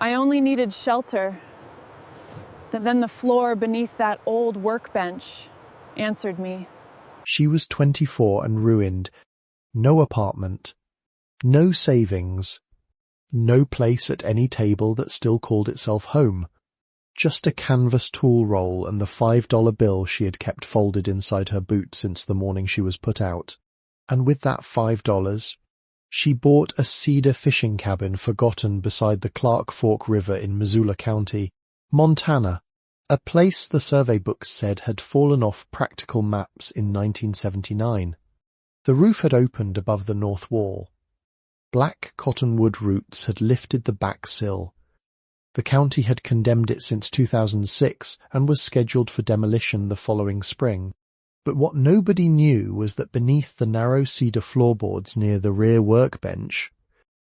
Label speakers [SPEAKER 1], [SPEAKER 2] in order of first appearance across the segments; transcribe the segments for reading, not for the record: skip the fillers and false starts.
[SPEAKER 1] I only needed shelter. Then the floor beneath that old workbench answered me.
[SPEAKER 2] She was 24 and ruined. No apartment. No savings. No place at any table that still called itself home. Just a canvas tool roll and the $5 bill she had kept folded inside her boot since the morning she was put out. And with that $5, she bought a cedar fishing cabin forgotten beside the Clark Fork River in Missoula County, Montana, a place the survey books said had fallen off practical maps in 1979. The roof had opened above the north wall. Black cottonwood roots had lifted the back sill. The county had condemned it since 2006 and was scheduled for demolition the following spring. But what nobody knew was that beneath the narrow cedar floorboards near the rear workbench,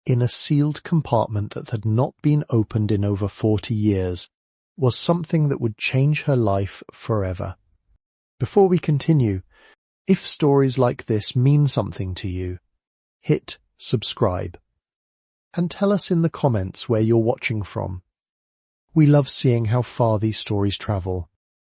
[SPEAKER 2] in a sealed compartment that had not been opened in over 40 years, was something that would change her life forever. Before we continue, if stories like this mean something to you, hit subscribe. And tell us in the comments where you're watching from. We love seeing how far these stories travel.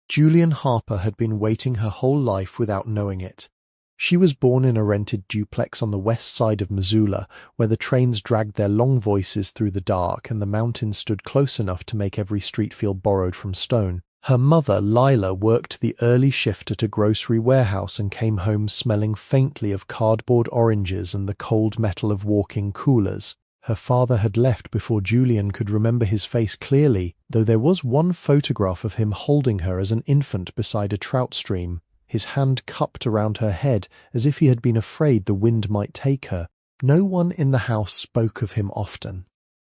[SPEAKER 2] Julian Harper had been waiting her whole life without knowing it. She was born in a rented duplex on the west side of Missoula, where the trains dragged their long voices through the dark and the mountains stood close enough to make every street feel borrowed from stone. Her mother, Lila, worked the early shift at a grocery warehouse and came home smelling faintly of cardboard oranges and the cold metal of walk-in coolers. Her father had left before Julian could remember his face clearly, though there was one photograph of him holding her as an infant beside a trout stream, his hand cupped around her head as if he had been afraid the wind might take her. No one in the house spoke of him often.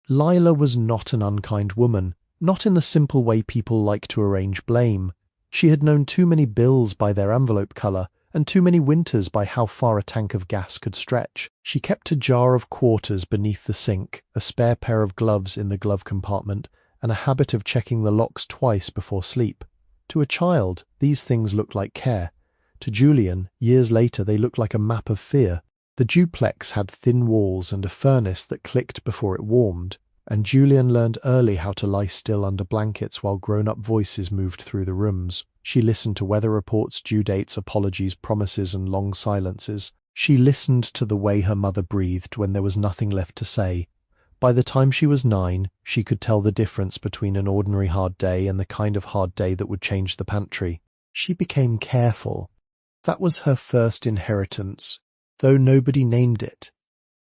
[SPEAKER 2] Lila was not an unkind woman, not in the simple way people like to arrange blame. She had known too many bills by their envelope colour, and too many winters by how far a tank of gas could stretch. She kept a jar of quarters beneath the sink, a spare pair of gloves in the glove compartment, and a habit of checking the locks twice before sleep. To a child, these things looked like care. To Julian, years later, they looked like a map of fear. The duplex had thin walls and a furnace that clicked before it warmed, and Julian learned early how to lie still under blankets while grown-up voices moved through the rooms. She listened to weather reports, due dates, apologies, promises, and long silences. She listened to the way her mother breathed when there was nothing left to say. By the time she was 9, she could tell the difference between an ordinary hard day and the kind of hard day that would change the pantry. She became careful. That was her first inheritance, though nobody named it.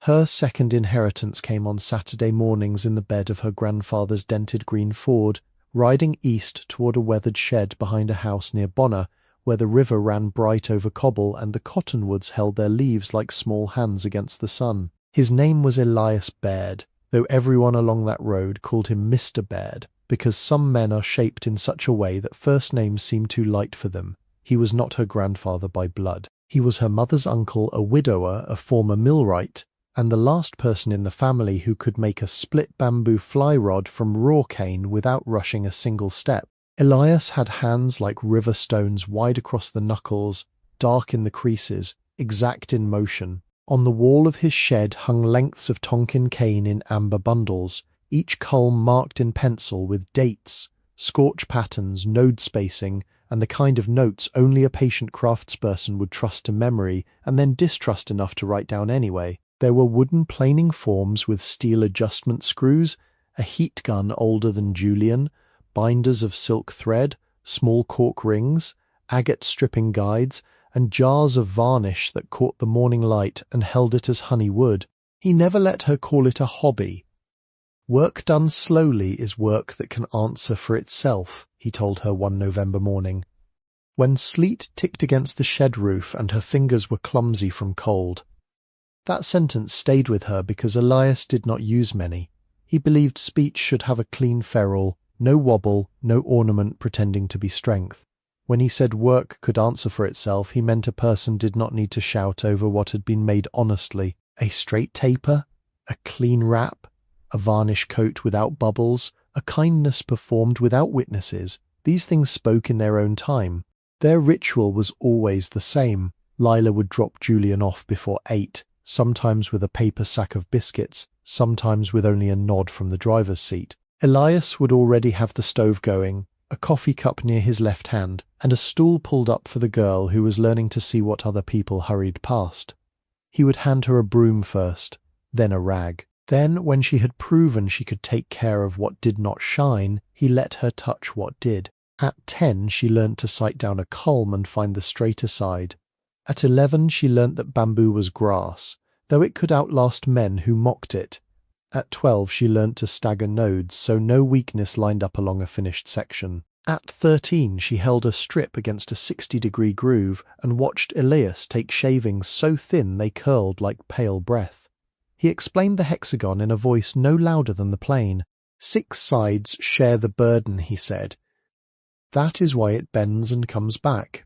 [SPEAKER 2] Her second inheritance came on Saturday mornings in the bed of her grandfather's dented green Ford, riding east toward a weathered shed behind a house near Bonner, where the river ran bright over cobble and the cottonwoods held their leaves like small hands against the sun. His name was Elias Baird, though everyone along that road called him Mr. Baird, because some men are shaped in such a way that first names seem too light for them. He was not her grandfather by blood. He was her mother's uncle, a widower, a former millwright, and the last person in the family who could make a split bamboo fly rod from raw cane without rushing a single step. Elias had hands like river stones wide across the knuckles, dark in the creases, exact in motion. On the wall of his shed hung lengths of Tonkin cane in amber bundles, each culm marked in pencil with dates, scorch patterns, node spacing, and the kind of notes only a patient craftsperson would trust to memory and then distrust enough to write down anyway. There were wooden planing forms with steel adjustment screws, a heat gun older than Julian, binders of silk thread, small cork rings, agate stripping guides, and jars of varnish that caught the morning light and held it as honey would. He never let her call it a hobby. Work done slowly is work that can answer for itself, he told her one November morning. When sleet ticked against the shed roof and her fingers were clumsy from cold. That sentence stayed with her because Elias did not use many. He believed speech should have a clean ferrule, no wobble, no ornament pretending to be strength. When he said work could answer for itself, he meant a person did not need to shout over what had been made honestly. A straight taper, a clean wrap, a varnish coat without bubbles, a kindness performed without witnesses. These things spoke in their own time. Their ritual was always the same. Lila would drop Julian off before 8, sometimes with a paper sack of biscuits, sometimes with only a nod from the driver's seat. Elias would already have the stove going, a coffee cup near his left hand, and a stool pulled up for the girl who was learning to see what other people hurried past. He would hand her a broom first, then a rag. Then, when she had proven she could take care of what did not shine, he let her touch what did. At 10, she learnt to sight down a culm and find the straighter side. At 11, she learnt that bamboo was grass, though it could outlast men who mocked it. At 12, she learnt to stagger nodes so no weakness lined up along a finished section. At 13, she held a strip against a 60-degree groove and watched Elias take shavings so thin they curled like pale breath. He explained the hexagon in a voice no louder than the plane. 6 sides share the burden, he said. That is why it bends and comes back.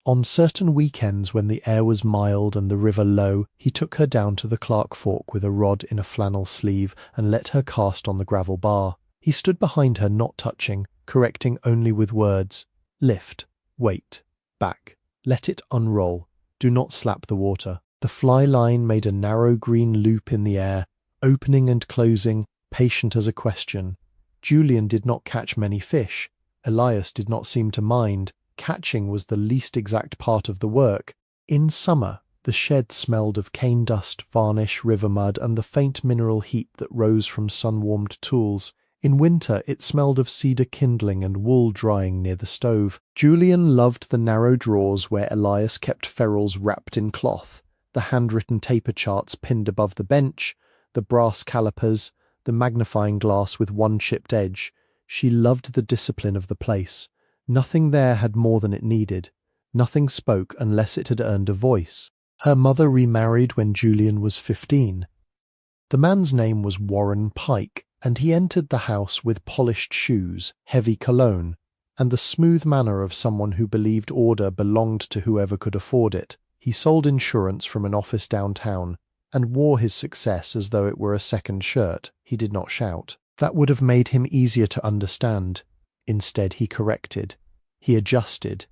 [SPEAKER 2] On certain weekends when the air was mild and the river low, he took her down to the Clark Fork with a rod in a flannel sleeve and let her cast on the gravel bar. He stood behind her, not touching, correcting only with words. Lift, wait, back, let it unroll, do not slap the water. The fly line made a narrow green loop in the air, opening and closing, patient as a question. Julian did not catch many fish. Elias did not seem to mind. Catching was the least exact part of the work. In summer, the shed smelled of cane dust, varnish, river mud, and the faint mineral heat that rose from sun-warmed tools. In winter, it smelled of cedar kindling and wool drying near the stove. Julian loved the narrow drawers where Elias kept ferrules wrapped in cloth, the handwritten taper charts pinned above the bench, the brass calipers, the magnifying glass with one chipped edge. She loved the discipline of the place. Nothing there had more than it needed. Nothing spoke unless it had earned a voice. Her mother remarried when Julian was 15. The man's name was Warren Pike, and he entered the house with polished shoes, heavy cologne, and the smooth manner of someone who believed order belonged to whoever could afford it. He sold insurance from an office downtown, and wore his success as though it were a second shirt. He did not shout. That would have made him easier to understand. Instead, he corrected. He adjusted.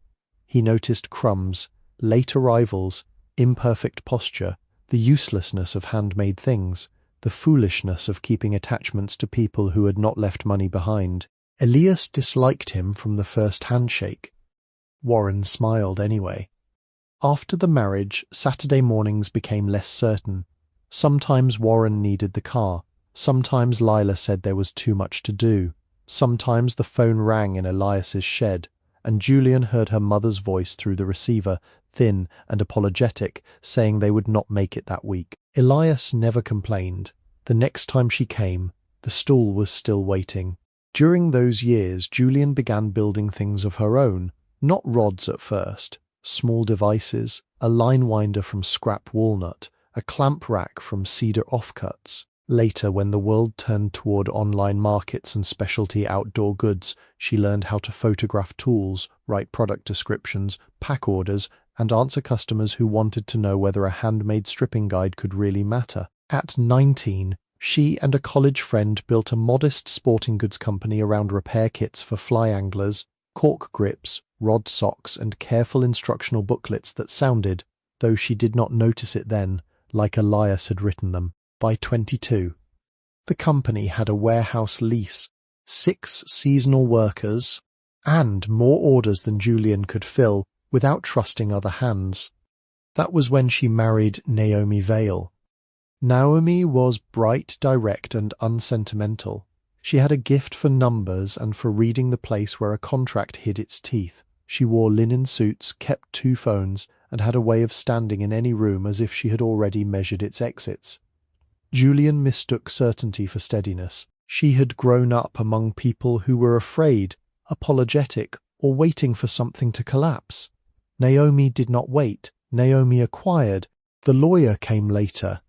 [SPEAKER 2] He noticed crumbs, late arrivals, imperfect posture, the uselessness of handmade things, the foolishness of keeping attachments to people who had not left money behind. Elias disliked him from the first handshake. Warren smiled anyway. After the marriage, Saturday mornings became less certain. Sometimes Warren needed the car. Sometimes Lila said there was too much to do. Sometimes the phone rang in Elias's shed, and Julian heard her mother's voice through the receiver, thin and apologetic, saying they would not make it that week. Elias never complained. The next time she came, the stool was still waiting. During those years, Julian began building things of her own, not rods at first, small devices, a line winder from scrap walnut, a clamp rack from cedar offcuts. Later, when the world turned toward online markets and specialty outdoor goods, she learned how to photograph tools, write product descriptions, pack orders, and answer customers who wanted to know whether a handmade stripping guide could really matter. At 19, she and a college friend built a modest sporting goods company around repair kits for fly anglers, cork grips, rod socks, and careful instructional booklets that sounded, though she did not notice it then, like Elias had written them. By 22, the company had a warehouse lease, 6 seasonal workers, and more orders than Julian could fill without trusting other hands. That was when she married Naomi Vale. Naomi was bright, direct, and unsentimental. She had a gift for numbers and for reading the place where a contract hid its teeth. She wore linen suits, kept 2 phones, and had a way of standing in any room as if she had already measured its exits. Julian mistook certainty for steadiness. She had grown up among people who were afraid, apologetic, or waiting for something to collapse. Naomi did not wait. Naomi acquired. The lawyer came later.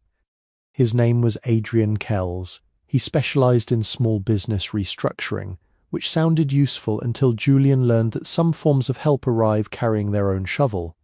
[SPEAKER 2] His name was Adrian Kells. He specialized in small business restructuring, which sounded useful until Julian learned that some forms of help arrive carrying their own shovel.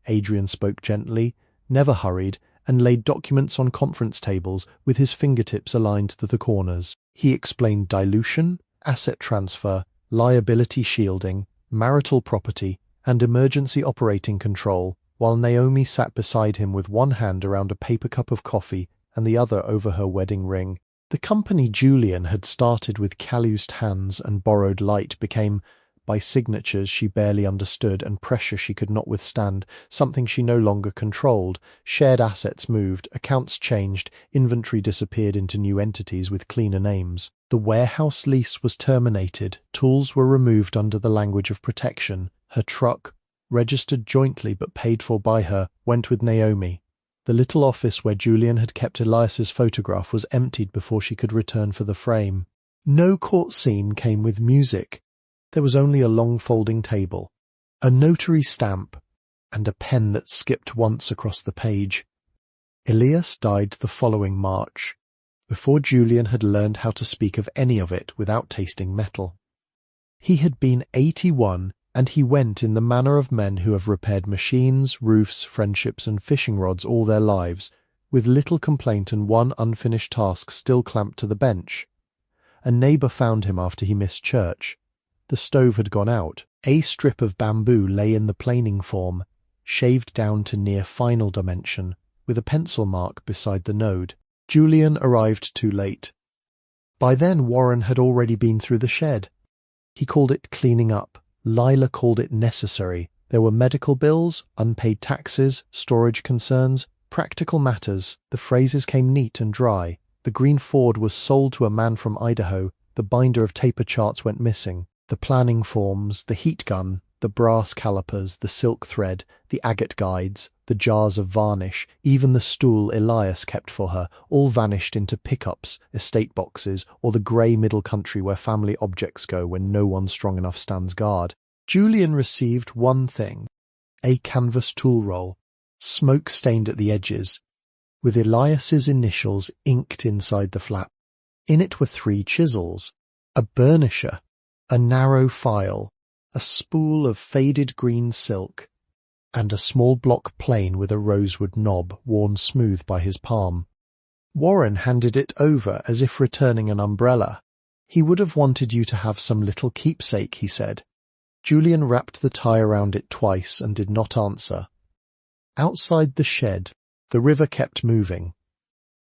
[SPEAKER 2] Adrian spoke gently, never hurried, and laid documents on conference tables with his fingertips aligned to the corners. He explained dilution, asset transfer, liability shielding, marital property, and emergency operating control, while Naomi sat beside him with one hand around a paper cup of coffee and the other over her wedding ring. The company Julian had started with calloused hands and borrowed light became, by signatures she barely understood and pressure she could not withstand, something she no longer controlled. Shared assets moved, accounts changed, inventory disappeared into new entities with cleaner names. The warehouse lease was terminated, tools were removed under the language of protection. Her truck, registered jointly but paid for by her, went with Naomi. The little office where Julian had kept Elias's photograph was emptied before she could return for the frame. No court scene came with music. There was only a long folding table, a notary stamp, and a pen that skipped once across the page. Elias died the following March, before Julian had learned how to speak of any of it without tasting metal. He had been 81, and he went in the manner of men who have repaired machines, roofs, friendships, and fishing rods all their lives, with little complaint and one unfinished task still clamped to the bench. A neighbour found him after he missed church. The stove had gone out. A strip of bamboo lay in the planing form, shaved down to near final dimension, with a pencil mark beside the node. Julian arrived too late. By then Warren had already been through the shed. He called it cleaning up. Lila called it necessary. There were medical bills, unpaid taxes, storage concerns, practical matters. The phrases came neat and dry. The green Ford was sold to a man from Idaho. The binder of taper charts went missing. The planning forms, the heat gun, the brass calipers, the silk thread, the agate guides, the jars of varnish, even the stool Elias kept for her, all vanished into pickups, estate boxes, or the grey middle country where family objects go when no one strong enough stands guard. Julian received one thing, a canvas tool roll, smoke-stained at the edges, with Elias's initials inked inside the flap. In it were 3 chisels, a burnisher, a narrow file, a spool of faded green silk, and a small block plane with a rosewood knob worn smooth by his palm. Warren handed it over as if returning an umbrella. He would have wanted you to have some little keepsake, he said. Julian wrapped the tie around it twice and did not answer. Outside the shed, the river kept moving.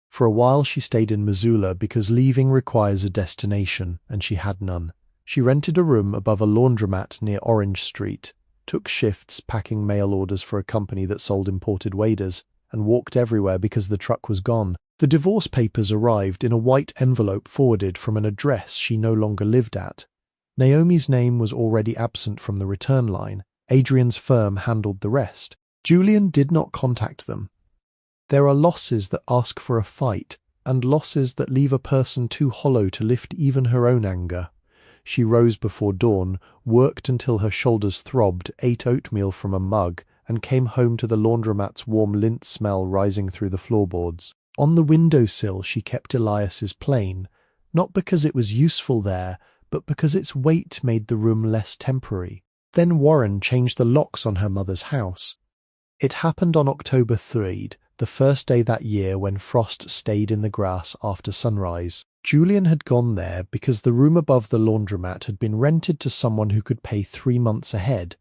[SPEAKER 2] For a while she stayed in Missoula because leaving requires a destination, and she had none. She rented a room above a laundromat near Orange Street, took shifts packing mail orders for a company that sold imported waders, and walked everywhere because the truck was gone. The divorce papers arrived in a white envelope forwarded from an address she no longer lived at. Naomi's name was already absent from the return line. Adrian's firm handled the rest. Julian did not contact them. There are losses that ask for a fight, and losses that leave a person too hollow to lift even her own anger. She rose before dawn, worked until her shoulders throbbed, ate oatmeal from a mug, and came home to the laundromat's warm lint smell rising through the floorboards. On the windowsill she kept Elias's plane, not because it was useful there, but because its weight made the room less temporary. Then Warren changed the locks on her mother's house. It happened on October 3rd, the first day that year when frost stayed in the grass after sunrise. Julian had gone there because the room above the laundromat had been rented to someone who could pay 3 months ahead,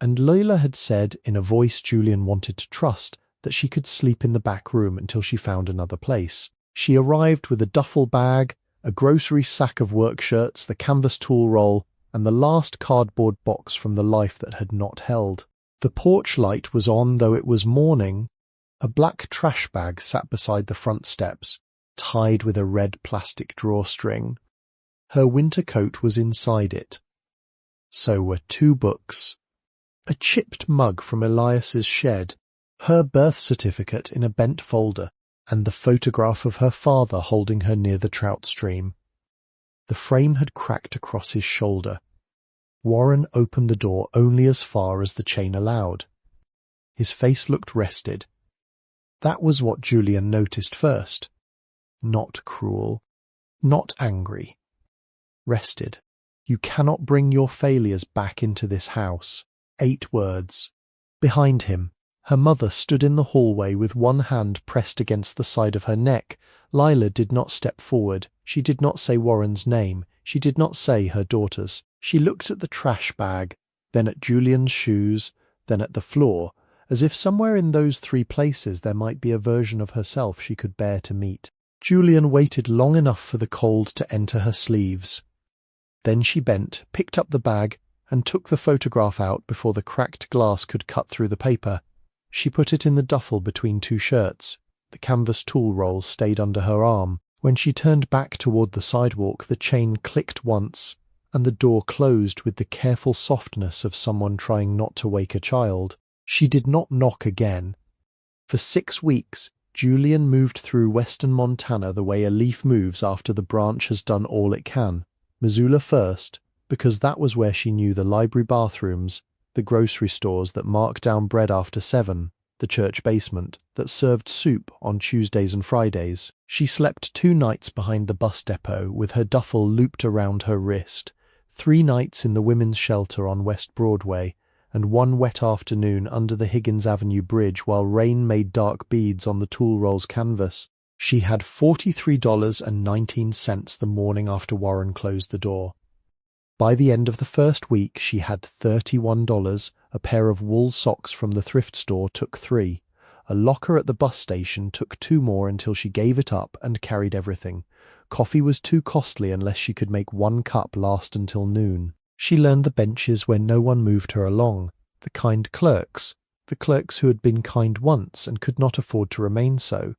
[SPEAKER 2] and Lola had said, in a voice Julian wanted to trust, that she could sleep in the back room until she found another place. She arrived with a duffel bag, a grocery sack of work shirts, the canvas tool roll, and the last cardboard box from the life that had not held. The porch light was on, though it was morning. A black trash bag sat beside the front steps, tied with a red plastic drawstring. Her winter coat was inside it. So were 2 books. A chipped mug from Elias's shed, her birth certificate in a bent folder, and the photograph of her father holding her near the trout stream. The frame had cracked across his shoulder. Warren opened the door only as far as the chain allowed. His face looked rested. That was what Julian noticed first. Not cruel, not angry. Rested. You cannot bring your failures back into this house. 8 words. Behind him, her mother stood in the hallway with one hand pressed against the side of her neck. Lila did not step forward. She did not say Warren's name. She did not say her daughter's. She looked at the trash bag, then at Julian's shoes, then at the floor, as if somewhere in those 3 places there might be a version of herself she could bear to meet. Julian waited long enough for the cold to enter her sleeves. Then she bent, picked up the bag, and took the photograph out before the cracked glass could cut through the paper. She put it in the duffel between 2 shirts. The canvas tool roll stayed under her arm. When she turned back toward the sidewalk, the chain clicked once, and the door closed with the careful softness of someone trying not to wake a child. She did not knock again. For 6 weeks, Julian moved through western Montana the way a leaf moves after the branch has done all it can. Missoula first, because that was where she knew the library bathrooms, the grocery stores that marked down bread after 7, the church basement that served soup on Tuesdays and Fridays. She slept 2 nights behind the bus depot with her duffel looped around her wrist, 3 nights in the women's shelter on West Broadway, and 1 wet afternoon under the Higgins Avenue Bridge while rain made dark beads on the tool roll's canvas. She had $43.19 the morning after Warren closed the door. By the end of the first week, she had $31. A pair of wool socks from the thrift store took 3. A locker at the bus station took 2 more until she gave it up and carried everything. Coffee was too costly unless she could make 1 cup last until noon. She learned the benches where no one moved her along, the kind clerks, the clerks who had been kind once and could not afford to remain so,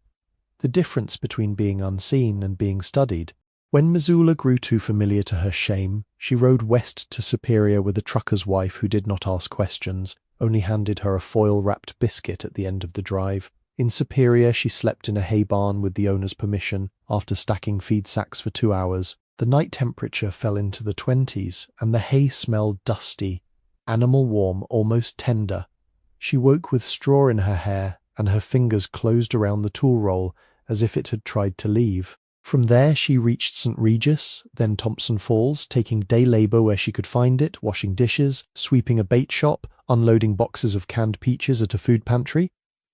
[SPEAKER 2] the difference between being unseen and being studied. When Missoula grew too familiar to her shame, she rode west to Superior with a trucker's wife who did not ask questions, only handed her a foil-wrapped biscuit at the end of the drive. In Superior, she slept in a hay barn with the owner's permission after stacking feed sacks for 2 hours. The night temperature fell into the 20s, and the hay smelled dusty, animal warm, almost tender. She woke with straw in her hair, and her fingers closed around the tool roll as if it had tried to leave. From there she reached St. Regis, then Thompson Falls, taking day labor where she could find it, washing dishes, sweeping a bait shop, unloading boxes of canned peaches at a food pantry.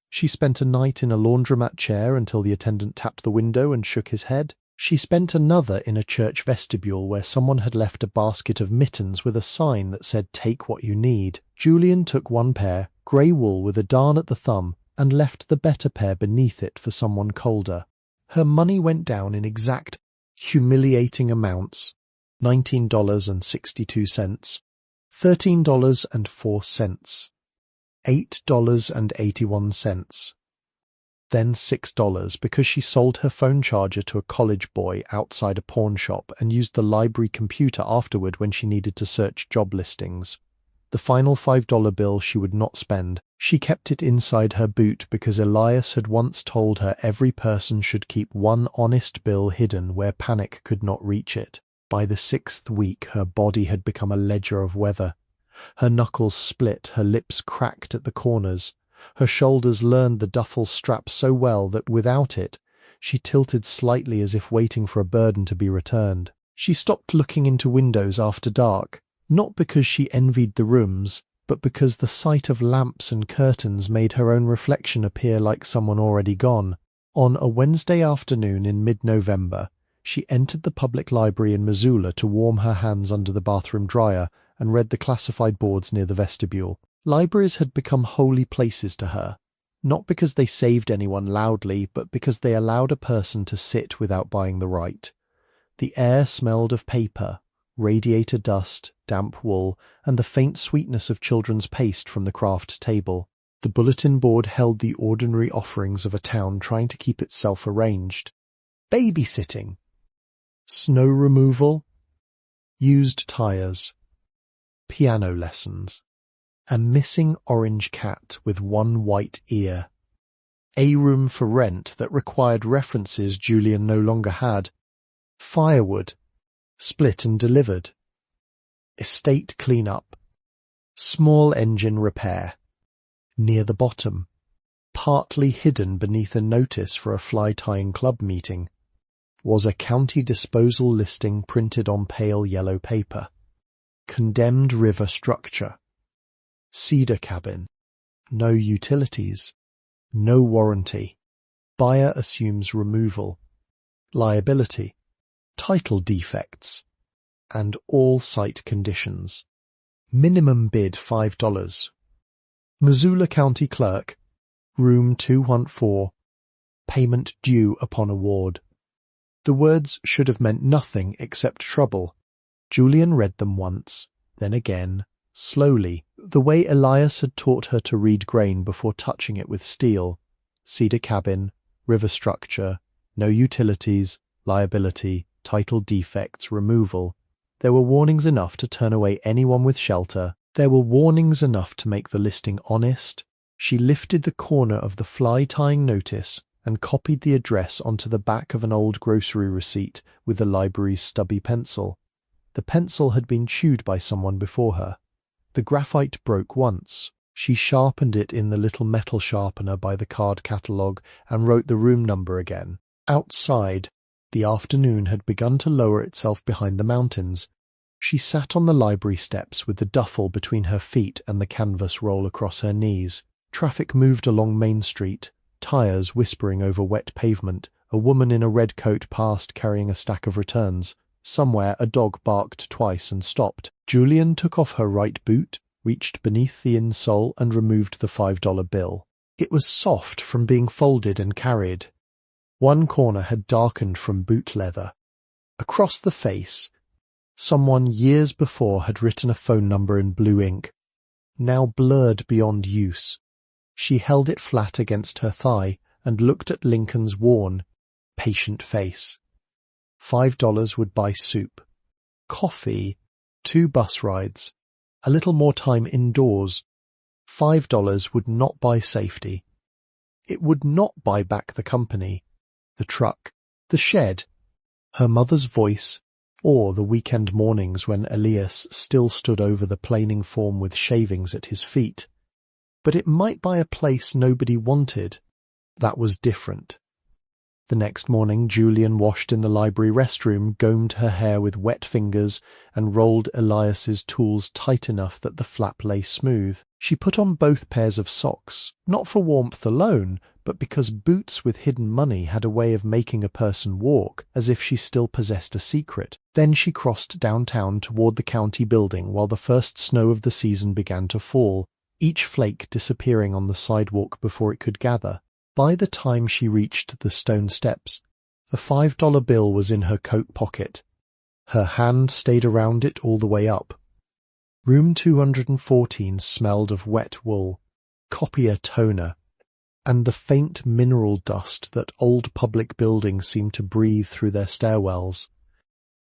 [SPEAKER 2] She spent a night in a laundromat chair until the attendant tapped the window and shook his head. She spent another in a church vestibule where someone had left a basket of mittens with a sign that said, "Take what you need." Julian took 1 pair, grey wool with a darn at the thumb, and left the better pair beneath it for someone colder. Her money went down in exact, humiliating amounts: $19.62, $13.04, $8.81, then $6 because she sold her phone charger to a college boy outside a pawn shop and used the library computer afterward when she needed to search job listings. The final $5 bill she would not spend. She kept it inside her boot because Elias had once told her every person should keep 1 honest bill hidden where panic could not reach it. By the 6th week, her body had become a ledger of weather. Her knuckles split, her lips cracked at the corners. Her shoulders learned the duffel strap so well that without it, she tilted slightly as if waiting for a burden to be returned. She stopped looking into windows after dark, not because she envied the rooms, but because the sight of lamps and curtains made her own reflection appear like someone already gone. On a Wednesday afternoon in mid-November, she entered the public library in Missoula to warm her hands under the bathroom dryer and read the classified boards near the vestibule. Libraries had become holy places to her, not because they saved anyone loudly, but because they allowed a person to sit without buying the right. The air smelled of paper, radiator dust, damp wool, and the faint sweetness of children's paste from the craft table. The bulletin board held the ordinary offerings of a town trying to keep itself arranged. Babysitting, snow removal, used tires, piano lessons, a missing orange cat with 1 white ear, a room for rent that required references Julian no longer had, firewood, split and delivered, estate clean-up, small engine repair. Near the bottom, partly hidden beneath a notice for a fly-tying club meeting, was a county disposal listing printed on pale yellow paper. Condemned river structure. Cedar cabin. No utilities. No warranty. Buyer assumes removal. Liability. Title defects. And all site conditions. Minimum bid $5. Missoula County Clerk, Room 214, Payment due upon award. The words should have meant nothing except trouble. Julian read them once, then again, slowly, the way Elias had taught her to read grain before touching it with steel. Cedar cabin, river structure, no utilities, liability, title defects, removal. There were warnings enough to turn away anyone with shelter. There were warnings enough to make the listing honest. She lifted the corner of the fly-tying notice and copied the address onto the back of an old grocery receipt with the library's stubby pencil. The pencil had been chewed by someone before her. The graphite broke once. She sharpened it in the little metal sharpener by the card catalogue and wrote the room number again. Outside, the afternoon had begun to lower itself behind the mountains. She sat on the library steps with the duffel between her feet and the canvas roll across her knees. Traffic moved along Main Street, tires whispering over wet pavement. A woman in a red coat passed carrying a stack of returns. Somewhere a dog barked twice and stopped. Julian took off her right boot, reached beneath the insole and removed the $5 bill. It was soft from being folded and carried. One corner had darkened from boot leather. Across the face, someone years before had written a phone number in blue ink, now blurred beyond use. She held it flat against her thigh and looked at Lincoln's worn, patient face. $5 would buy soup, coffee, 2 bus rides, a little more time indoors. $5 would not buy safety. It would not buy back the company, the truck, the shed, her mother's voice, or the weekend mornings when Elias still stood over the planing form with shavings at his feet. But it might buy a place nobody wanted. That was different. The next morning, Julian washed in the library restroom, combed her hair with wet fingers, and rolled Elias's tools tight enough that the flap lay smooth. She put on both pairs of socks, not for warmth alone, but because boots with hidden money had a way of making a person walk as if she still possessed a secret. Then she crossed downtown toward the county building while the first snow of the season began to fall, each flake disappearing on the sidewalk before it could gather. By the time she reached the stone steps, the $5 bill was in her coat pocket. Her hand stayed around it all the way up. Room 214 smelled of wet wool, copier toner, and the faint mineral dust that old public buildings seemed to breathe through their stairwells.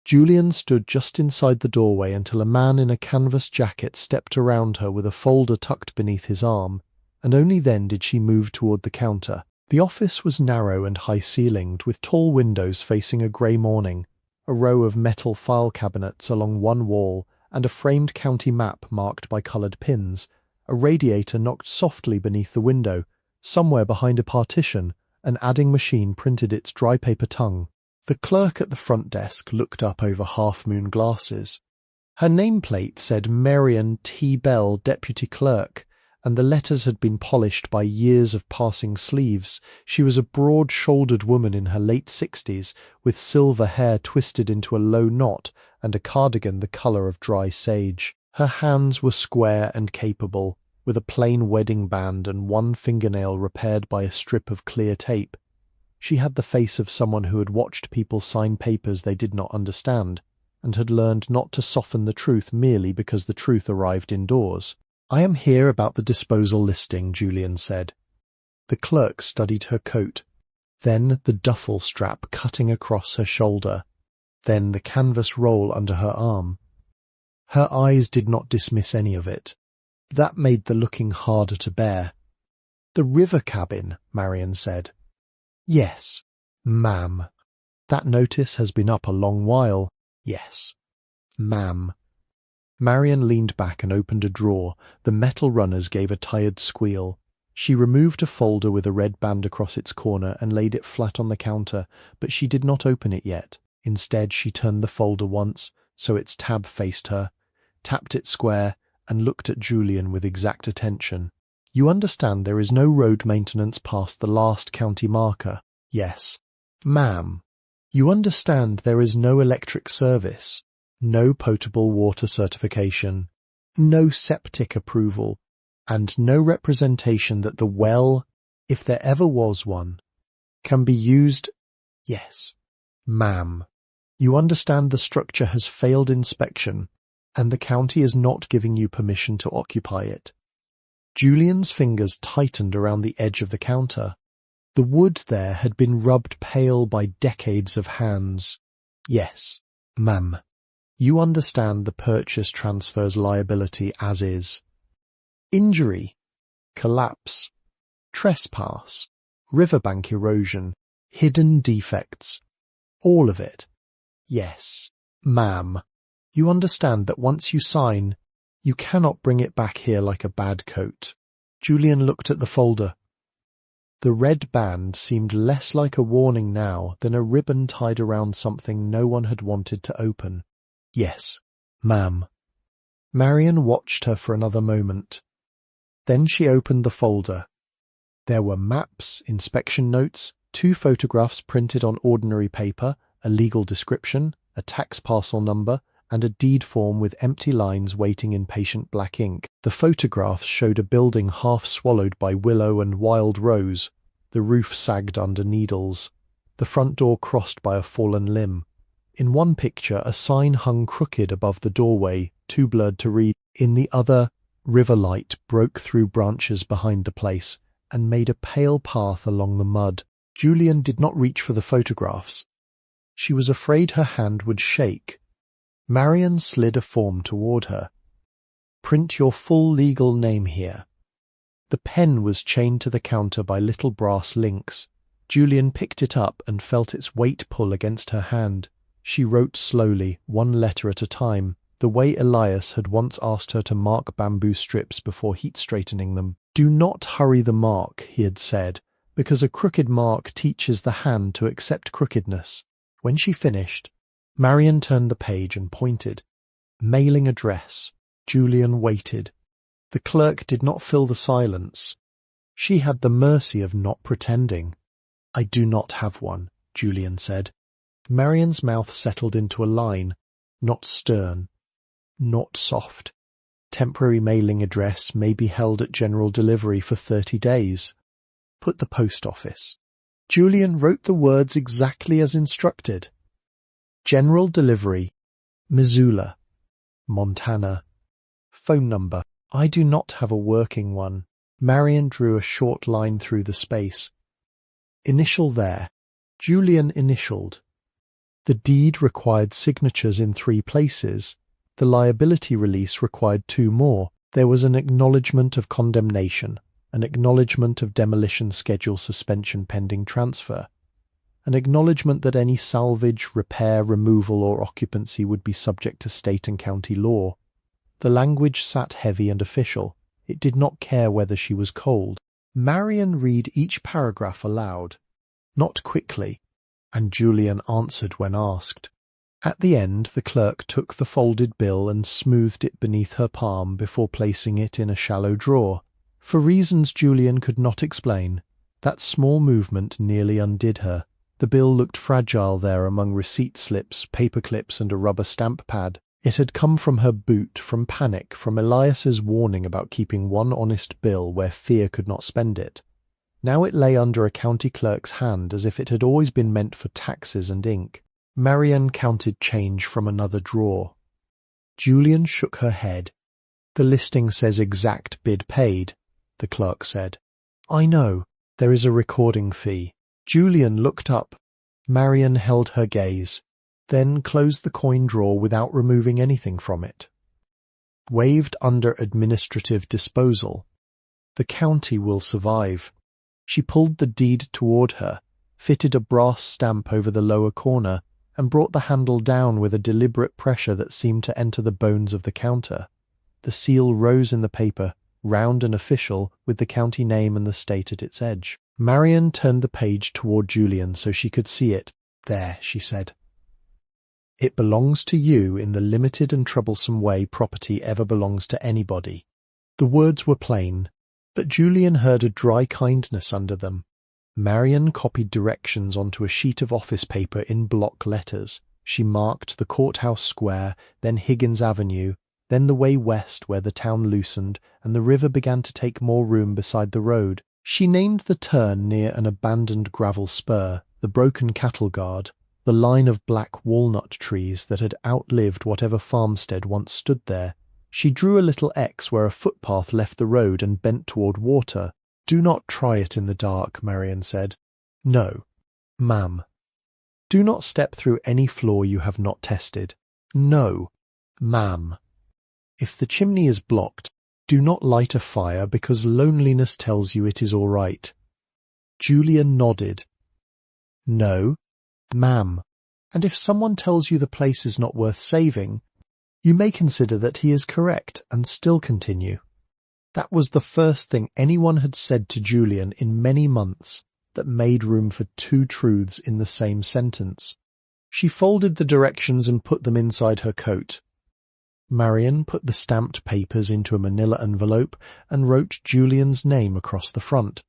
[SPEAKER 2] Julian stood just inside the doorway until a man in a canvas jacket stepped around her with a folder tucked beneath his arm, and only then did she move toward the counter. The office was narrow and high-ceilinged, with tall windows facing a grey morning, a row of metal file cabinets along one wall, and a framed county map marked by coloured pins. A radiator knocked softly beneath the window. Somewhere behind a partition, an adding machine printed its dry paper tongue. The clerk at the front desk looked up over half-moon glasses. Her nameplate said Marion T. Bell, Deputy Clerk, and the letters had been polished by years of passing sleeves. She was a broad-shouldered woman in her late 60s, with silver hair twisted into a low knot and a cardigan the colour of dry sage. Her hands were square and capable, with a plain wedding band and one fingernail repaired by a strip of clear tape. She had the face of someone who had watched people sign papers they did not understand, and had learned not to soften the truth merely because the truth arrived indoors. "I am here about the disposal listing," Julian said. The clerk studied her coat, then the duffel strap cutting across her shoulder, then the canvas roll under her arm. Her eyes did not dismiss any of it. That made the looking harder to bear. "The river cabin," Marion said. "Yes, ma'am." "That notice has been up a long while." "Yes, ma'am." Marion leaned back and opened a drawer. The metal runners gave a tired squeal. She removed a folder with a red band across its corner and laid it flat on the counter, but she did not open it yet. Instead, she turned the folder once, so its tab faced her, tapped it square, and looked at Julian with exact attention. "You understand there is no road maintenance past the last county marker?" "Yes, ma'am." "You understand there is no electric service, no potable water certification, no septic approval, and no representation that the well, if there ever was one, can be used. Yes, ma'am. You understand the structure has failed inspection, and the county is not giving you permission to occupy it. Julian's fingers tightened around the edge of the counter. The wood there had been rubbed pale by decades of hands. Yes, ma'am. You understand the purchase transfers liability as is. Injury, collapse, trespass, riverbank erosion, hidden defects, all of it. Yes, ma'am. You understand that once you sign, you cannot bring it back here like a bad coat. Julian looked at the folder. The red band seemed less like a warning now than a ribbon tied around something no one had wanted to open. Yes, ma'am. Marian watched her for another moment. Then she opened the folder. There were maps, inspection notes, 2 photographs printed on ordinary paper, a legal description, a tax parcel number, and a deed form with empty lines waiting in patient black ink. The photographs showed a building half swallowed by willow and wild rose, the roof sagged under needles, the front door crossed by a fallen limb. In one picture, a sign hung crooked above the doorway, too blurred to read. In the other, river light broke through branches behind the place and made a pale path along the mud. Julian did not reach for the photographs. She was afraid her hand would shake. Marian slid a form toward her. Print your full legal name here. The pen was chained to the counter by little brass links. Julian picked it up and felt its weight pull against her hand. She wrote slowly, 1 letter at a time, the way Elias had once asked her to mark bamboo strips before heat straightening them. Do not hurry the mark, he had said, because a crooked mark teaches the hand to accept crookedness. When she finished, Marian turned the page and pointed. Mailing address. Julian waited. The clerk did not fill the silence. She had the mercy of not pretending. I do not have one, Julian said. Marian's mouth settled into a line, not stern, not soft. Temporary mailing address may be held at general delivery for 30 days. Put the post office. Julian wrote the words exactly as instructed. General delivery, Missoula, Montana. Phone number. I do not have a working one. Marian drew a short line through the space. Initial there. Julian initialed. The deed required signatures in 3 places. The liability release required 2 more. There was an acknowledgement of condemnation, an acknowledgement of demolition schedule suspension pending transfer, an acknowledgement that any salvage, repair, removal or occupancy would be subject to state and county law. The language sat heavy and official. It did not care whether she was cold. Marian read each paragraph aloud, not quickly, and Julian answered when asked. At the end, the clerk took the folded bill and smoothed it beneath her palm before placing it in a shallow drawer. For reasons Julian could not explain, that small movement nearly undid her. The bill looked fragile there among receipt slips, paper clips, and a rubber stamp pad. It had come from her boot, from panic, from Elias's warning about keeping one honest bill where fear could not spend it. Now it lay under a county clerk's hand as if it had always been meant for taxes and ink. Marian counted change from another drawer. Julian shook her head. The listing says exact bid paid, the clerk said. I know, there is a recording fee. Julian looked up. Marian held her gaze, then closed the coin drawer without removing anything from it. Waved under administrative disposal. The county will survive. She pulled the deed toward her, fitted a brass stamp over the lower corner, and brought the handle down with a deliberate pressure that seemed to enter the bones of the counter. The seal rose in the paper, round and official, with the county name and the state at its edge. Marian turned the page toward Julian so she could see it. There, she said. It belongs to you in the limited and troublesome way property ever belongs to anybody. The words were plain, but Julian heard a dry kindness under them. Marian copied directions onto a sheet of office paper in block letters. She marked the courthouse square, then Higgins Avenue, then the way west where the town loosened and the river began to take more room beside the road. She named the turn near an abandoned gravel spur, the broken cattle guard, the line of black walnut trees that had outlived whatever farmstead once stood there. She drew a little X where a footpath left the road and bent toward water. "Do not try it in the dark," Marion said. "No, ma'am." "Do not step through any floor you have not tested." "No, ma'am." "If the chimney is blocked, do not light a fire because loneliness tells you it is all right." Julian nodded. "No, ma'am. And if someone tells you the place is not worth saving, you may consider that he is correct and still continue." That was the first thing anyone had said to Julian in many months that made room for two truths in the same sentence. She folded the directions and put them inside her coat. Marion put the stamped papers into a manila envelope and wrote Julian's name across the front.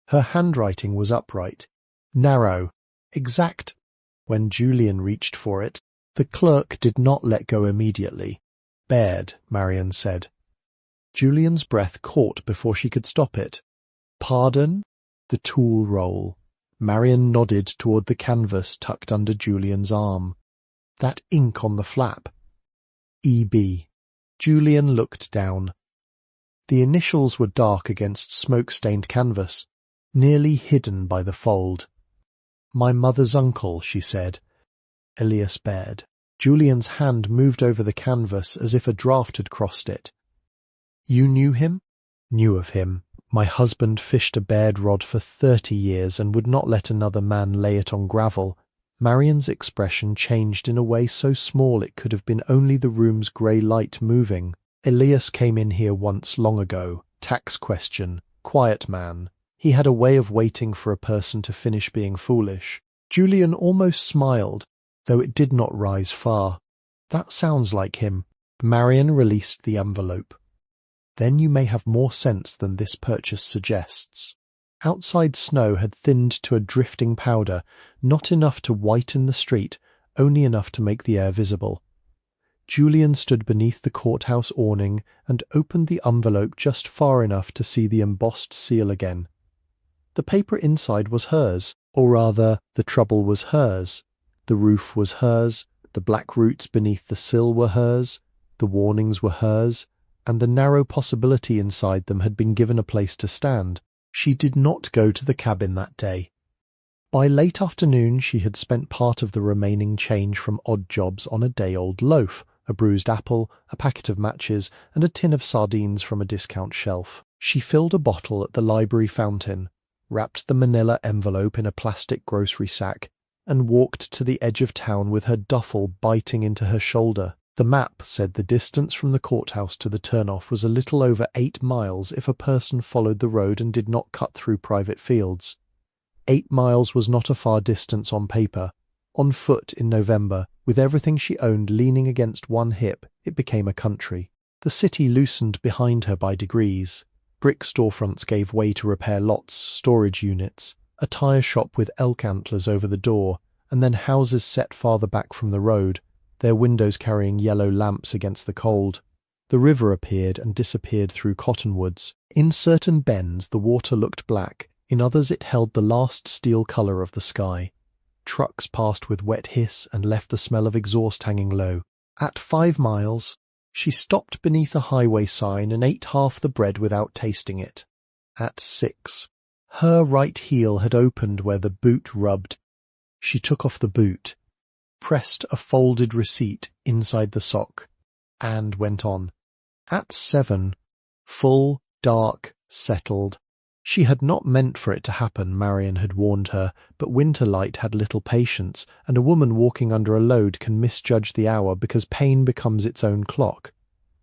[SPEAKER 2] Her handwriting was upright, narrow, exact. When Julian reached for it, the clerk did not let go immediately. "Baird," Marion said. Julian's breath caught before she could stop it. "Pardon?" "The tool roll." Marion nodded toward the canvas tucked under Julian's arm. "That ink on the flap." "E.B." Julian looked down. The initials were dark against smoke-stained canvas, nearly hidden by the fold. "My mother's uncle," she said. "Elias Baird." Julian's hand moved over the canvas as if a draft had crossed it. "You knew him?" "Knew of him. My husband fished a Baird rod for 30 years and would not let another man lay it on gravel." Marion's expression changed in a way so small it could have been only the room's grey light moving. "Elias came in here once long ago. Tax question. Quiet man. He had a way of waiting for a person to finish being foolish." Julian almost smiled, though it did not rise far. "That sounds like him." Marion released the envelope. "Then you may have more sense than this purchase suggests." Outside snow had thinned to a drifting powder, not enough to whiten the street, only enough to make the air visible. Julian stood beneath the courthouse awning and opened the envelope just far enough to see the embossed seal again. The paper inside was hers, or rather, the trouble was hers. The roof was hers, the black roots beneath the sill were hers, the warnings were hers, and the narrow possibility inside them had been given a place to stand. She did not go to the cabin that day. By late afternoon she had spent part of the remaining change from odd jobs on a day-old loaf, a bruised apple, a packet of matches, and a tin of sardines from a discount shelf. She filled a bottle at the library fountain, wrapped the manila envelope in a plastic grocery sack, and walked to the edge of town with her duffel biting into her shoulder. The map said the distance from the courthouse to the turnoff was a little over 8 miles if a person followed the road and did not cut through private fields. 8 miles was not a far distance on paper. On foot in November, with everything she owned leaning against one hip, it became a country. The city loosened behind her by degrees. Brick storefronts gave way to repair lots, storage units, a tire shop with elk antlers over the door, and then houses set farther back from the road, their windows carrying yellow lamps against the cold. The river appeared and disappeared through cottonwoods. In certain bends the water looked black, in others it held the last steel colour of the sky. Trucks passed with wet hiss and left the smell of exhaust hanging low. At 5 miles, she stopped beneath a highway sign and ate half the bread without tasting it. At 6, her right heel had opened where the boot rubbed. She took off the boot, pressed a folded receipt inside the sock, and went on. At 7, full, dark, settled. She had not meant for it to happen, Marion had warned her, but Winterlight had little patience, and a woman walking under a load can misjudge the hour because pain becomes its own clock.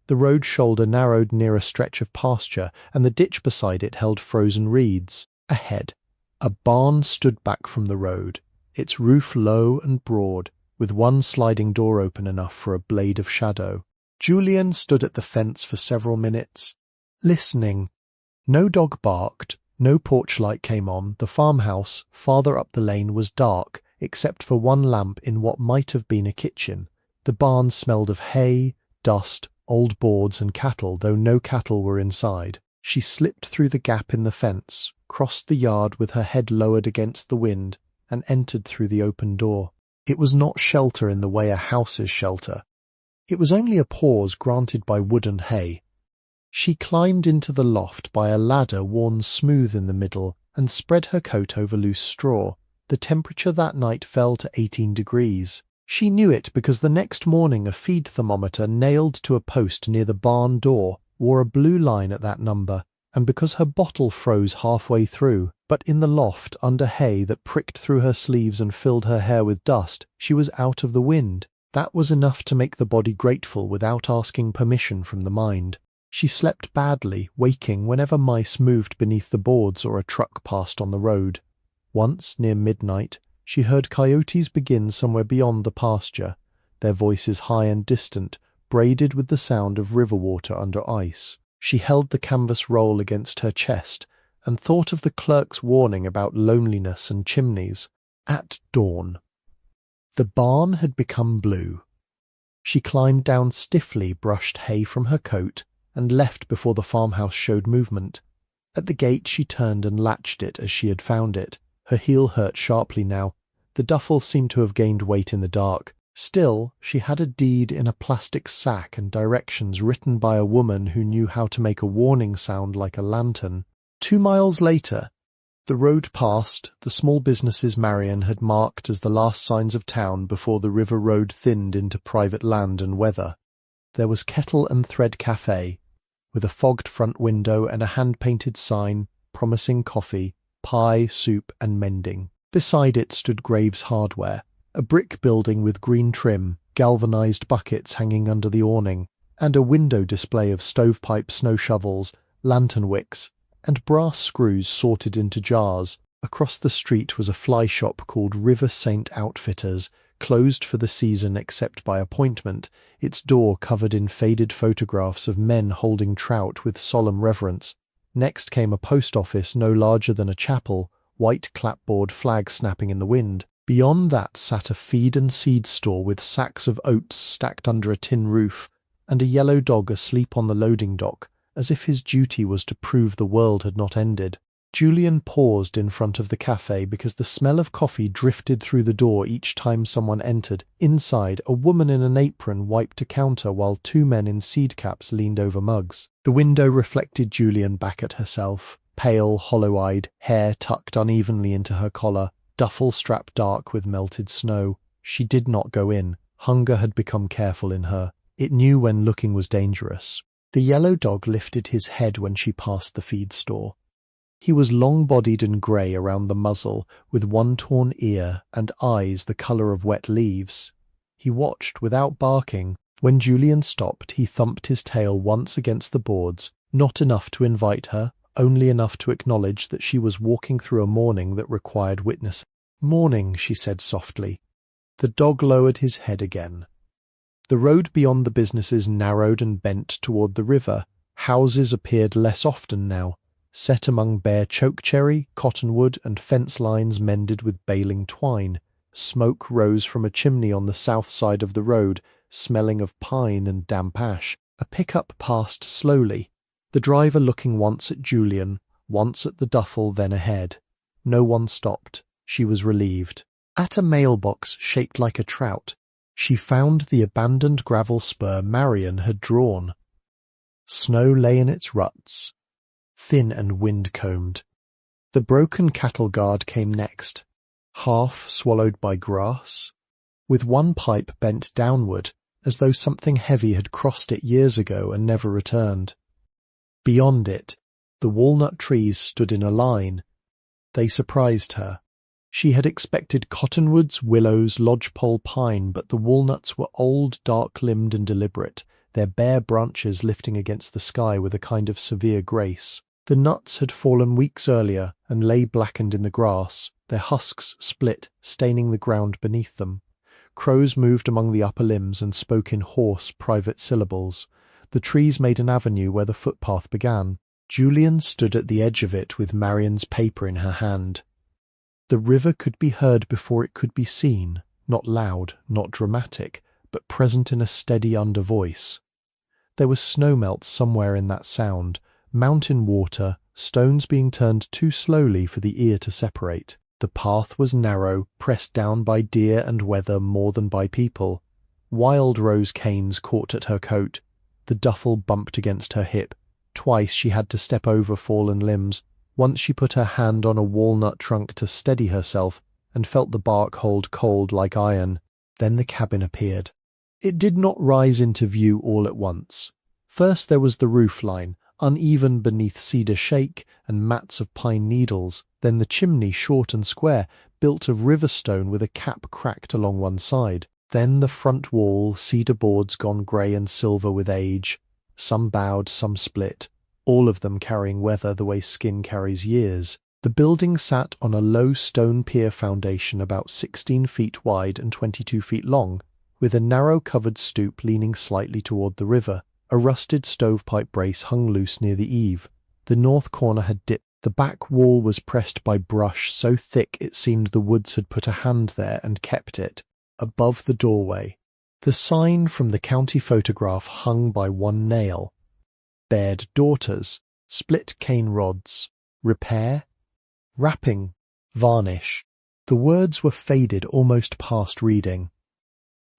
[SPEAKER 2] The road shoulder narrowed near a stretch of pasture, and the ditch beside it held frozen reeds. Ahead, a barn stood back from the road, its roof low and broad, with one sliding door open enough for a blade of shadow. Julian stood at the fence for several minutes, listening. No dog barked, no porch light came on. The farmhouse, farther up the lane, was dark, except for one lamp in what might have been a kitchen. The barn smelled of hay, dust, old boards and cattle, though no cattle were inside. She slipped through the gap in the fence, crossed the yard with her head lowered against the wind, and entered through the open door. It was not shelter in the way a house is shelter. It was only a pause granted by wood and hay. She climbed into the loft by a ladder worn smooth in the middle and spread her coat over loose straw. The temperature that night fell to 18 degrees. She knew it because the next morning a feed thermometer nailed to a post near the barn door wore a blue line at that number, and because her bottle froze halfway through. But in the loft, under hay that pricked through her sleeves and filled her hair with dust, she was out of the wind. That was enough to make the body grateful without asking permission from the mind. She slept badly, waking whenever mice moved beneath the boards or a truck passed on the road. Once, near midnight, she heard coyotes begin somewhere beyond the pasture, their voices high and distant, braided with the sound of river water under ice. She held the canvas roll against her chest and thought of the clerk's warning about loneliness and chimneys. At dawn. The barn had become blue. She climbed down stiffly, brushed hay from her coat, and left before the farmhouse showed movement. At the gate she turned and latched it as she had found it. Her heel hurt sharply now. The duffel seemed to have gained weight in the dark. Still, she had a deed in a plastic sack and directions written by a woman who knew how to make a warning sound like a lantern. 2 miles later, the road passed the small businesses Marion had marked as the last signs of town before the river road thinned into private land and weather. There was Kettle and Thread Cafe, with a fogged front window and a hand-painted sign promising coffee, pie, soup, and mending. Beside it stood Graves Hardware, a brick building with green trim, galvanized buckets hanging under the awning, and a window display of stovepipe snow shovels, lantern wicks, and brass screws sorted into jars. Across the street was a fly shop called River Saint Outfitters, closed for the season except by appointment, its door covered in faded photographs of men holding trout with solemn reverence. Next came a post office no larger than a chapel, white clapboard flag snapping in the wind. Beyond that sat a feed and seed store with sacks of oats stacked under a tin roof, and a yellow dog asleep on the loading dock, as if his duty was to prove the world had not ended. Julian paused in front of the cafe because the smell of coffee drifted through the door each time someone entered. Inside, a woman in an apron wiped a counter while 2 men in seed caps leaned over mugs. The window reflected Julian back at herself, pale, hollow-eyed, hair tucked unevenly into her collar, duffel strapped dark with melted snow. She did not go in. Hunger had become careful in her. It knew when looking was dangerous. The yellow dog lifted his head when she passed the feed store. He was long-bodied and grey around the muzzle, with one torn ear and eyes the colour of wet leaves. He watched without barking. When Julian stopped, he thumped his tail once against the boards, not enough to invite her, only enough to acknowledge that she was walking through a morning that required witness. "Morning," she said softly. The dog lowered his head again. The road beyond the businesses narrowed and bent toward the river. Houses appeared less often now, set among bare chokecherry, cottonwood, and fence lines mended with baling twine. Smoke rose from a chimney on the south side of the road, smelling of pine and damp ash. A pickup passed slowly, the driver looking once at Julian, once at the duffel, then ahead. No one stopped. She was relieved. At a mailbox shaped like a trout, she found the abandoned gravel spur Marion had drawn. Snow lay in its ruts, thin and wind-combed. The broken cattle guard came next, half swallowed by grass, with one pipe bent downward, as though something heavy had crossed it years ago and never returned. Beyond it, the walnut trees stood in a line. They surprised her. She had expected cottonwoods, willows, lodgepole pine, but the walnuts were old, dark-limbed and deliberate, their bare branches lifting against the sky with a kind of severe grace. The nuts had fallen weeks earlier and lay blackened in the grass, their husks split, staining the ground beneath them. Crows moved among the upper limbs and spoke in hoarse, private syllables. The trees made an avenue where the footpath began. Julian stood at the edge of it with Marion's paper in her hand. The river could be heard before it could be seen, not loud, not dramatic, but present in a steady under voice. There was snowmelt somewhere in that sound, mountain water, stones being turned too slowly for the ear to separate. The path was narrow, pressed down by deer and weather more than by people. Wild rose canes caught at her coat. The duffel bumped against her hip. Twice she had to step over fallen limbs. Once she put her hand on a walnut trunk to steady herself and felt the bark hold cold like iron. Then the cabin appeared. It did not rise into view all at once. First there was the roof line, uneven beneath cedar shake and mats of pine needles, then the chimney, short and square, built of river stone with a cap cracked along one side. Then the front wall, cedar boards gone grey and silver with age, some bowed, some split, all of them carrying weather the way skin carries years. The building sat on a low stone pier foundation about 16 feet wide and 22 feet long, with a narrow covered stoop leaning slightly toward the river. A rusted stovepipe brace hung loose near the eave. The north corner had dipped. The back wall was pressed by brush so thick it seemed the woods had put a hand there and kept it. Above the doorway, the sign from the county photograph hung by one nail. Baird Daughters, split cane rods, repair, wrapping, varnish. The words were faded almost past reading.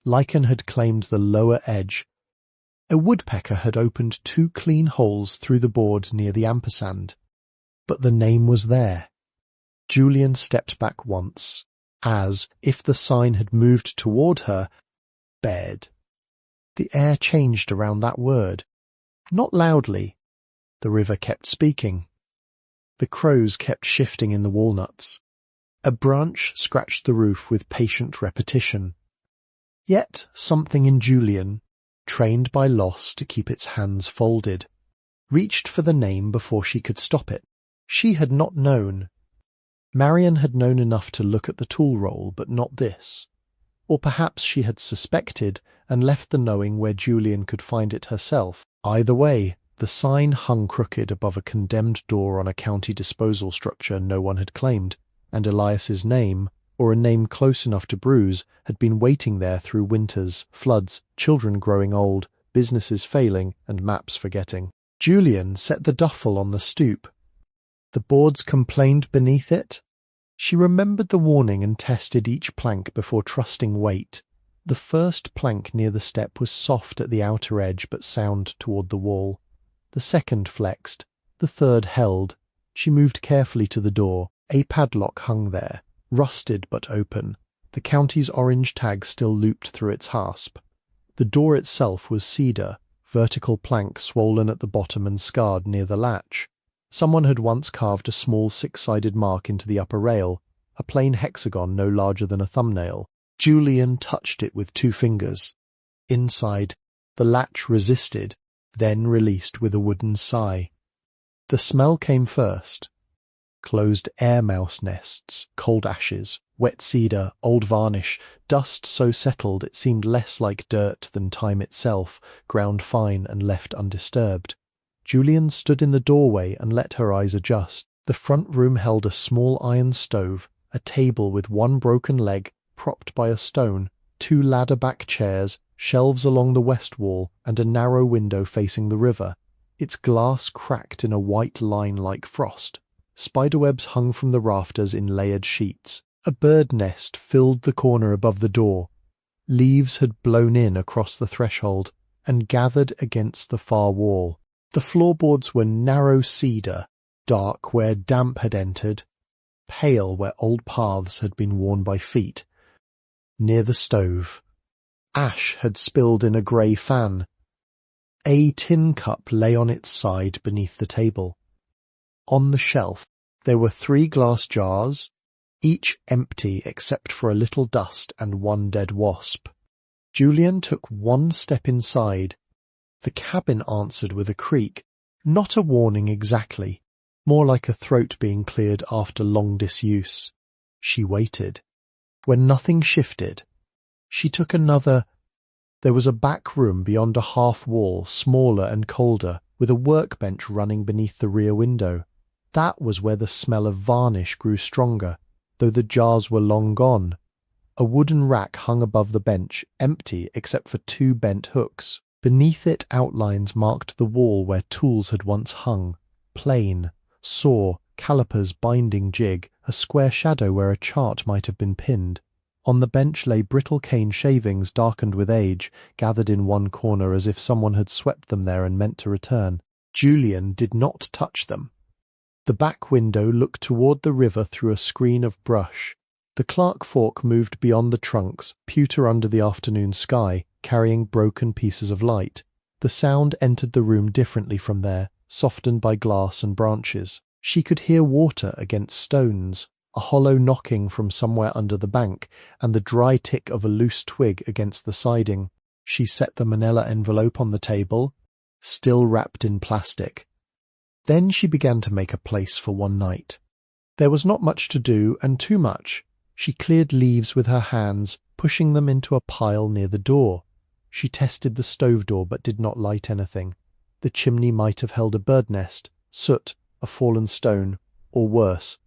[SPEAKER 2] Lichen had claimed the lower edge. A woodpecker had opened 2 clean holes through the board near the ampersand. But the name was there. Julian stepped back once, as, if the sign had moved toward her, Baird. The air changed around that word. Not loudly. The river kept speaking. The crows kept shifting in the walnuts. A branch scratched the roof with patient repetition. Yet something in Julian, trained by loss to keep its hands folded, reached for the name before she could stop it. She had not known. Marion had known enough to look at the tool roll, but not this. Or perhaps she had suspected and left the knowing where Julian could find it herself. Either way, the sign hung crooked above a condemned door on a county disposal structure no one had claimed, and Elias's name, or a name close enough to bruise, had been waiting there through winters, floods, children growing old, businesses failing, and maps forgetting. Julian set the duffel on the stoop. The boards complained beneath it. She remembered the warning and tested each plank before trusting weight. The first plank near the step was soft at the outer edge but sound toward the wall. The second flexed. The third held. She moved carefully to the door. A padlock hung there, rusted but open, the county's orange tag still looped through its hasp. The door itself was cedar, vertical plank swollen at the bottom and scarred near the latch. Someone had once carved a small 6-sided mark into the upper rail, a plain hexagon no larger than a thumbnail. Julian touched it with 2 fingers. Inside, the latch resisted, then released with a wooden sigh. The smell came first. Closed air mouse nests, cold ashes, wet cedar, old varnish, dust so settled it seemed less like dirt than time itself, ground fine and left undisturbed. Julian stood in the doorway and let her eyes adjust. The front room held a small iron stove, a table with 1 broken leg, propped by a stone, 2 ladder-back chairs, shelves along the west wall, and a narrow window facing the river. Its glass cracked in a white line like frost. Spiderwebs hung from the rafters in layered sheets. A bird nest filled the corner above the door. Leaves had blown in across the threshold and gathered against the far wall. The floorboards were narrow cedar, dark where damp had entered, pale where old paths had been worn by feet. Near the stove, ash had spilled in a grey fan. A tin cup lay on its side beneath the table. On the shelf, there were 3 glass jars, each empty except for a little dust and 1 dead wasp. Julian took 1 step inside. The cabin answered with a creak, not a warning exactly, more like a throat being cleared after long disuse. She waited. When nothing shifted, she took another. There was a back room beyond a half wall, smaller and colder, with a workbench running beneath the rear window. That was where the smell of varnish grew stronger, though the jars were long gone. A wooden rack hung above the bench, empty except for 2 bent hooks. Beneath it, outlines marked the wall where tools had once hung. Plane, saw, calipers, binding jig, a square shadow where a chart might have been pinned. On the bench lay brittle cane shavings darkened with age, gathered in one corner as if someone had swept them there and meant to return. Julian did not touch them. The back window looked toward the river through a screen of brush. The Clark fork moved beyond the trunks, pewter under the afternoon sky, carrying broken pieces of light. The sound entered the room differently from there, softened by glass and branches. She could hear water against stones, a hollow knocking from somewhere under the bank, and the dry tick of a loose twig against the siding. She set the manila envelope on the table, still wrapped in plastic. Then she began to make a place for one night. There was not much to do, and too much. She cleared leaves with her hands, pushing them into a pile near the door. She tested the stove door but did not light anything. The chimney might have held a bird nest, soot, a fallen stone, or worse.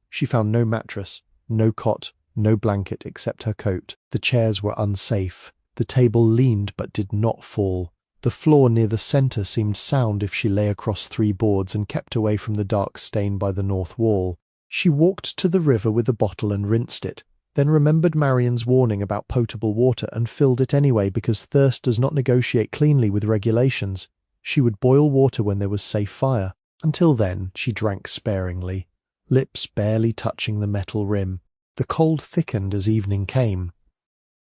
[SPEAKER 2] She found no mattress, no cot, no blanket except her coat. The chairs were unsafe. The table leaned but did not fall. The floor near the centre seemed sound if she lay across 3 boards and kept away from the dark stain by the north wall. She walked to the river with a bottle and rinsed it, then remembered Marion's warning about potable water and filled it anyway because thirst does not negotiate cleanly with regulations. She would boil water when there was safe fire. Until then, she drank sparingly, lips barely touching the metal rim. The cold thickened as evening came.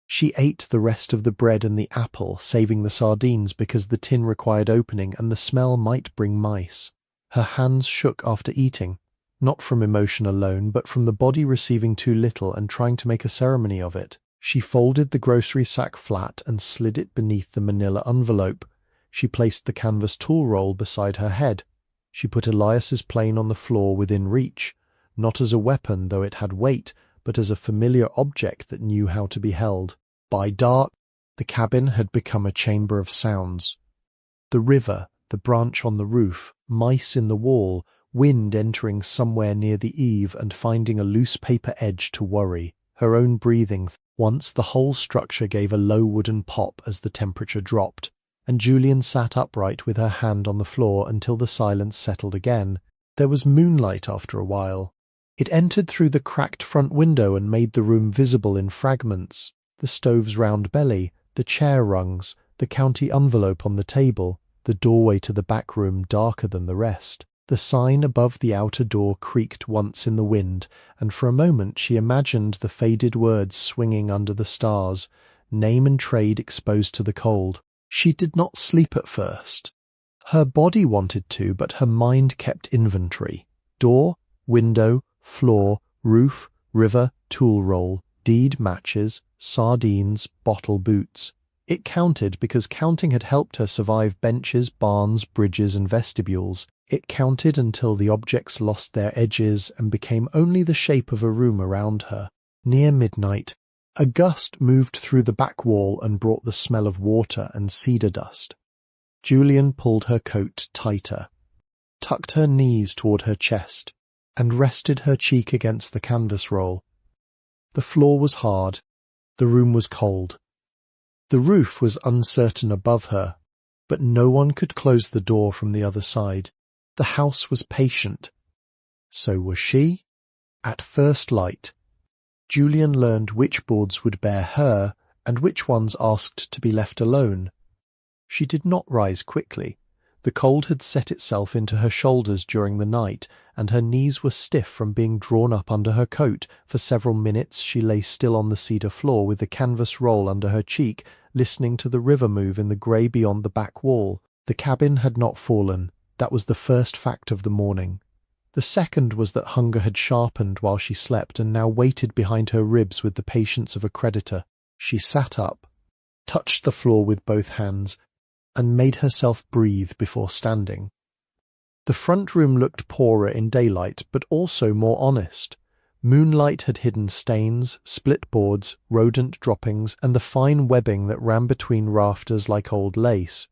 [SPEAKER 2] She ate the rest of the bread and the apple, saving the sardines because the tin required opening and the smell might bring mice. Her hands shook after eating, not from emotion alone, but from the body receiving too little and trying to make a ceremony of it. She folded the grocery sack flat and slid it beneath the manila envelope. She placed the canvas tool roll beside her head. She put Elias's plane on the floor within reach, not as a weapon though it had weight, but as a familiar object that knew how to be held. By dark, the cabin had become a chamber of sounds. The river, the branch on the roof, mice in the wall, wind entering somewhere near the eave and finding a loose paper edge to worry, her own breathing. Once the whole structure gave a low wooden pop as the temperature dropped, and Julian sat upright with her hand on the floor until the silence settled again. There was moonlight after a while. It entered through the cracked front window and made the room visible in fragments. The stove's round belly, the chair rungs, the county envelope on the table, the doorway to the back room darker than the rest. The sign above the outer door creaked once in the wind, and for a moment she imagined the faded words swinging under the stars, name and trade exposed to the cold. She did not sleep at first. Her body wanted to, but her mind kept inventory. Door, window, floor, roof, river, tool roll, deed, matches, sardines, bottle, boots. It counted because counting had helped her survive benches, barns, bridges, and vestibules. It counted until the objects lost their edges and became only the shape of a room around her. Near midnight, a gust moved through the back wall and brought the smell of water and cedar dust. Julian pulled her coat tighter, tucked her knees toward her chest, and rested her cheek against the canvas roll. The floor was hard. The room was cold. The roof was uncertain above her, but no one could close the door from the other side. The house was patient. So was she. At first light, Julian learned which boards would bear her and which ones asked to be left alone. She did not rise quickly. The cold had set itself into her shoulders during the night, and her knees were stiff from being drawn up under her coat. For several minutes she lay still on the cedar floor with the canvas roll under her cheek, listening to the river move in the grey beyond the back wall. The cabin had not fallen. That was the first fact of the morning. The second was that hunger had sharpened while she slept and now waited behind her ribs with the patience of a creditor. She sat up, touched the floor with both hands, and made herself breathe before standing. The front room looked poorer in daylight, but also more honest. Moonlight had hidden stains, split boards, rodent droppings, and the fine webbing that ran between rafters like old lace.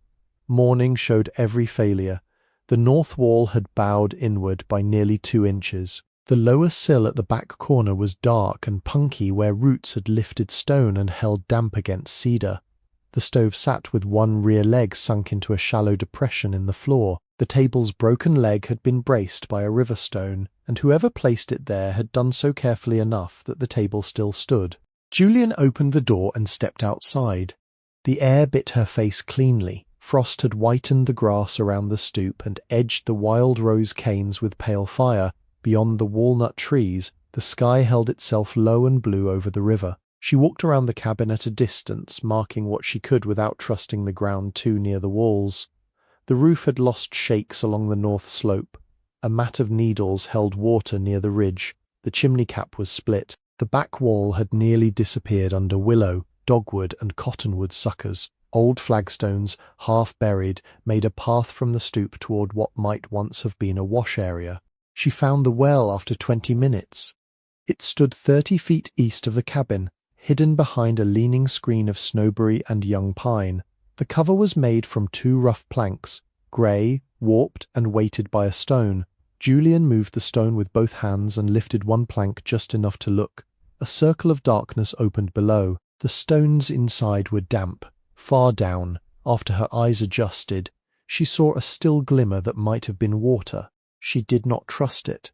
[SPEAKER 2] Morning showed every failure. The north wall had bowed inward by nearly 2 inches. The lower sill at the back corner was dark and punky where roots had lifted stone and held damp against cedar. The stove sat with one rear leg sunk into a shallow depression in the floor. The table's broken leg had been braced by a river stone, and whoever placed it there had done so carefully enough that the table still stood. Julian opened the door and stepped outside. The air bit her face cleanly. Frost had whitened the grass around the stoop and edged the wild rose canes with pale fire. Beyond the walnut trees, the sky held itself low and blue over the river. She walked around the cabin at a distance, marking what she could without trusting the ground too near the walls. The roof had lost shakes along the north slope. A mat of needles held water near the ridge. The chimney cap was split. The back wall had nearly disappeared under willow, dogwood and cottonwood suckers. Old flagstones, half buried, made a path from the stoop toward what might once have been a wash area. She found the well after 20 minutes. It stood 30 feet east of the cabin, hidden behind a leaning screen of snowberry and young pine. The cover was made from 2 rough planks, grey, warped and weighted by a stone. Julian moved the stone with both hands and lifted one plank just enough to look. A circle of darkness opened below. The stones inside were damp. Far down, after her eyes adjusted, she saw a still glimmer that might have been water. She did not trust it.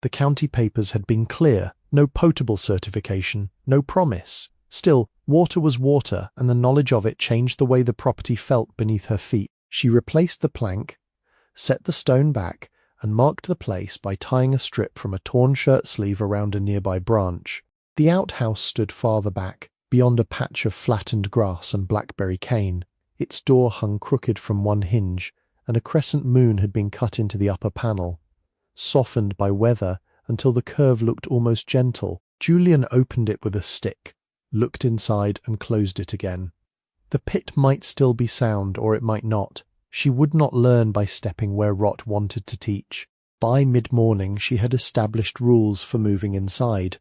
[SPEAKER 2] The county papers had been clear. No potable certification, no promise. Still, water was water, and the knowledge of it changed the way the property felt beneath her feet. She replaced the plank, set the stone back, and marked the place by tying a strip from a torn shirt sleeve around a nearby branch. The outhouse stood farther back, beyond a patch of flattened grass and blackberry cane. Its door hung crooked from one hinge, and a crescent moon had been cut into the upper panel, softened by weather until the curve looked almost gentle. Julian opened it with a stick, looked inside and closed it again. The pit might still be sound, or it might not. She would not learn by stepping where rot wanted to teach. By mid-morning she had established rules for moving inside.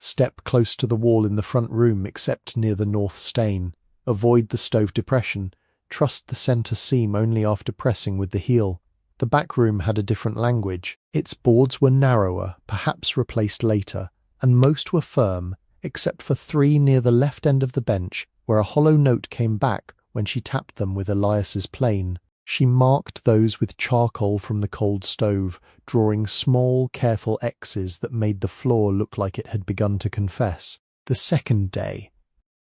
[SPEAKER 2] Step close to the wall in the front room except near the north stain. Avoid the stove depression. Trust the centre seam only after pressing with the heel. The back room had a different language. Its boards were narrower, perhaps replaced later, and most were firm, except for 3 near the left end of the bench, where a hollow note came back when she tapped them with Elias's plane. She marked those with charcoal from the cold stove, drawing small, careful X's that made the floor look like it had begun to confess. The second day,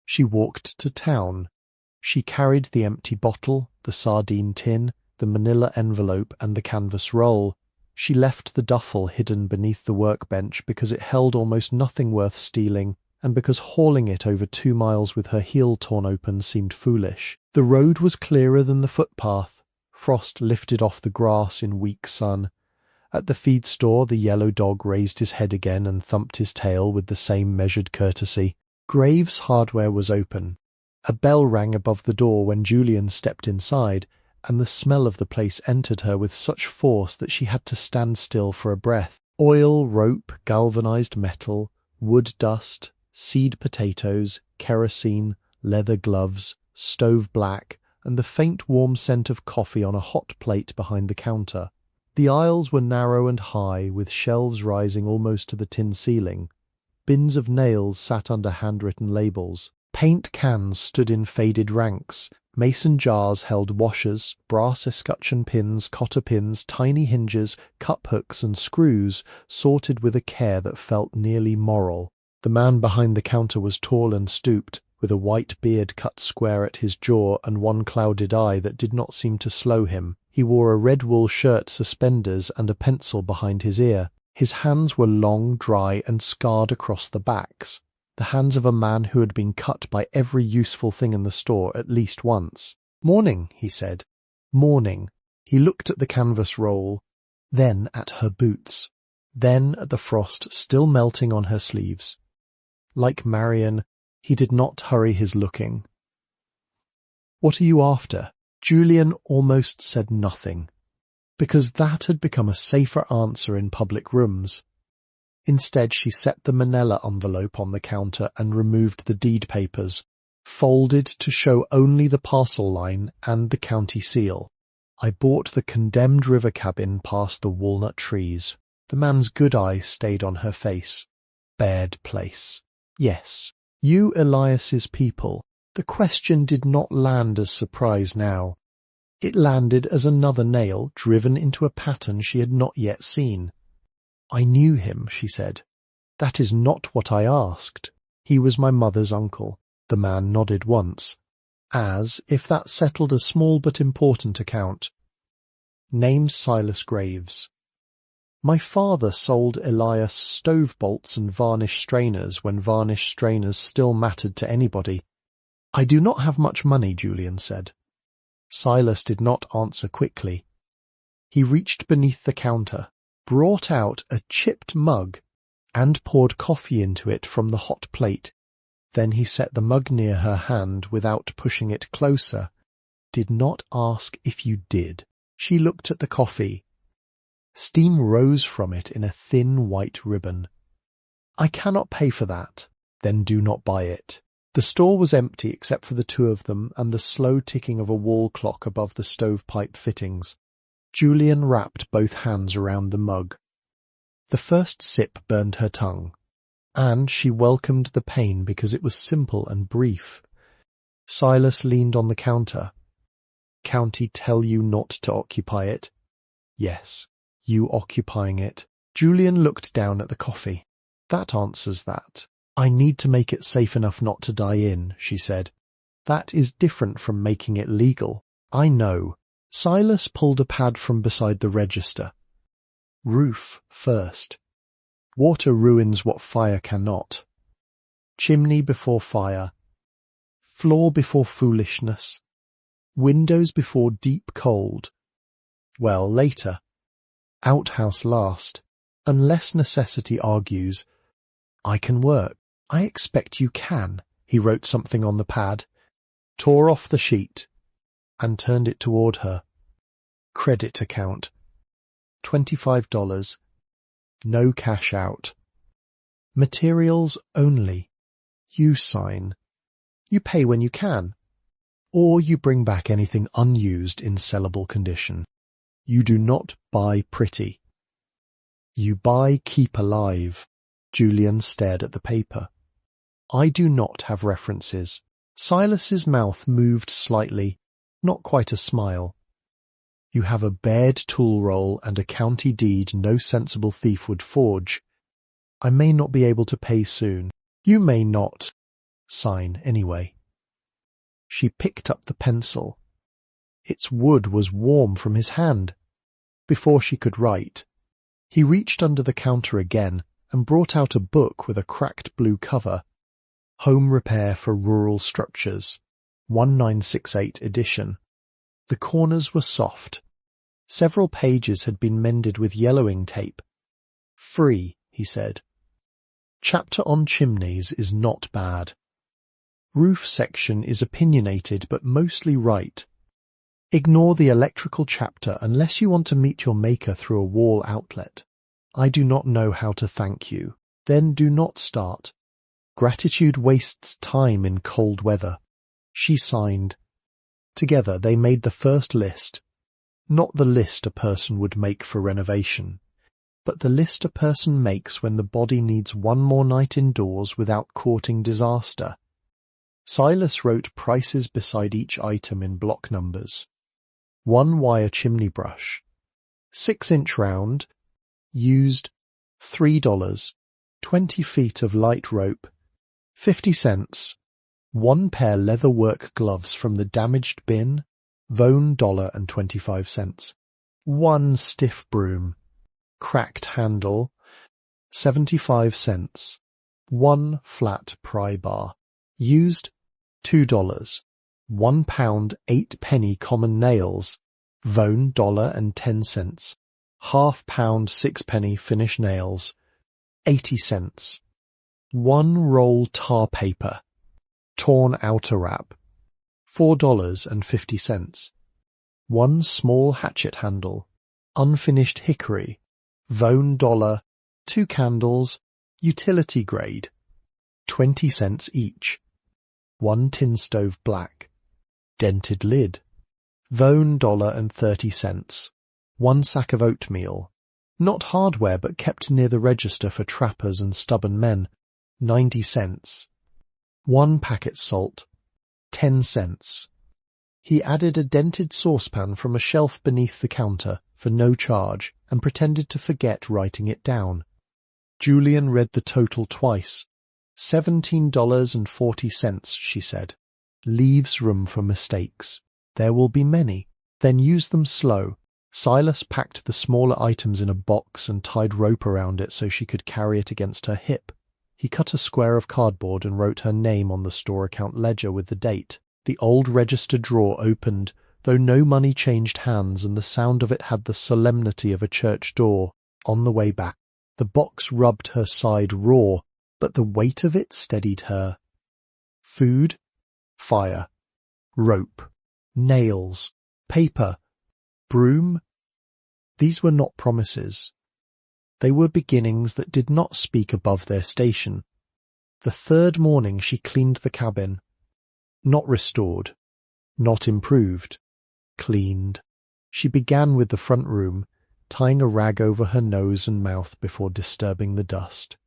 [SPEAKER 2] she walked to town. She carried the empty bottle, the sardine tin, the manila envelope and the canvas roll. She left the duffel hidden beneath the workbench because it held almost nothing worth stealing, and because hauling it over 2 miles with her heel torn open seemed foolish. The road was clearer than the footpath. Frost lifted off the grass in weak sun. At the feed store the yellow dog raised his head again and thumped his tail with the same measured courtesy. Graves' hardware was open. A bell rang above the door when Julian stepped inside, and the smell of the place entered her with such force that she had to stand still for a breath. Oil, rope, galvanized metal, wood dust, seed potatoes, kerosene, leather gloves, stove black, and the faint warm scent of coffee on a hot plate behind the counter. The aisles were narrow and high, with shelves rising almost to the tin ceiling. Bins of nails sat under handwritten labels. Paint cans stood in faded ranks. Mason jars held washers, brass escutcheon pins, cotter pins, tiny hinges, cup hooks and screws, sorted with a care that felt nearly moral. The man behind the counter was tall and stooped, with a white beard cut square at his jaw and one clouded eye that did not seem to slow him. He wore a red wool shirt, suspenders, and a pencil behind his ear. His hands were long, dry, and scarred across the backs. The hands of a man who had been cut by every useful thing in the store at least once. "Morning," he said. "Morning." He looked at the canvas roll, then at her boots, then at the frost still melting on her sleeves. Like Marion, he did not hurry his looking. "What are you after?" Julian almost said nothing, because that had become a safer answer in public rooms. Instead, she set the manila envelope on the counter and removed the deed papers, folded to show only the parcel line and the county seal. "I bought the condemned river cabin past the walnut trees." The man's good eye stayed on her face. "Baird place. Yes, you Elias's people. The question did not land as surprise now. It landed as another nail driven into a pattern she had not yet seen. "I knew him," she said. "That is not what I asked. He was my mother's uncle." The man nodded once, as if that settled a small but important account. "Name's Silas Graves. My father sold Elias stove bolts and varnish strainers when varnish strainers still mattered to anybody." "I do not have much money," Julian said. Silas did not answer quickly. He reached beneath the counter, brought out a chipped mug, and poured coffee into it from the hot plate. Then he set the mug near her hand without pushing it closer. "Did not ask if you did." She looked at the coffee. Steam rose from it in a thin white ribbon. "I cannot pay for that." "Then do not buy it." The store was empty except for the two of them and the slow ticking of a wall clock above the stovepipe fittings. Julian wrapped both hands around the mug. The first sip burned her tongue, and she welcomed the pain because it was simple and brief. Silas leaned on the counter. "County tell you not to occupy it?" "Yes." "You occupying it?" Julian looked down at the coffee. "That answers that. I need to make it safe enough not to die in," she said. "That is different from making it legal." "I know." Silas pulled a pad from beside the register. "Roof first. Water ruins what fire cannot. Chimney before fire. Floor before foolishness. Windows before deep cold. Well, later. Outhouse last, unless necessity argues. I can work. I expect you can." He wrote something on the pad, tore off the sheet, and turned it toward her. "Credit account. $25. No cash out. Materials only. You sign. You pay when you can. Or you bring back anything unused in sellable condition. You do not buy pretty. You buy keep alive." Julian stared at the paper. "I do not have references." Silas's mouth moved slightly, not quite a smile. "You have a Baird tool roll and a county deed no sensible thief would forge. I may not be able to pay soon. You may not. Sign anyway." She picked up the pencil. Its wood was warm from his hand. Before she could write, he reached under the counter again and brought out a book with a cracked blue cover. Home Repair for Rural Structures, 1968 edition. The corners were soft. Several pages had been mended with yellowing tape. "Free," he said. "Chapter on chimneys is not bad. Roof section is opinionated but mostly right. Ignore the electrical chapter unless you want to meet your maker through a wall outlet. I do not know how to thank you. Then do not start. Gratitude wastes time in cold weather." She signed. Together they made the first list. Not the list a person would make for renovation, but the list a person makes when the body needs one more night indoors without courting disaster. Silas wrote prices beside each item in block numbers. 1 wire chimney brush. 6-inch round. Used $3. 20 feet of light rope. 50 cents. 1 pair leather work gloves from the damaged bin. Vone $1.25. 1 stiff broom. Cracked handle. 75 cents. 1 flat pry bar. Used $2. 1 pound 8 penny common nails. Vone $1.10. Half pound 6 penny finish nails. 80 cents. 1 roll tar paper. Torn outer wrap. $4.50. 1 small hatchet handle. Unfinished hickory. Vone $1. 2 candles. Utility grade. 20 cents each. 1 tin stove black. Dented lid. Vone $1.30. 1 sack of oatmeal. Not hardware but kept near the register for trappers and stubborn men. 90 cents. 1 packet salt. 10 cents. He added a dented saucepan from a shelf beneath the counter for no charge and pretended to forget writing it down. Julian read the total twice. $17.40, she said. Leaves room for mistakes. There will be many. Then use them slow. Silas packed the smaller items in a box and tied rope around it so she could carry it against her hip. He cut a square of cardboard and wrote her name on the store account ledger with the date. The old register drawer opened, though no money changed hands, and the sound of it had the solemnity of a church door. On the way back, the box rubbed her side raw, but the weight of it steadied her. Food, fire, rope, nails, paper, broom. These were not promises. They were beginnings that did not speak above their station. The third morning she cleaned the cabin. Not restored, not improved, cleaned. She began with the front room, tying a rag over her nose and mouth before disturbing the dust.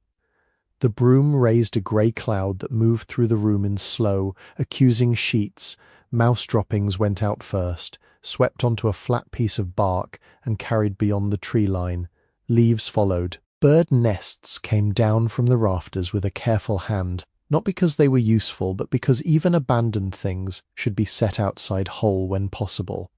[SPEAKER 2] The broom raised a grey cloud that moved through the room in slow, accusing sheets. Mouse droppings went out first, swept onto a flat piece of bark, and carried beyond the tree line. Leaves followed. Bird nests came down from the rafters with a careful hand, not because they were useful, but because even abandoned things should be set outside whole when possible.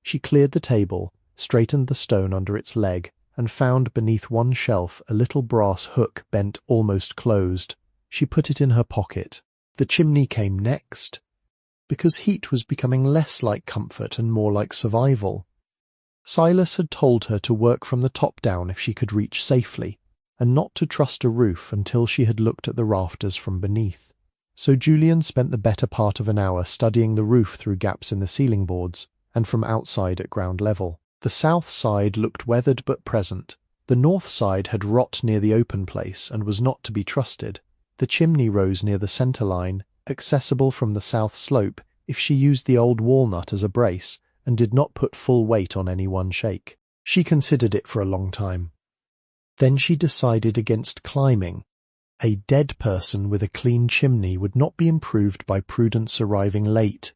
[SPEAKER 2] She cleared the table, straightened the stone under its leg, and found beneath one shelf a little brass hook bent almost closed. She put it in her pocket. The chimney came next, because heat was becoming less like comfort and more like survival. Silas had told her to work from the top down if she could reach safely, and not to trust a roof until she had looked at the rafters from beneath. So Julian spent the better part of an hour studying the roof through gaps in the ceiling boards, and from outside at ground level. The south side looked weathered but present. The north side had rot near the open place and was not to be trusted. The chimney rose near the centre line, accessible from the south slope if she used the old walnut as a brace and did not put full weight on any one shake. She considered it for a long time. Then she decided against climbing. A dead person with a clean chimney would not be improved by Prudence arriving late.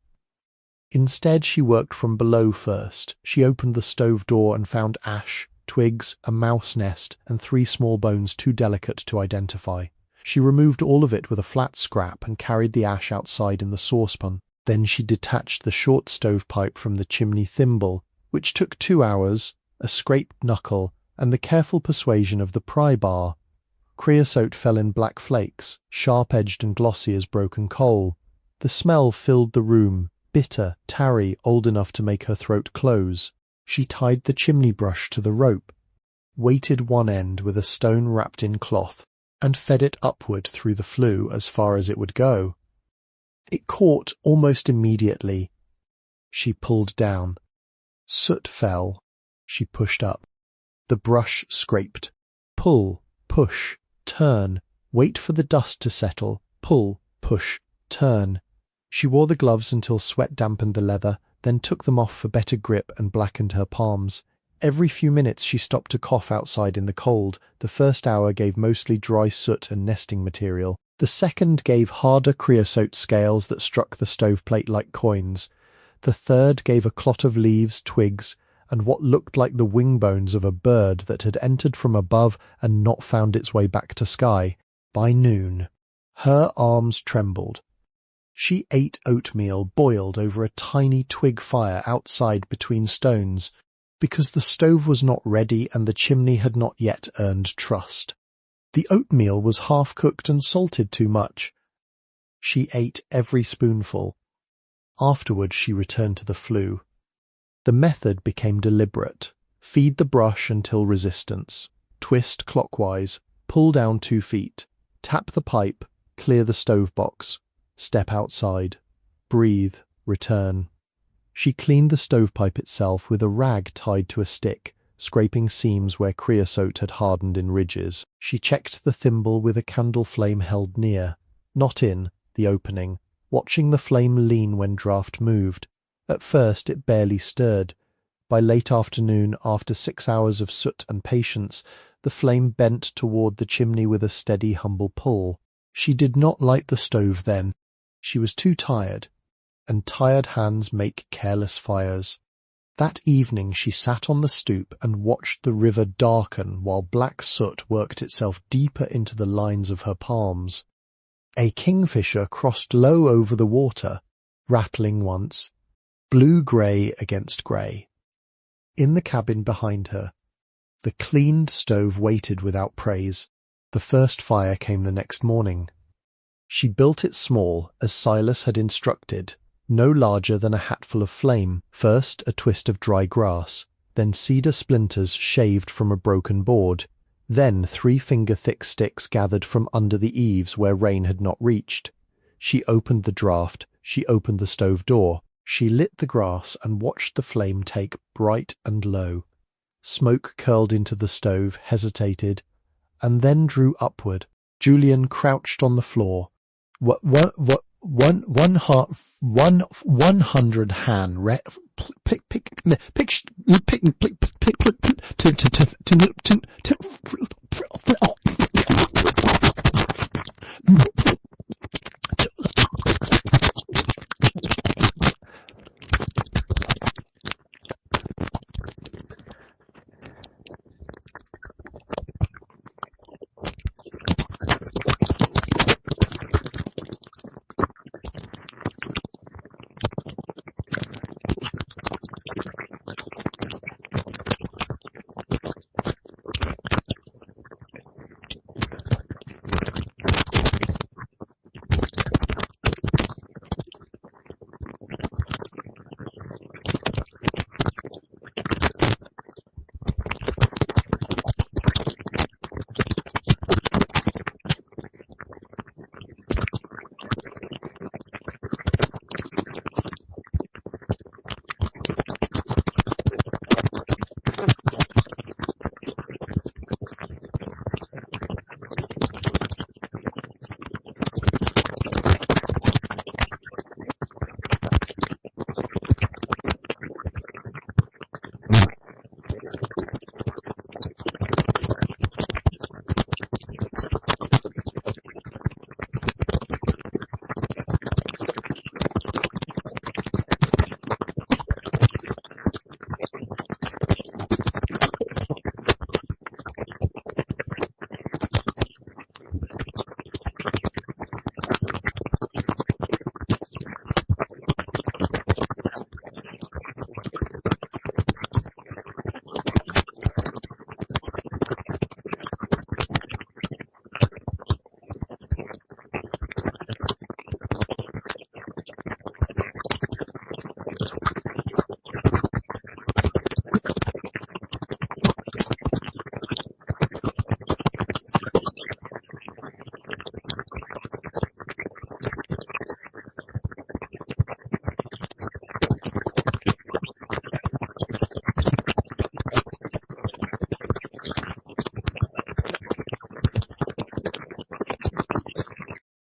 [SPEAKER 2] Instead, she worked from below first. She opened the stove door and found ash, twigs, a mouse nest, and 3 small bones too delicate to identify. She removed all of it with a flat scrap and carried the ash outside in the saucepan. Then she detached the short stovepipe from the chimney thimble, which took 2 hours, a scraped knuckle, and the careful persuasion of the pry bar. Creosote fell in black flakes, sharp-edged and glossy as broken coal. The smell filled the room, bitter, tarry, old enough to make her throat close. She tied the chimney brush to the rope, weighted one end with a stone wrapped in cloth, and fed it upward through the flue as far as it would go. It caught almost immediately. She pulled down. Soot fell. She pushed up. The brush scraped. Pull, push, turn, wait for the dust to settle, pull, push, turn. She wore the gloves until sweat dampened the leather, then took them off for better grip and blackened her palms. Every few minutes she stopped to cough outside in the cold. The first hour gave mostly dry soot and nesting material. The second gave harder creosote scales that struck the stoveplate like coins. The third gave a clot of leaves, twigs, and what looked like the wing bones of a bird that had entered from above and not found its way back to sky. By noon, her arms trembled. She ate oatmeal boiled over a tiny twig fire outside between stones, because the stove was not ready and the chimney had not yet earned trust. The oatmeal was half-cooked and salted too much. She ate every spoonful. Afterward she returned to the flue. The method became deliberate. Feed the brush until resistance. Twist clockwise. Pull down 2 feet. Tap the pipe. Clear the stove box. Step outside. Breathe. Return. She cleaned the stovepipe itself with a rag tied to a stick, scraping seams where creosote had hardened in ridges. She checked the thimble with a candle flame held near, not in, the opening, watching the flame lean when draught moved. At first it barely stirred. By late afternoon, after 6 hours of soot and patience, the flame bent toward the chimney with a steady, humble pull. She did not light the stove then. She was too tired. and tired hands make careless fires. That evening she sat on the stoop and watched the river darken while black soot worked itself deeper into the lines of her palms. A kingfisher crossed low over the water, rattling once, blue-grey against grey. In the cabin behind her, the cleaned stove waited without praise. The first fire came the next morning. She built it small, as Silas had instructed, no larger than a hatful of flame, first a twist of dry grass, then cedar splinters shaved from a broken board, then 3-finger-thick sticks gathered from under the eaves where rain had not reached. She opened the draught, she opened the stove door, she lit the grass and watched the flame take bright and low. Smoke curled into the stove, hesitated, and then drew upward. Julian crouched on the floor. 100 han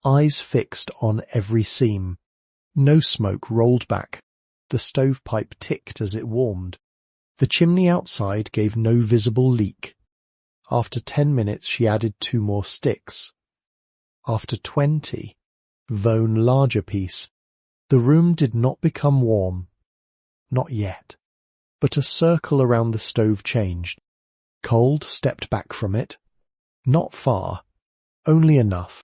[SPEAKER 2] eyes fixed on every seam. No smoke rolled back. The stovepipe ticked as it warmed. The chimney outside gave no visible leak. After 10 minutes she added 2 more sticks. After 20, Vone larger piece. The room did not become warm. Not yet. But a circle around the stove changed. Cold stepped back from it. Not far. Only enough.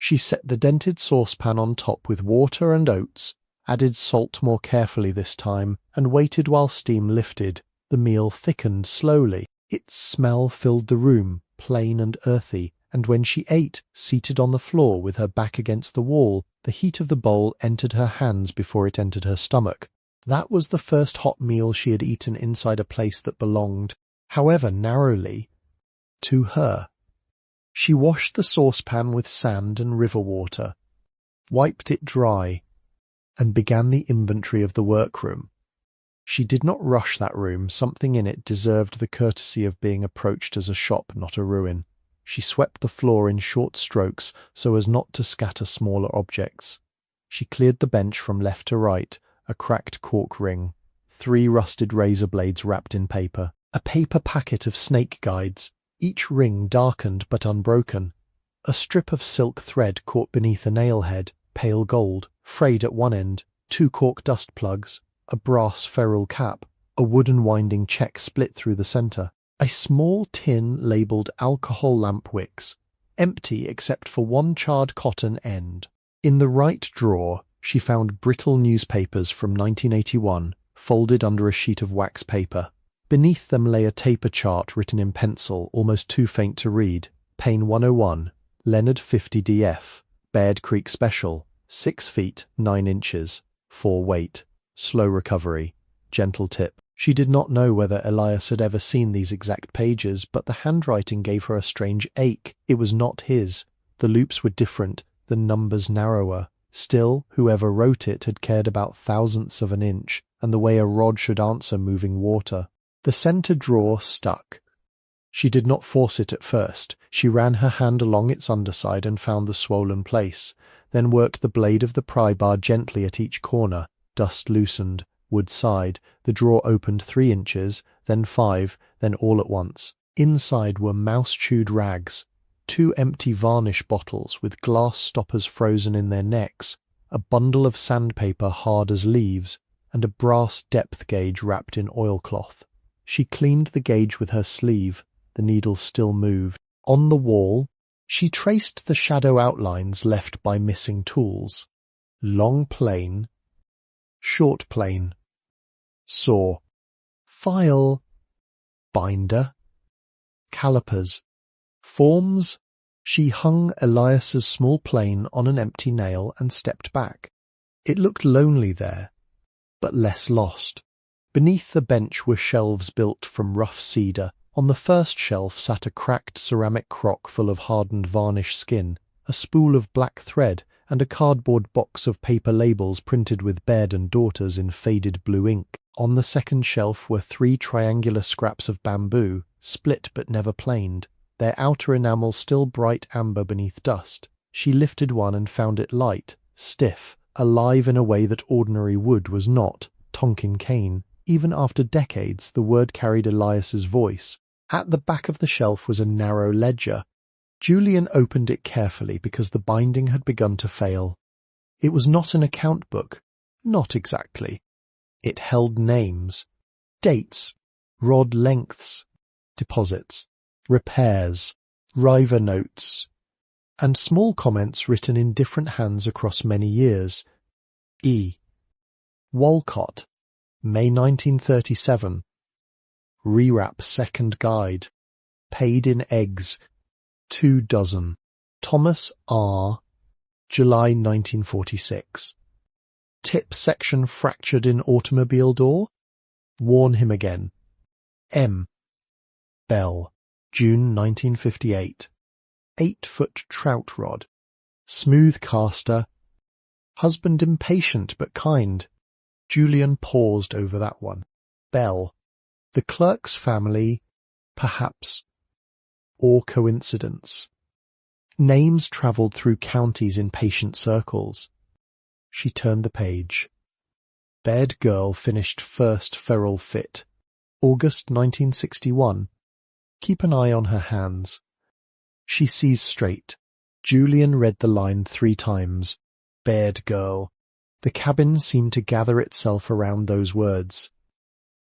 [SPEAKER 2] She set the dented saucepan on top with water and oats, added salt more carefully this time, and waited while steam lifted. The meal thickened slowly. Its smell filled the room, plain and earthy, and when she ate, seated on the floor with her back against the wall, the heat of the bowl entered her hands before it entered her stomach. That was the first hot meal she had eaten inside a place that belonged, however narrowly, to her. She washed the saucepan with sand and river water, wiped it dry, and began the inventory of the workroom. She did not rush that room. Something in it deserved the courtesy of being approached as a shop, not a ruin. She swept the floor in short strokes so as not to scatter smaller objects. She cleared the bench from left to right, a cracked cork ring, 3 rusted razor blades wrapped in paper, a paper packet of snake guides, each ring darkened but unbroken, a strip of silk thread caught beneath a nail head, pale gold, frayed at one end, 2 cork dust plugs, a brass ferrule cap, a wooden winding check split through the centre, a small tin labelled alcohol lamp wicks, empty except for one charred cotton end. In the right drawer, she found brittle newspapers from 1981, folded under a sheet of wax paper. Beneath them lay a taper chart written in pencil, almost too faint to read. Pane 101, Leonard 50 DF, Baird Creek Special, 6 feet 9 inches, 4 weight, slow recovery, gentle tip. She did not know whether Elias had ever seen these exact pages, but the handwriting gave her a strange ache. It was not his. The loops were different, the numbers narrower. Still, whoever wrote it had cared about thousandths of an inch, and the way a rod should answer moving water. The centre drawer stuck. She did not force it at first. She ran her hand along its underside and found the swollen place, then worked the blade of the pry bar gently at each corner. Dust loosened. Wood side. The drawer opened 3 inches, then 5, then all at once. Inside were mouse-chewed rags, 2 empty varnish bottles with glass stoppers frozen in their necks, a bundle of sandpaper hard as leaves, and a brass depth gauge wrapped in oilcloth. She cleaned the gauge with her sleeve. The needle still moved. On the wall, she traced the shadow outlines left by missing tools. Long plane, short plane, saw, file, binder, calipers, forms. She hung Elias's small plane on an empty nail and stepped back. It looked lonely there, but less lost. Beneath the bench were shelves built from rough cedar. On the first shelf sat a cracked ceramic crock full of hardened varnish skin, a spool of black thread, and a cardboard box of paper labels printed with Baird and Daughters in faded blue ink. On the second shelf were 3 triangular scraps of bamboo, split but never planed, their outer enamel still bright amber beneath dust. She lifted one and found it light, stiff, alive in a way that ordinary wood was not. Tonkin cane. Even after decades, the word carried Elias's voice. At the back of the shelf was a narrow ledger. Julian opened it carefully because the binding had begun to fail. It was not an account book. Not exactly. It held names, dates, rod lengths, deposits, repairs, river notes, and small comments written in different hands across many years. E. Walcott, May 1937. Rewrap second guide. Paid in eggs. 2 dozen. Thomas R. July 1946. Tip section fractured in automobile door. Warn him again. M. Bell. June 1958. 8-foot trout rod. Smooth caster. Husband impatient but kind. Julian paused over that one. Bell. The clerk's family, perhaps, or coincidence. Names travelled through counties in patient circles. She turned the page. Baird girl finished first ferrule fit. August 1961. Keep an eye on her hands. She sees straight. Julian read the line 3 times. Baird girl. The cabin seemed to gather itself around those words.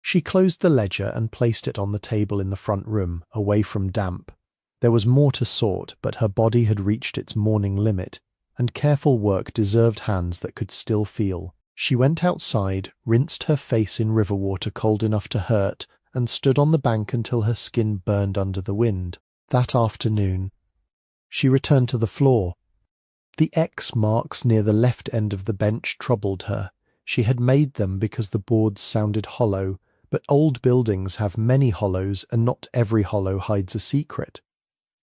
[SPEAKER 2] She closed the ledger and placed it on the table in the front room, away from damp. There was more to sort, but her body had reached its morning limit, and careful work deserved hands that could still feel. She went outside, rinsed her face in river water cold enough to hurt, and stood on the bank until her skin burned under the wind. That afternoon, she returned to the floor. The X marks near the left end of the bench troubled her. She had made them because the boards sounded hollow, but old buildings have many hollows and not every hollow hides a secret.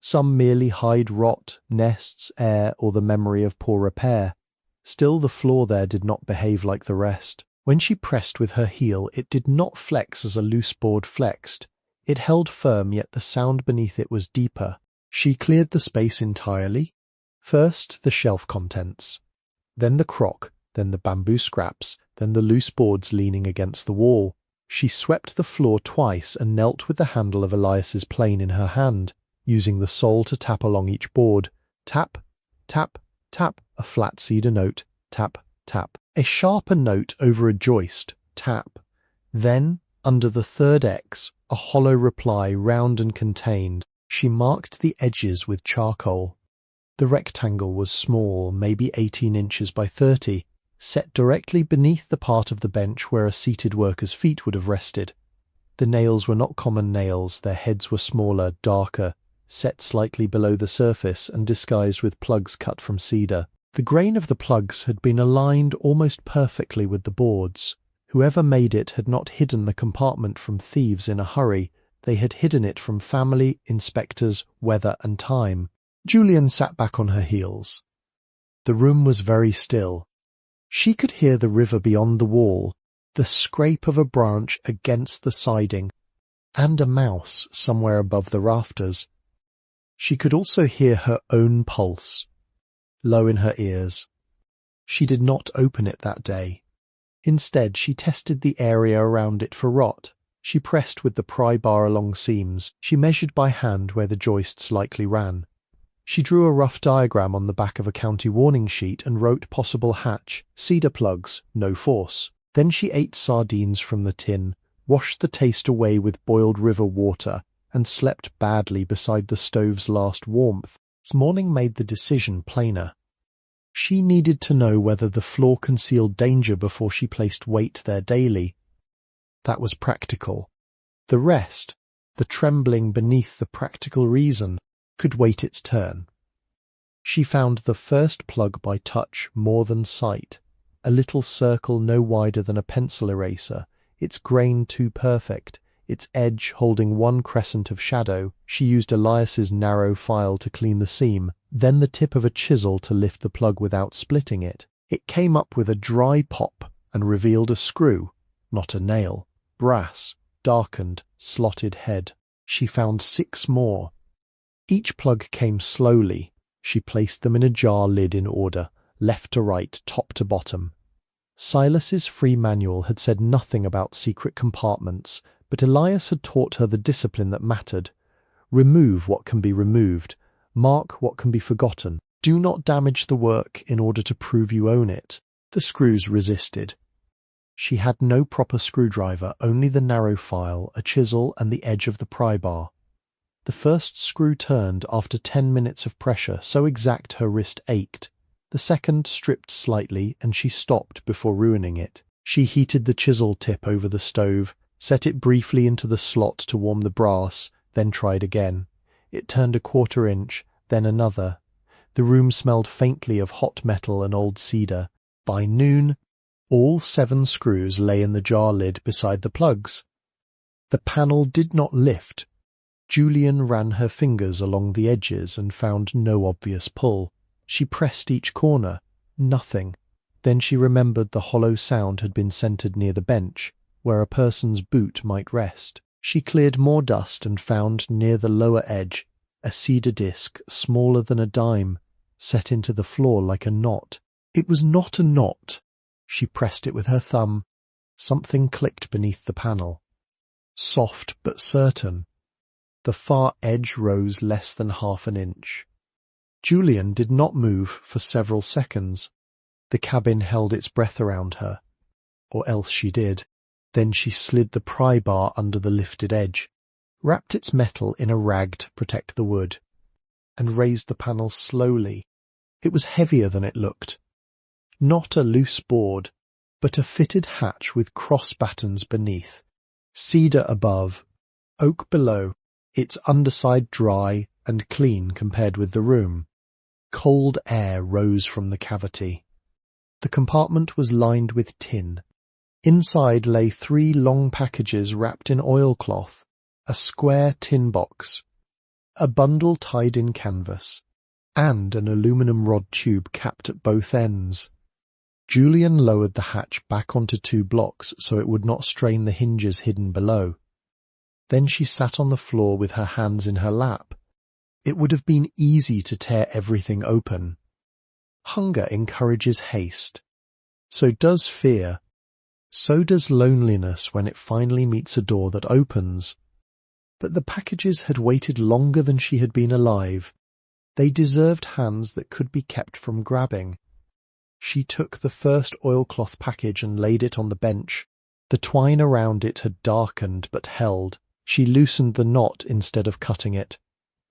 [SPEAKER 2] Some merely hide rot, nests, air, or the memory of poor repair. Still, the floor there did not behave like the rest. When she pressed with her heel, it did not flex as a loose board flexed. It held firm, yet the sound beneath it was deeper. She cleared the space entirely. First, the shelf contents. Then the crock, then the bamboo scraps, then the loose boards leaning against the wall. She swept the floor twice and knelt with the handle of Elias's plane in her hand, using the sole to tap along each board. Tap, tap, tap, a flat cedar note. Tap, tap. A sharper note over a joist, tap. Then, under the third X, a hollow reply, round and contained. She marked the edges with charcoal. The rectangle was small, maybe 18 inches by 30, set directly beneath the part of the bench where a seated worker's feet would have rested. The nails were not common nails, their heads were smaller, darker, set slightly below the surface and disguised with plugs cut from cedar. The grain of the plugs had been aligned almost perfectly with the boards. Whoever made it had not hidden the compartment from thieves in a hurry, they had hidden it from family, inspectors, weather and time. Julian sat back on her heels. The room was very still. She could hear the river beyond the wall, the scrape of a branch against the siding, and a mouse somewhere above the rafters. She could also hear her own pulse, low in her ears. She did not open it that day. Instead, she tested the area around it for rot. She pressed with the pry bar along seams. She measured by hand where the joists likely ran. She drew a rough diagram on the back of a county warning sheet and wrote possible hatch, cedar plugs, no force. Then she ate sardines from the tin, washed the taste away with boiled river water, and slept badly beside the stove's last warmth. Morning made the decision plainer. She needed to know whether the floor concealed danger before she placed weight there daily. That was practical. The rest, the trembling beneath the practical reason, could wait its turn. She found the first plug by touch more than sight, a little circle no wider than a pencil eraser, its grain too perfect, its edge holding one crescent of shadow. She used Elias's narrow file to clean the seam, then the tip of a chisel to lift the plug without splitting it. It came up with a dry pop and revealed a screw, not a nail, brass, darkened, slotted head. She found 6 more. Each plug came slowly. She placed them in a jar lid in order, left to right, top to bottom. Silas's free manual had said nothing about secret compartments, but Elias had taught her the discipline that mattered. Remove what can be removed. Mark what can be forgotten. Do not damage the work in order to prove you own it. The screws resisted. She had no proper screwdriver, only the narrow file, a chisel, and the edge of the pry bar. The first screw turned after 10 minutes of pressure, so exact her wrist ached. The second stripped slightly, and she stopped before ruining it. She heated the chisel tip over the stove, set it briefly into the slot to warm the brass, then tried again. It turned a 1/4 inch, then another. The room smelled faintly of hot metal and old cedar. By noon, all 7 screws lay in the jar lid beside the plugs. The panel did not lift. Julian ran her fingers along the edges and found no obvious pull. She pressed each corner. Nothing. Then she remembered the hollow sound had been centered near the bench, where a person's boot might rest. She cleared more dust and found, near the lower edge, a cedar disc smaller than a dime, set into the floor like a knot. It was not a knot. She pressed it with her thumb. Something clicked beneath the panel. Soft but certain. The far edge rose less than 1/2 inch. Julian did not move for several seconds. The cabin held its breath around her. Or else she did. Then she slid the pry bar under the lifted edge, wrapped its metal in a rag to protect the wood, and raised the panel slowly. It was heavier than it looked. Not a loose board, but a fitted hatch with cross battens beneath, cedar above, oak below, its underside dry and clean compared with the room. Cold air rose from the cavity. The compartment was lined with tin. Inside lay 3 long packages wrapped in oilcloth, a square tin box, a bundle tied in canvas, and an aluminum rod tube capped at both ends. Julian lowered the hatch back onto 2 blocks so it would not strain the hinges hidden below. Then she sat on the floor with her hands in her lap. It would have been easy to tear everything open. Hunger encourages haste. So does fear. So does loneliness when it finally meets a door that opens. But the packages had waited longer than she had been alive. They deserved hands that could be kept from grabbing. She took the first oilcloth package and laid it on the bench. The twine around it had darkened but held. She loosened the knot instead of cutting it.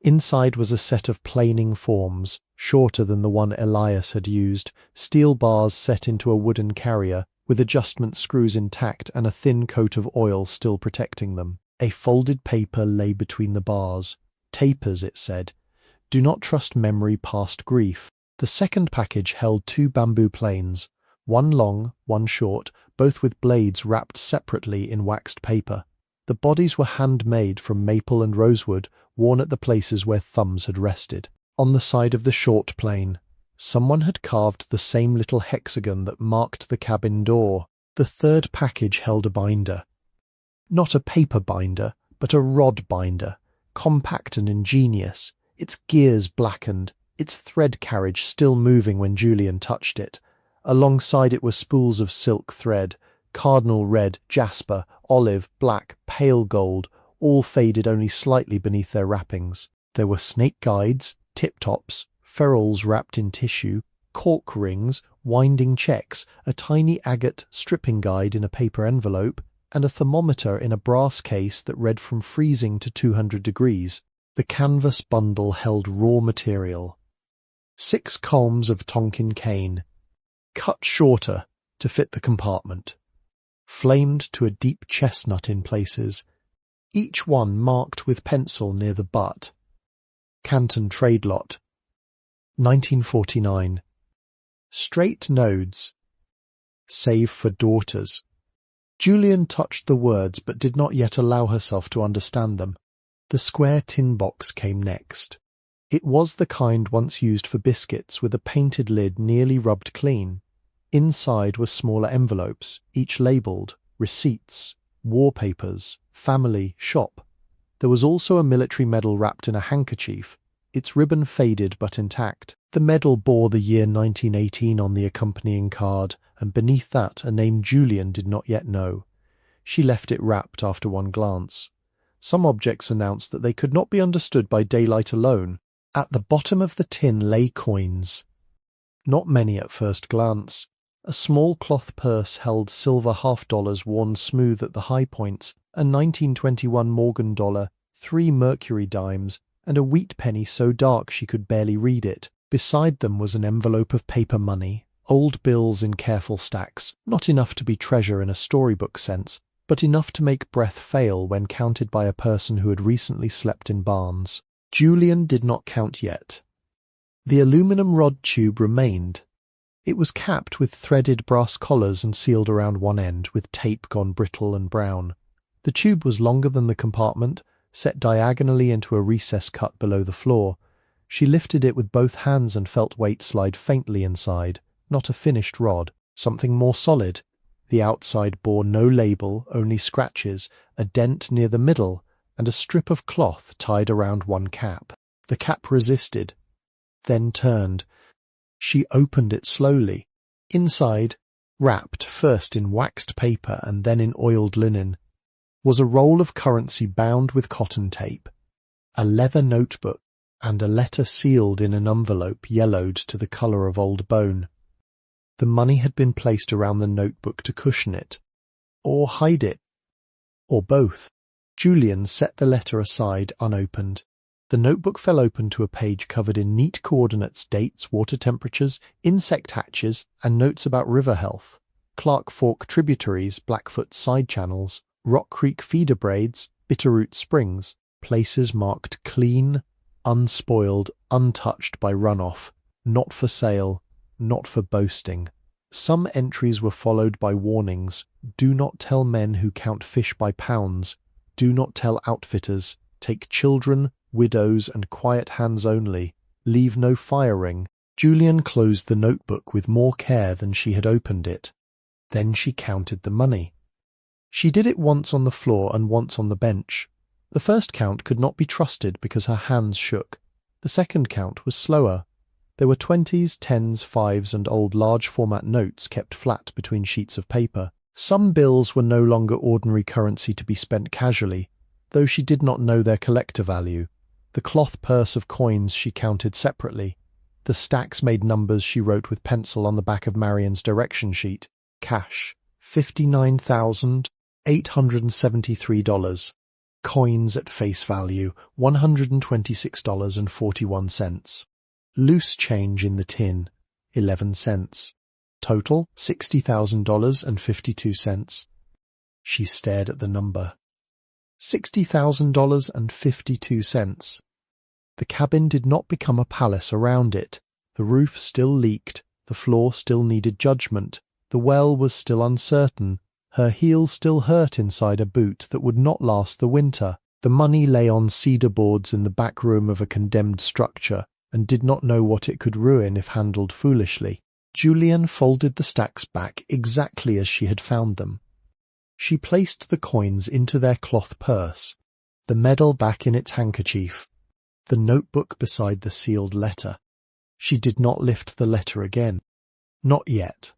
[SPEAKER 2] Inside was a set of planing forms, shorter than the one Elias had used, steel bars set into a wooden carrier, with adjustment screws intact and a thin coat of oil still protecting them. A folded paper lay between the bars. Tapers, it said. Do not trust memory past grief. The second package held 2 bamboo planes, one long, one short, both with blades wrapped separately in waxed paper. The bodies were handmade from maple and rosewood, worn at the places where thumbs had rested. On the side of the short plane, someone had carved the same little hexagon that marked the cabin door. The third package held a binder. Not a paper binder, but a rod binder, compact and ingenious, its gears blackened, its thread carriage still moving when Julian touched it. Alongside it were spools of silk thread, cardinal red, jasper, olive, black, pale gold, all faded only slightly beneath their wrappings. There were snake guides, tip-tops, ferrules wrapped in tissue, cork rings, winding checks, a tiny agate stripping guide in a paper envelope, and a thermometer in a brass case that read from freezing to 200 degrees. The canvas bundle held raw material. 6 culms of Tonkin cane, cut shorter to fit the compartment, flamed to a deep chestnut in places, each one marked with pencil near the butt. Canton trade lot. 1949. Straight nodes. Save for daughters. Julian touched the words but did not yet allow herself to understand them. The square tin box came next. It was the kind once used for biscuits, with a painted lid nearly rubbed clean. Inside were smaller envelopes, each labelled receipts, wallpapers, family, shop. There was also a military medal wrapped in a handkerchief, its ribbon faded but intact. The medal bore the year 1918 on the accompanying card, and beneath that a name Julian did not yet know. She left it wrapped after one glance. Some objects announced that they could not be understood by daylight alone. At the bottom of the tin lay coins. Not many at first glance. A small cloth purse held silver $half worn smooth at the high points, a 1921 Morgan dollar, 3 Mercury dimes, and a wheat penny so dark she could barely read it. Beside them was an envelope of paper money, old bills in careful stacks, not enough to be treasure in a storybook sense, but enough to make breath fail when counted by a person who had recently slept in barns. Julian did not count yet. The aluminum rod tube remained. It was capped with threaded brass collars and sealed around one end with tape gone brittle and brown. The tube was longer than the compartment, set diagonally into a recess cut below the floor. She lifted it with both hands and felt weight slide faintly inside. Not a finished rod, something more solid. The outside bore no label, only scratches, a dent near the middle, and a strip of cloth tied around one cap. The cap resisted, then turned. She opened it slowly. Inside, wrapped first in waxed paper and then in oiled linen, was a roll of currency bound with cotton tape, a leather notebook, and a letter sealed in an envelope yellowed to the colour of old bone. The money had been placed around the notebook to cushion it, or hide it, or both. Julian set the letter aside unopened. The notebook fell open to a page covered in neat coordinates, dates, water temperatures, insect hatches, and notes about river health, Clark Fork tributaries, Blackfoot side channels, Rock Creek feeder braids, Bitterroot Springs, places marked clean, unspoiled, untouched by runoff, not for sale, not for boasting. Some entries were followed by warnings: do not tell men who count fish by pounds, do not tell outfitters, take children, widows, and quiet hands only, leave no firing. Julian closed the notebook with more care than she had opened it. Then she counted the money. She did it once on the floor and once on the bench. The first count could not be trusted because her hands shook. The second count was slower. There were 20s, 10s, 5s, and old large-format notes kept flat between sheets of paper. Some bills were no longer ordinary currency to be spent casually, though she did not know their collector value. The cloth purse of coins she counted separately. The stacks made numbers she wrote with pencil on the back of Marion's direction sheet. Cash, $59,873. Coins at face value, $126.41. Loose change in the tin, 11 cents. Total, $60,052. She stared at the number. $60,052. The cabin did not become a palace around it. The roof still leaked, the floor still needed judgment, the well was still uncertain, her heel still hurt inside a boot that would not last the winter. The money lay on cedar boards in the back room of a condemned structure, and did not know what it could ruin if handled foolishly. Julian folded the stacks back exactly as she had found them. She placed the coins into their cloth purse, the medal back in its handkerchief, the notebook beside the sealed letter. She did not lift the letter again. Not yet.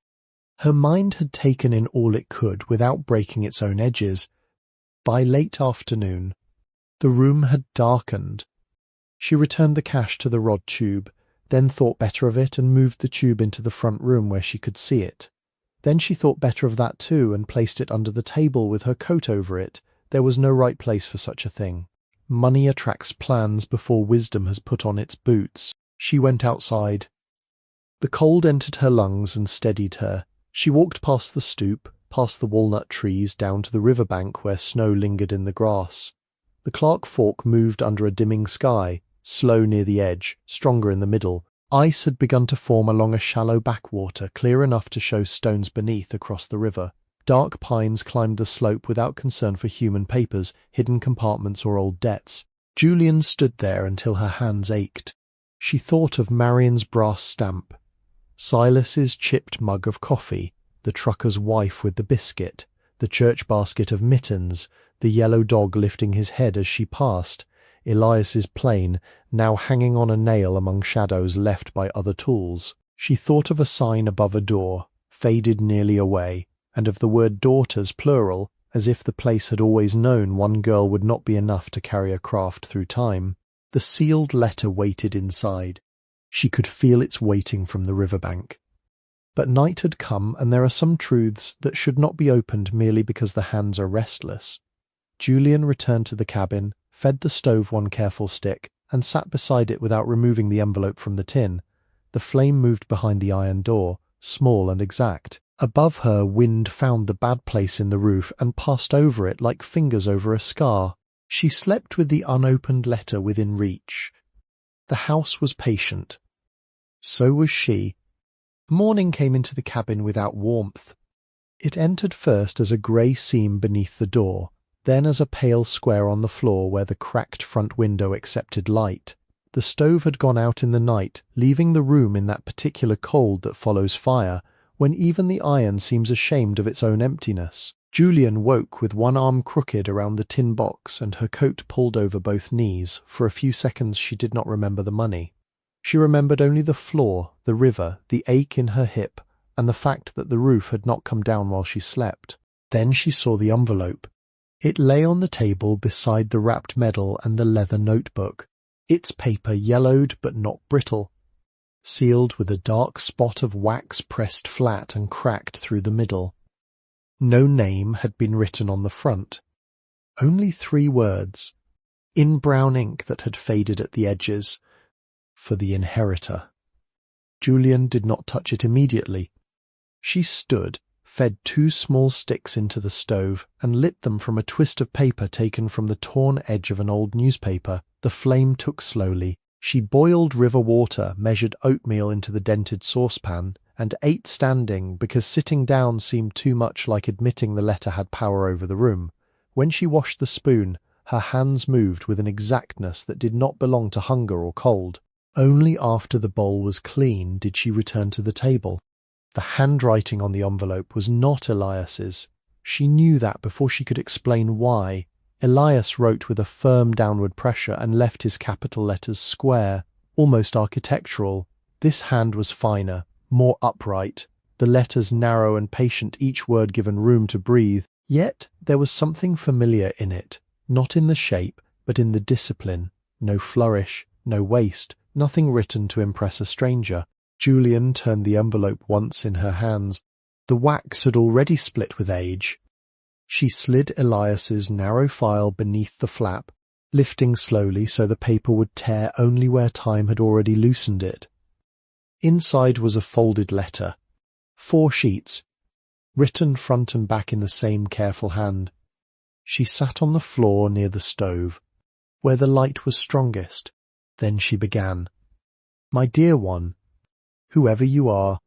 [SPEAKER 2] Her mind had taken in all it could without breaking its own edges. By late afternoon, the room had darkened. She returned the cash to the rod tube, then thought better of it and moved the tube into the front room where she could see it. Then she thought better of that too and placed it under the table with her coat over it. There was no right place for such a thing. Money attracts plans before wisdom has put on its boots. She went outside. The cold entered her lungs and steadied her. She walked past the stoop, past the walnut trees, down to the riverbank where snow lingered in the grass. The Clark Fork moved under a dimming sky, slow near the edge, stronger in the middle. Ice had begun to form along a shallow backwater, clear enough to show stones beneath across the river. Dark pines climbed the slope without concern for human papers, hidden compartments or old debts. Julian stood there until her hands ached. She thought of Marion's brass stamp, Silas's chipped mug of coffee, the trucker's wife with the biscuit, the church basket of mittens, the yellow dog lifting his head as she passed, Elias's plane, now hanging on a nail among shadows left by other tools. She thought of a sign above a door, faded nearly away, and of the word daughters plural, as if the place had always known one girl would not be enough to carry a craft through time. The sealed letter waited inside. She could feel its waiting from the riverbank. But night had come, and there are some truths that should not be opened merely because the hands are restless. Julian returned to the cabin, fed the stove one careful stick, and sat beside it without removing the envelope from the tin. The flame moved behind the iron door, small and exact. Above her, wind found the bad place in the roof and passed over it like fingers over a scar. She slept with the unopened letter within reach. The house was patient. So was she. Morning came into the cabin without warmth. It entered first as a grey seam beneath the door, then as a pale square on the floor where the cracked front window accepted light. The stove had gone out in the night, leaving the room in that particular cold that follows fire, when even the iron seems ashamed of its own emptiness. Julian woke with one arm crooked around the tin box and her coat pulled over both knees. For a few seconds she did not remember the money. She remembered only the floor, the river, the ache in her hip, and the fact that the roof had not come down while she slept. Then she saw the envelope. It lay on the table beside the wrapped medal and the leather notebook, its paper yellowed but not brittle, sealed with a dark spot of wax pressed flat and cracked through the middle. No name had been written on the front. Only 3 words, in brown ink that had faded at the edges, for the inheritor. Julian did not touch it immediately. She stood, fed 2 small sticks into the stove, and lit them from a twist of paper taken from the torn edge of an old newspaper. The flame took slowly. She boiled river water, measured oatmeal into the dented saucepan, and ate standing because sitting down seemed too much like admitting the letter had power over the room. When she washed the spoon, her hands moved with an exactness that did not belong to hunger or cold. Only after the bowl was clean did she return to the table. The handwriting on the envelope was not Elias's. She knew that before she could explain why. Elias wrote with a firm downward pressure and left his capital letters square, almost architectural. This hand was finer, more upright, the letters narrow and patient, each word given room to breathe. Yet there was something familiar in it, not in the shape, but in the discipline. No flourish, no waste, Nothing written to impress a stranger. Julian turned the envelope once in her hands. The wax had already split with age. She slid Elias's narrow file beneath the flap, lifting slowly so the paper would tear only where time had already loosened it. Inside was a folded letter. 4 sheets, written front and back in the same careful hand. She sat on the floor near the stove, where the light was strongest. Then she began. My dear one, whoever you are,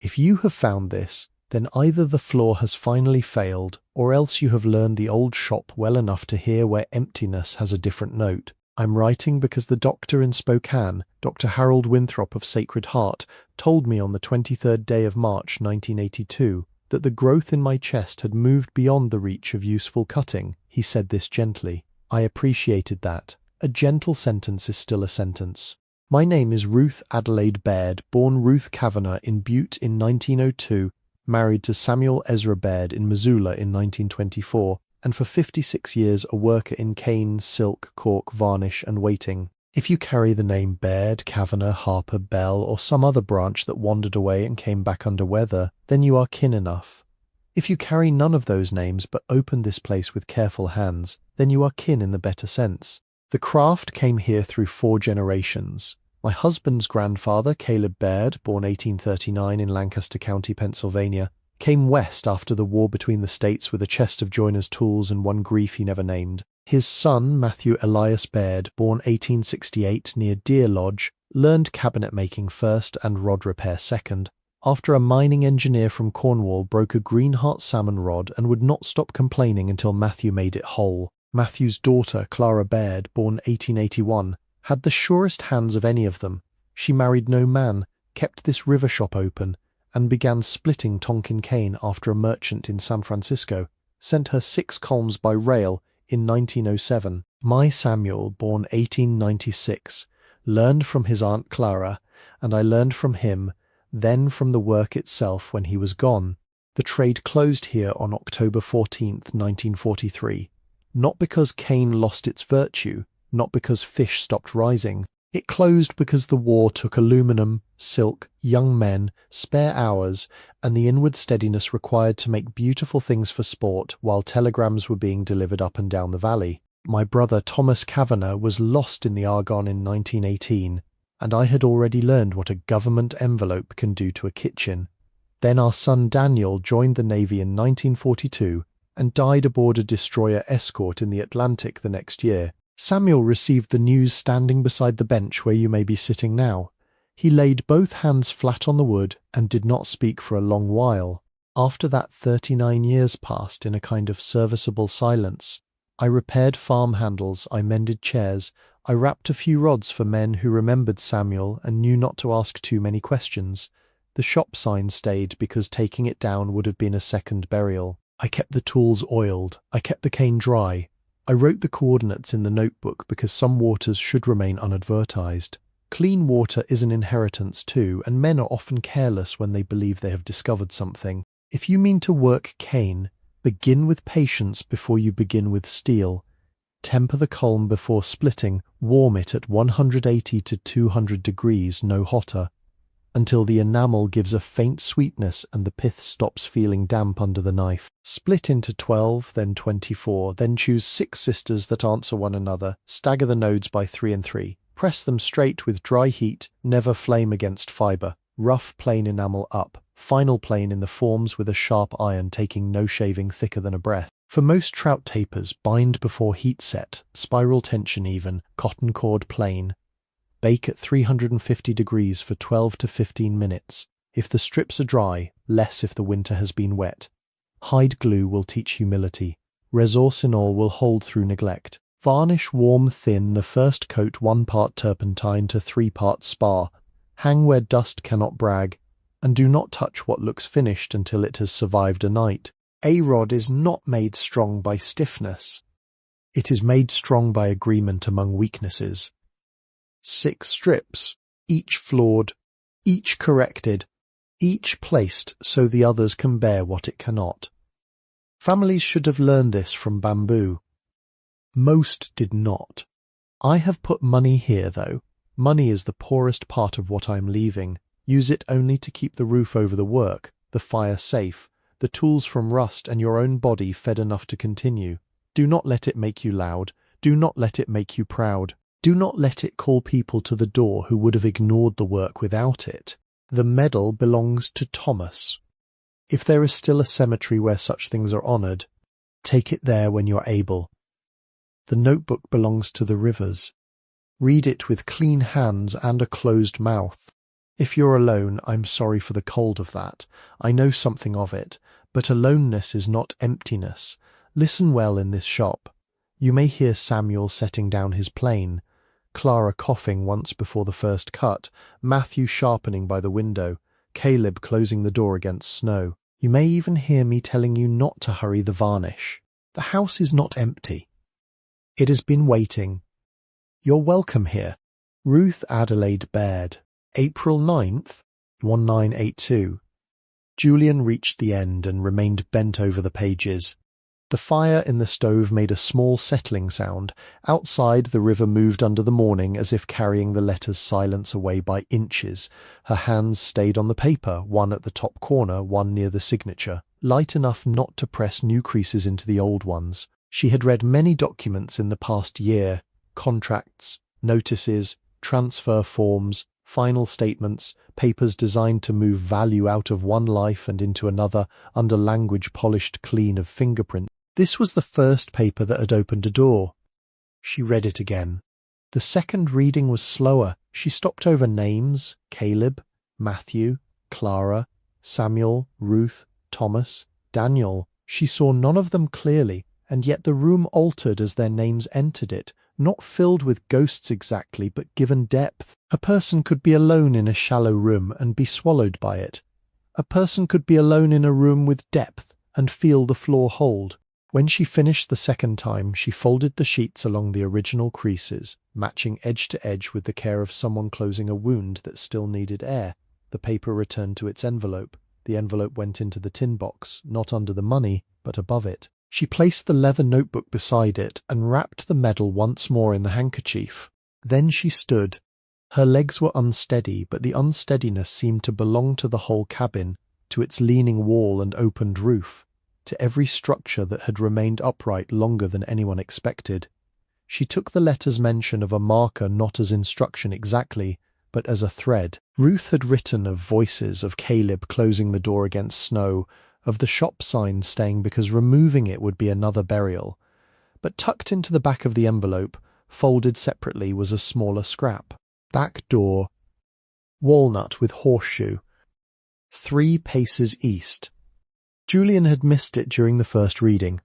[SPEAKER 2] if you have found this, then either the floor has finally failed, or else you have learned the old shop well enough to hear where emptiness has a different note. I'm writing because the doctor in Spokane, Dr. Harold Winthrop of Sacred Heart, told me on the 23rd day of March 1982 that the growth in my chest had moved beyond the reach of useful cutting. He said this gently. I appreciated that. A gentle sentence is still a sentence. My name is Ruth Adelaide Baird, born Ruth Kavanagh in Butte in 1902, married to Samuel Ezra Baird in Missoula in 1924, and for 56 years a worker in cane, silk, cork, varnish, and weighting. If you carry the name Baird, Kavanagh, Harper, Bell, or some other branch that wandered away and came back under weather, then you are kin enough. If you carry none of those names but open this place with careful hands, then you are kin in the better sense. The craft came here through 4 generations. My husband's grandfather, Caleb Baird, born 1839 in Lancaster County, Pennsylvania, came west after the war between the states with a chest of joiner's tools and one grief he never named. His son, Matthew Elias Baird, born 1868 near Deer Lodge, learned cabinet making first and rod repair second, after a mining engineer from Cornwall broke a greenheart salmon rod and would not stop complaining until Matthew made it whole. Matthew's daughter, Clara Baird, born 1881, had the surest hands of any of them. She married no man, kept this river shop open, and began splitting Tonkin cane after a merchant in San Francisco sent her 6 columns by rail in 1907. My Samuel, born 1896, learned from his Aunt Clara, and I learned from him, then from the work itself when he was gone. The trade closed here on October 14th, 1943, not because cane lost its virtue, not because fish stopped rising. It closed because the war took aluminum, silk, young men, spare hours, and the inward steadiness required to make beautiful things for sport while telegrams were being delivered up and down the valley. My brother Thomas Kavanagh was lost in the Argonne in 1918, and I had already learned what a government envelope can do to a kitchen. Then our son Daniel joined the Navy in 1942 and died aboard a destroyer escort in the Atlantic the next year. Samuel received the news standing beside the bench where you may be sitting now. He laid both hands flat on the wood and did not speak for a long while. After that 39 years passed in a kind of serviceable silence. I repaired farm handles, I mended chairs, I wrapped a few rods for men who remembered Samuel and knew not to ask too many questions. The shop sign stayed because taking it down would have been a second burial. I kept the tools oiled, I kept the cane dry. I wrote the coordinates in the notebook because some waters should remain unadvertised. Clean water is an inheritance too, and men are often careless when they believe they have discovered something. If you mean to work cane, begin with patience before you begin with steel. Temper the culm before splitting, warm it at 180 to 200 degrees, no hotter, until the enamel gives a faint sweetness and the pith stops feeling damp under the knife. Split into 12, then 24, then choose 6 sisters that answer one another, stagger the nodes by 3 and 3, press them straight with dry heat, never flame against fibre, rough plain enamel up, final plane in the forms with a sharp iron taking no shaving thicker than a breath. For most trout tapers, bind before heat set, spiral tension even, cotton cord plain. Bake at 350 degrees for 12 to 15 minutes. If the strips are dry, less if the winter has been wet. Hide glue will teach humility. Resorcinol will hold through neglect. Varnish warm thin the first coat 1 part turpentine to 3 parts spar. Hang where dust cannot brag, and do not touch what looks finished until it has survived a night. A rod is not made strong by stiffness. It is made strong by agreement among weaknesses. 6 strips, each floored, each corrected, each placed so the others can bear what it cannot. Families should have learned this from bamboo. Most did not. I have put money here, though. Money is the poorest part of what I'm leaving. Use it only to keep the roof over the work, the fire safe, the tools from rust, and your own body fed enough to continue. Do not let it make you loud. Do not let it make you proud. Do not let it call people to the door who would have ignored the work without it. The medal belongs to Thomas. If there is still a cemetery where such things are honoured, take it there when you're able. The notebook belongs to the rivers. Read it with clean hands and a closed mouth. If you're alone, I'm sorry for the cold of that. I know something of it, but aloneness is not emptiness. Listen well in this shop. You may hear Samuel setting down his plane, Clara coughing once before the first cut, Matthew sharpening by the window, Caleb closing the door against snow. You may even hear me telling you not to hurry the varnish. The house is not empty. It has been waiting. You're welcome here. Ruth Adelaide Baird. April 9th, 1982. Julian reached the end and remained bent over the pages. The fire in the stove made a small settling sound. Outside, the river moved under the morning as if carrying the letter's silence away by inches. Her hands stayed on the paper, one at the top corner, one near the signature, light enough not to press new creases into the old ones. She had read many documents in the past year: contracts, notices, transfer forms, final statements, papers designed to move value out of one life and into another under language polished clean of fingerprint. This was the first paper that had opened a door. She read it again. The second reading was slower. She stopped over names: Caleb, Matthew, Clara, Samuel, Ruth, Thomas, Daniel. She saw none of them clearly, and yet the room altered as their names entered it, not filled with ghosts exactly, but given depth. A person could be alone in a shallow room and be swallowed by it. A person could be alone in a room with depth and feel the floor hold. When she finished the second time, she folded the sheets along the original creases, matching edge to edge with the care of someone closing a wound that still needed air. The paper returned to its envelope. The envelope went into the tin box, not under the money, but above it. She placed the leather notebook beside it and wrapped the medal once more in the handkerchief. Then she stood. Her legs were unsteady, but the unsteadiness seemed to belong to the whole cabin, to its leaning wall and opened roof, to every structure that had remained upright longer than anyone expected. She took the letter's mention of a marker not as instruction exactly, but as a thread. Ruth had written of voices, of Caleb closing the door against snow, of the shop sign staying because removing it would be another burial. But tucked into the back of the envelope, folded separately, was a smaller scrap. Back door. Walnut with horseshoe. 3 paces east. Julian had missed it during the first reading.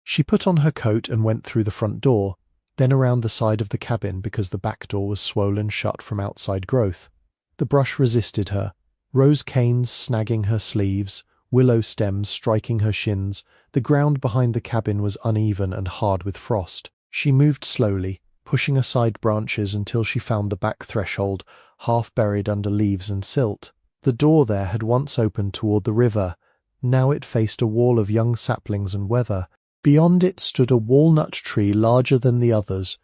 [SPEAKER 2] She put on her coat and went through the front door, then around the side of the cabin because the back door was swollen shut from outside growth. The brush resisted her, rose canes snagging her sleeves, willow stems striking her shins. The ground behind the cabin was uneven and hard with frost. She moved slowly, pushing aside branches until she found the back threshold, half buried under leaves and silt. The door there had once opened toward the river. Now it faced a wall of young saplings and weather. Beyond it stood a walnut tree larger than the others.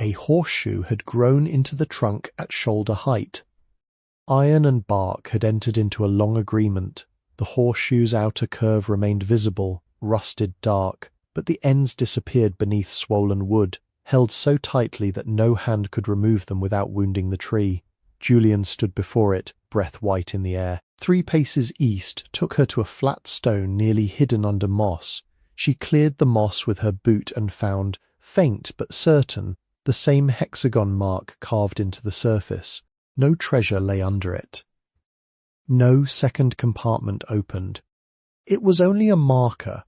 [SPEAKER 2] A horseshoe had grown into the trunk at shoulder height. Iron and bark had entered into a long agreement. The horseshoe's outer curve remained visible, rusted dark, but the ends disappeared beneath swollen wood, held so tightly that no hand could remove them without wounding the tree. Julian stood before it, breath white in the air. 3 paces east took her to a flat stone nearly hidden under moss. She cleared the moss with her boot and found, faint but certain, the same hexagon mark carved into the surface. No treasure lay under it. No second compartment opened. It was only a marker.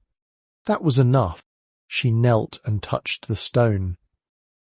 [SPEAKER 2] That was enough. She knelt and touched the stone.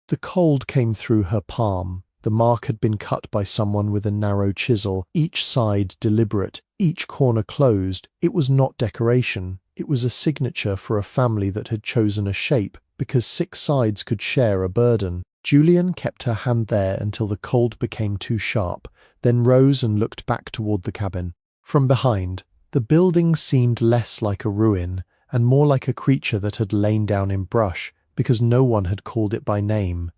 [SPEAKER 2] The cold came through her palm. The mark had been cut by someone with a narrow chisel, each side deliberate, each corner closed. It was not decoration. It was a signature for a family that had chosen a shape because 6 sides could share a burden. Julian kept her hand there until the cold became too sharp, then rose and looked back toward the cabin. From behind, the building seemed less like a ruin and more like a creature that had lain down in brush because no one had called it by name.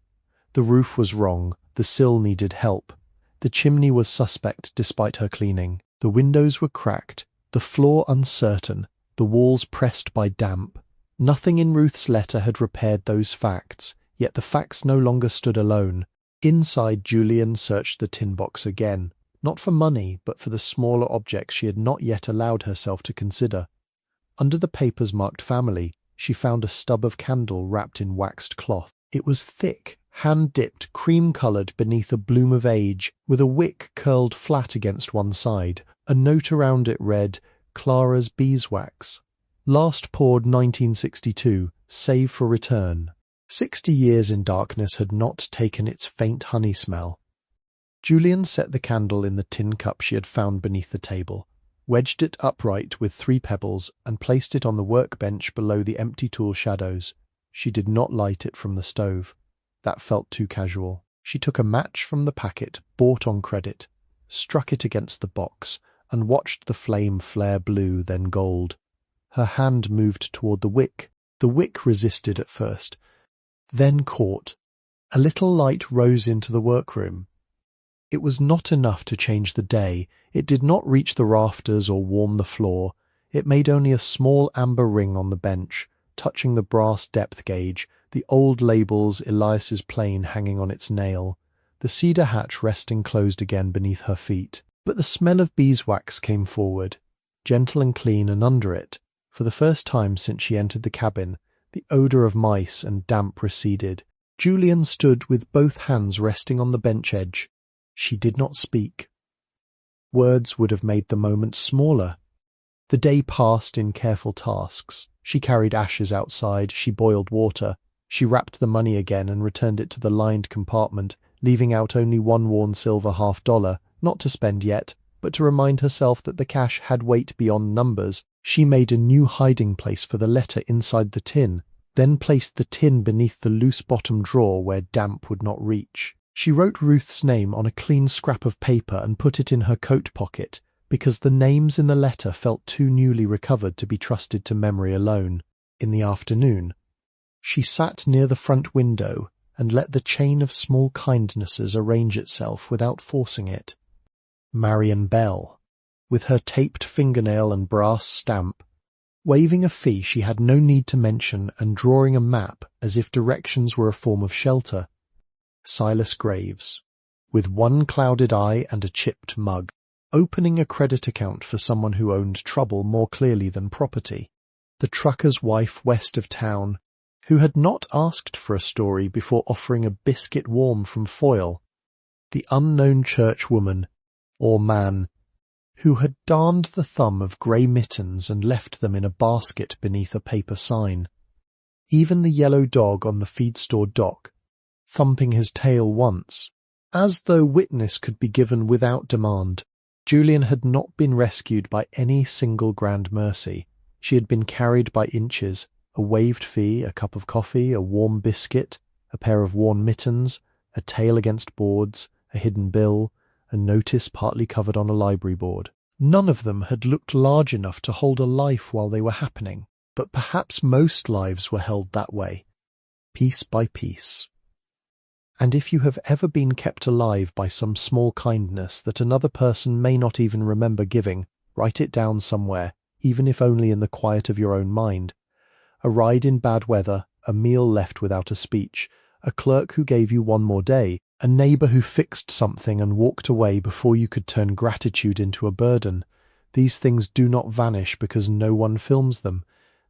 [SPEAKER 2] The roof was wrong. The sill needed help. The chimney was suspect despite her cleaning. The windows were cracked, the floor uncertain, the walls pressed by damp. Nothing in Ruth's letter had repaired those facts, yet the facts no longer stood alone. Inside, Julian searched the tin box again, not for money, but for the smaller objects she had not yet allowed herself to consider. Under the papers marked family, she found a stub of candle wrapped in waxed cloth. It was thick, hand-dipped, cream-coloured beneath a bloom of age, with a wick curled flat against one side. A note around it read, "Clara's beeswax. Last poured 1962, save for return." 60 years in darkness had not taken its faint honey smell. Julian set the candle in the tin cup she had found beneath the table, wedged it upright with 3 pebbles, and placed it on the workbench below the empty tool shadows. She did not light it from the stove. That felt too casual. She took a match from the packet, bought on credit, struck it against the box, and watched the flame flare blue, then gold. Her hand moved toward the wick. The wick resisted at first, then caught. A little light rose into the workroom. It was not enough to change the day. It did not reach the rafters or warm the floor. It made only a small amber ring on the bench, touching the brass depth gauge, the old labels, Elias's plane hanging on its nail, the cedar hatch resting closed again beneath her feet. But the smell of beeswax came forward, gentle and clean, and under it, for the first time since she entered the cabin, the odour of mice and damp receded. Julian stood with both hands resting on the bench edge. She did not speak. Words would have made the moment smaller. The day passed in careful tasks. She carried ashes outside, she boiled water, she wrapped the money again and returned it to the lined compartment, leaving out only one worn silver $half, not to spend yet, but to remind herself that the cash had weight beyond numbers. She made a new hiding place for the letter inside the tin, then placed the tin beneath the loose bottom drawer where damp would not reach. She wrote Ruth's name on a clean scrap of paper and put it in her coat pocket, because the names in the letter felt too newly recovered to be trusted to memory alone. In the afternoon, she sat near the front window and let the chain of small kindnesses arrange itself without forcing it. Marion Bell, with her taped fingernail and brass stamp, waiving a fee she had no need to mention and drawing a map as if directions were a form of shelter. Silas Graves, with one clouded eye and a chipped mug, opening a credit account for someone who owned trouble more clearly than property. The trucker's wife west of town, who had not asked for a story before offering a biscuit warm from foil. The unknown churchwoman, or man, who had darned the thumb of grey mittens and left them in a basket beneath a paper sign. Even the yellow dog on the feed store dock, thumping his tail once, as though witness could be given without demand. Julian had not been rescued by any single grand mercy. She had been carried by inches, a waived fee, a cup of coffee, a warm biscuit, a pair of worn mittens, a tail against boards, a hidden bill, a notice partly covered on a library board. None of them had looked large enough to hold a life while they were happening, but perhaps most lives were held that way, piece by piece. And if you have ever been kept alive by some small kindness that another person may not even remember giving, write it down somewhere, even if only in the quiet of your own mind. A ride in bad weather, a meal left without a speech, a clerk who gave you one more day, a neighbour who fixed something and walked away before you could turn gratitude into a burden. These things do not vanish because no one films them.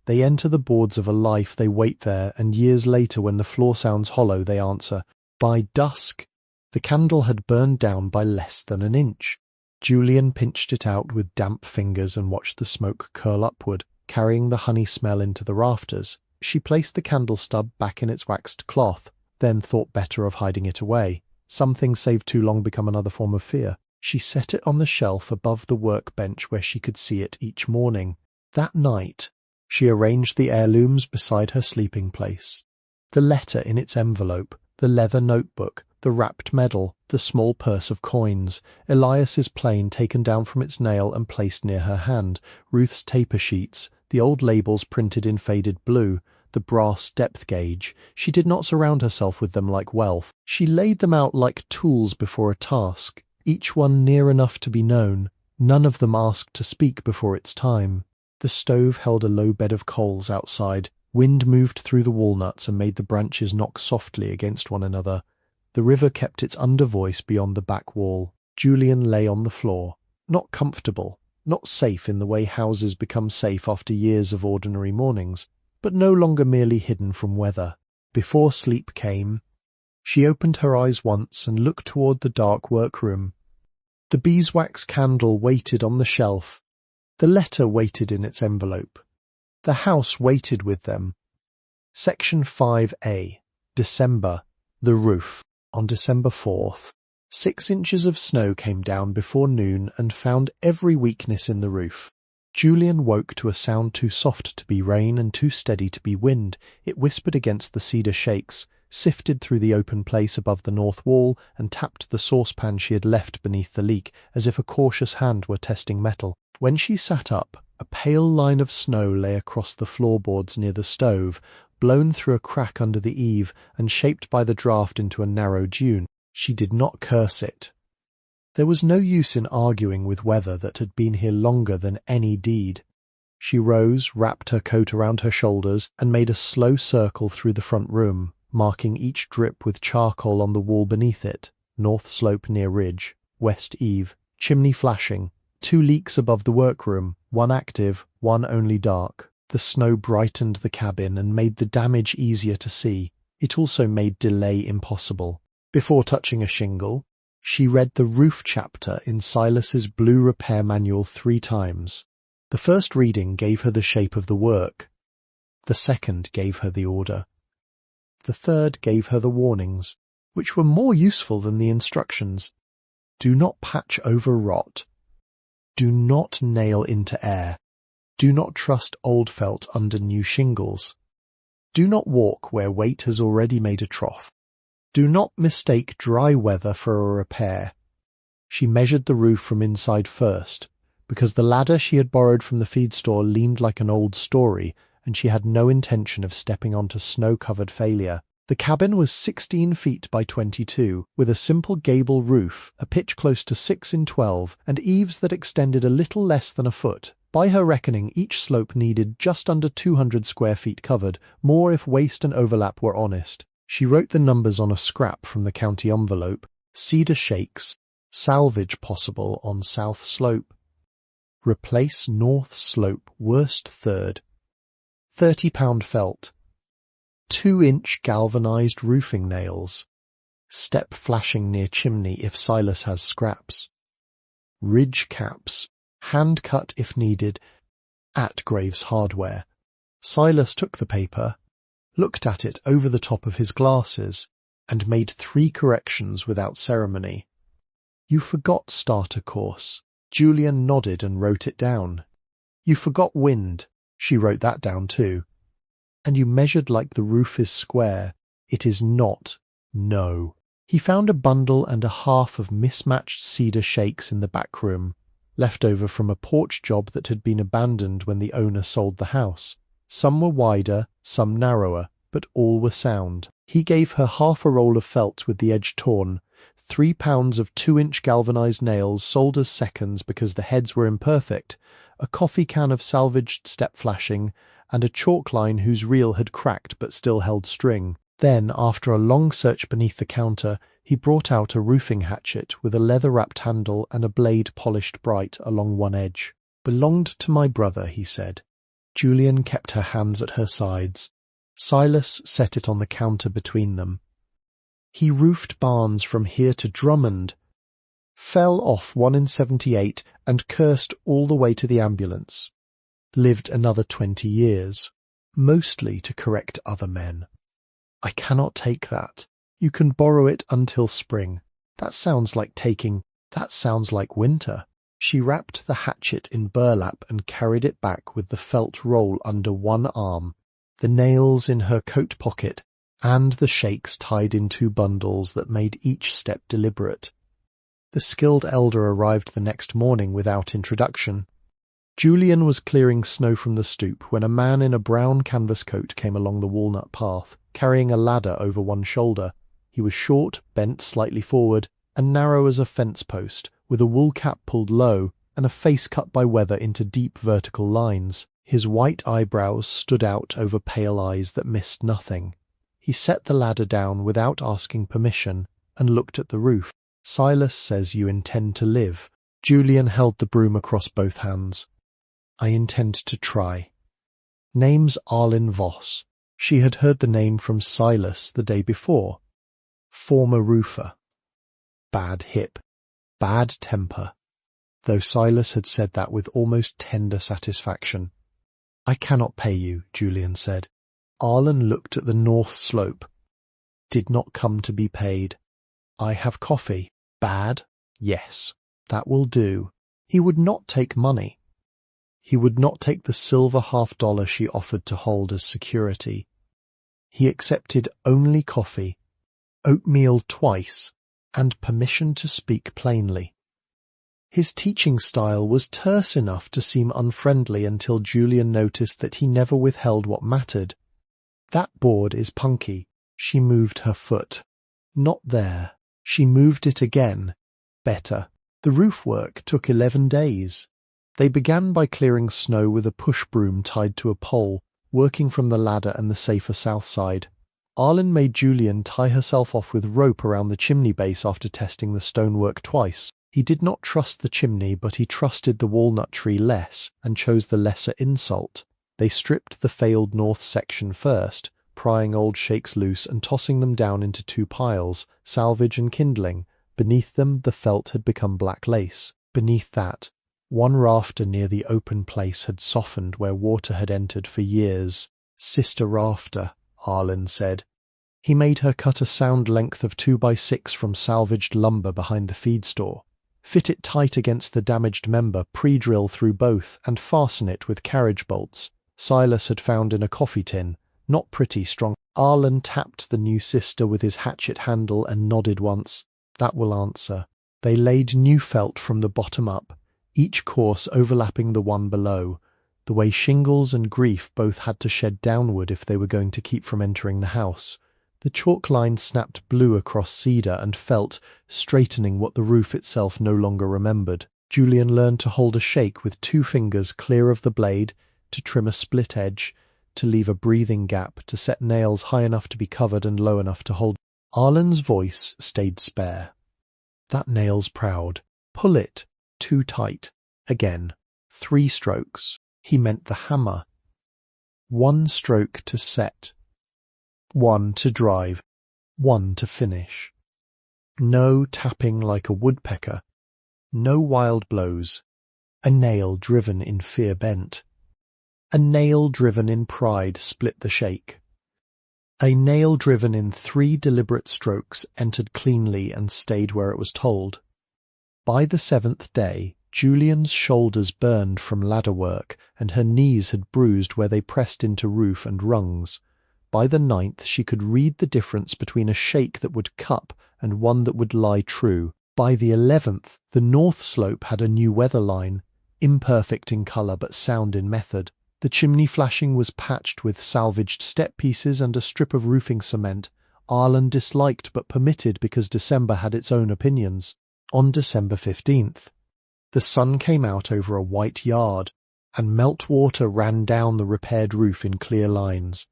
[SPEAKER 2] They enter the boards of a life, they wait there, and years later when the floor sounds hollow they answer. By dusk, the candle had burned down by less than an inch. Julian pinched it out with damp fingers and watched the smoke curl upward, carrying the honey smell into the rafters. She placed the candle stub back in its waxed cloth, then thought better of hiding it away. Some things saved too long become another form of fear. She set it on the shelf above the workbench where she could see it each morning. That night, she arranged the heirlooms beside her sleeping place. The letter in its envelope, the leather notebook, the wrapped medal, the small purse of coins, Elias's plane taken down from its nail and placed near her hand, Ruth's taper sheets, the old labels printed in faded blue, the brass depth gauge. She did not surround herself with them like wealth. She laid them out like tools before a task, each one near enough to be known. None of them asked to speak before its time. The stove held a low bed of coals outside. Wind moved through the walnuts and made the branches knock softly against one another. The river kept its under-voice beyond the back wall. Julian lay on the floor, not comfortable, not safe in the way houses become safe after years of ordinary mornings, but no longer merely hidden from weather. Before sleep came, she opened her eyes once and looked toward the dark workroom. The beeswax candle waited on the shelf. The letter waited in its envelope. The house waited with them. Section 5A, December, the roof. On December 4th, 6 inches of snow came down before noon and found every weakness in the roof. Julian woke to a sound too soft to be rain and too steady to be wind. It whispered against the cedar shakes, sifted through the open place above the north wall, and tapped the saucepan she had left beneath the leak, as if a cautious hand were testing metal. When she sat up, a pale line of snow lay across the floorboards near the stove, blown through a crack under the eave and shaped by the draught into a narrow dune. She did not curse it. There was no use in arguing with weather that had been here longer than any deed. She rose, wrapped her coat around her shoulders, and made a slow circle through the front room, marking each drip with charcoal on the wall beneath it. North slope near ridge, west eave, chimney flashing, 2 leaks above the workroom, 1 active, 1 only dark. The snow brightened the cabin and made the damage easier to see. It also made delay impossible. Before touching a shingle, she read the roof chapter in Silas's blue repair manual 3 times. The first reading gave her the shape of the work. The second gave her the order. The third gave her the warnings, which were more useful than the instructions. Do not patch over rot. Do not nail into air. Do not trust old felt under new shingles. Do not walk where weight has already made a trough. Do not mistake dry weather for a repair. She measured the roof from inside first, because the ladder she had borrowed from the feed store leaned like an old story, and she had no intention of stepping onto snow-covered failure. The cabin was 16 feet by 22, with a simple gable roof, a pitch close to 6 in 12, and eaves that extended a little less than a foot. By her reckoning, each slope needed just under 200 square feet covered, more if waste and overlap were honest. She wrote the numbers on a scrap from the county envelope. Cedar shakes, salvage possible on south slope. Replace north slope, worst third. £30 felt. 2-inch galvanized roofing nails. Step flashing near chimney if Silas has scraps. Ridge caps, hand cut if needed, at Graves Hardware. Silas took the paper, looked at it over the top of his glasses, and made 3 corrections without ceremony. You forgot starter course. Julian nodded and wrote it down. You forgot wind. She wrote that down too. And you measured like the roof is square. It is not. No. He found a bundle and a half of mismatched cedar shakes in the back room, left over from a porch job that had been abandoned when the owner sold the house. Some were wider, some narrower, but all were sound. He gave her half a roll of felt with the edge torn, 3 pounds of 2-inch galvanized nails sold as seconds because the heads were imperfect, a coffee can of salvaged step flashing, and a chalk line whose reel had cracked but still held string. Then, after a long search beneath the counter, he brought out a roofing hatchet with a leather-wrapped handle and a blade polished bright along one edge. Belonged to my brother, he said. Julian kept her hands at her sides. Silas set it on the counter between them. He roofed barns from here to Drummond, fell off 1 in 78 and cursed all the way to the ambulance. Lived another 20 years, mostly to correct other men. I cannot take that. You can borrow it until spring. That sounds like winter. She wrapped the hatchet in burlap and carried it back with the felt roll under one arm, the nails in her coat pocket, and the shakes tied in 2 bundles that made each step deliberate. The skilled elder arrived the next morning without introduction. Julian was clearing snow from the stoop when a man in a brown canvas coat came along the walnut path, carrying a ladder over one shoulder. He was short, bent slightly forward, and narrow as a fence post, with a wool cap pulled low and a face cut by weather into deep vertical lines. His white eyebrows stood out over pale eyes that missed nothing. He set the ladder down without asking permission and looked at the roof. "Silas says you intend to live." Julian held the broom across both hands. "I intend to try." "Name's Arlen Voss." She had heard the name from Silas the day before. Former roofer. Bad hip. Bad temper. Though Silas had said that with almost tender satisfaction. "I cannot pay you," Julian said. Arlen looked at the north slope. "Did not come to be paid." "I have coffee." "Bad?" "Yes." "That will do." He would not take money. He would not take the silver $half she offered to hold as security. He accepted only coffee, oatmeal twice, and permission to speak plainly. His teaching style was terse enough to seem unfriendly until Julian noticed that he never withheld what mattered. "That board is punky." She moved her foot. "Not there." She moved it again. Better. The roof work took 11 days. They began by clearing snow with a push broom tied to a pole, working from the ladder and the safer south side. Arlen made Julian tie herself off with rope around the chimney base after testing the stonework twice. He did not trust the chimney, but he trusted the walnut tree less, and chose the lesser insult. They stripped the failed north section first, prying old shakes loose and tossing them down into 2 piles, salvage and kindling. Beneath them the felt had become black lace. Beneath that, one rafter near the open place had softened where water had entered for years. "Sister rafter," Arlen said. He made her cut a sound length of 2x6 from salvaged lumber behind the feed store. Fit it tight against the damaged member, pre-drill through both, and fasten it with carriage bolts Silas had found in a coffee tin, not pretty strong. Arlen tapped the new sister with his hatchet handle and nodded once. "That will answer." They laid new felt from the bottom up, each course overlapping the one below, the way shingles and grief both had to shed downward if they were going to keep from entering the house. The chalk line snapped blue across cedar and felt, straightening what the roof itself no longer remembered. Julian learned to hold a shake with 2 fingers clear of the blade, to trim a split edge, to leave a breathing gap, to set nails high enough to be covered and low enough to hold. Arlen's voice stayed spare. "That nail's proud. Pull it. Too tight. Again. 3 strokes." He meant the hammer. 1 stroke to set. 1 to drive. 1 to finish. No tapping like a woodpecker. No wild blows. A nail driven in fear bent. A nail driven in pride split the shake. A nail driven in 3 deliberate strokes entered cleanly and stayed where it was told. By the 7th day, Julian's shoulders burned from ladder work, and her knees had bruised where they pressed into roof and rungs. By the 9th, she could read the difference between a shake that would cup and one that would lie true. By the 11th, the north slope had a new weather line, imperfect in colour but sound in method. The chimney flashing was patched with salvaged step pieces and a strip of roofing cement Arlen disliked but permitted because December had its own opinions. On December 15th, the sun came out over a white yard, and meltwater ran down the repaired roof in clear lines.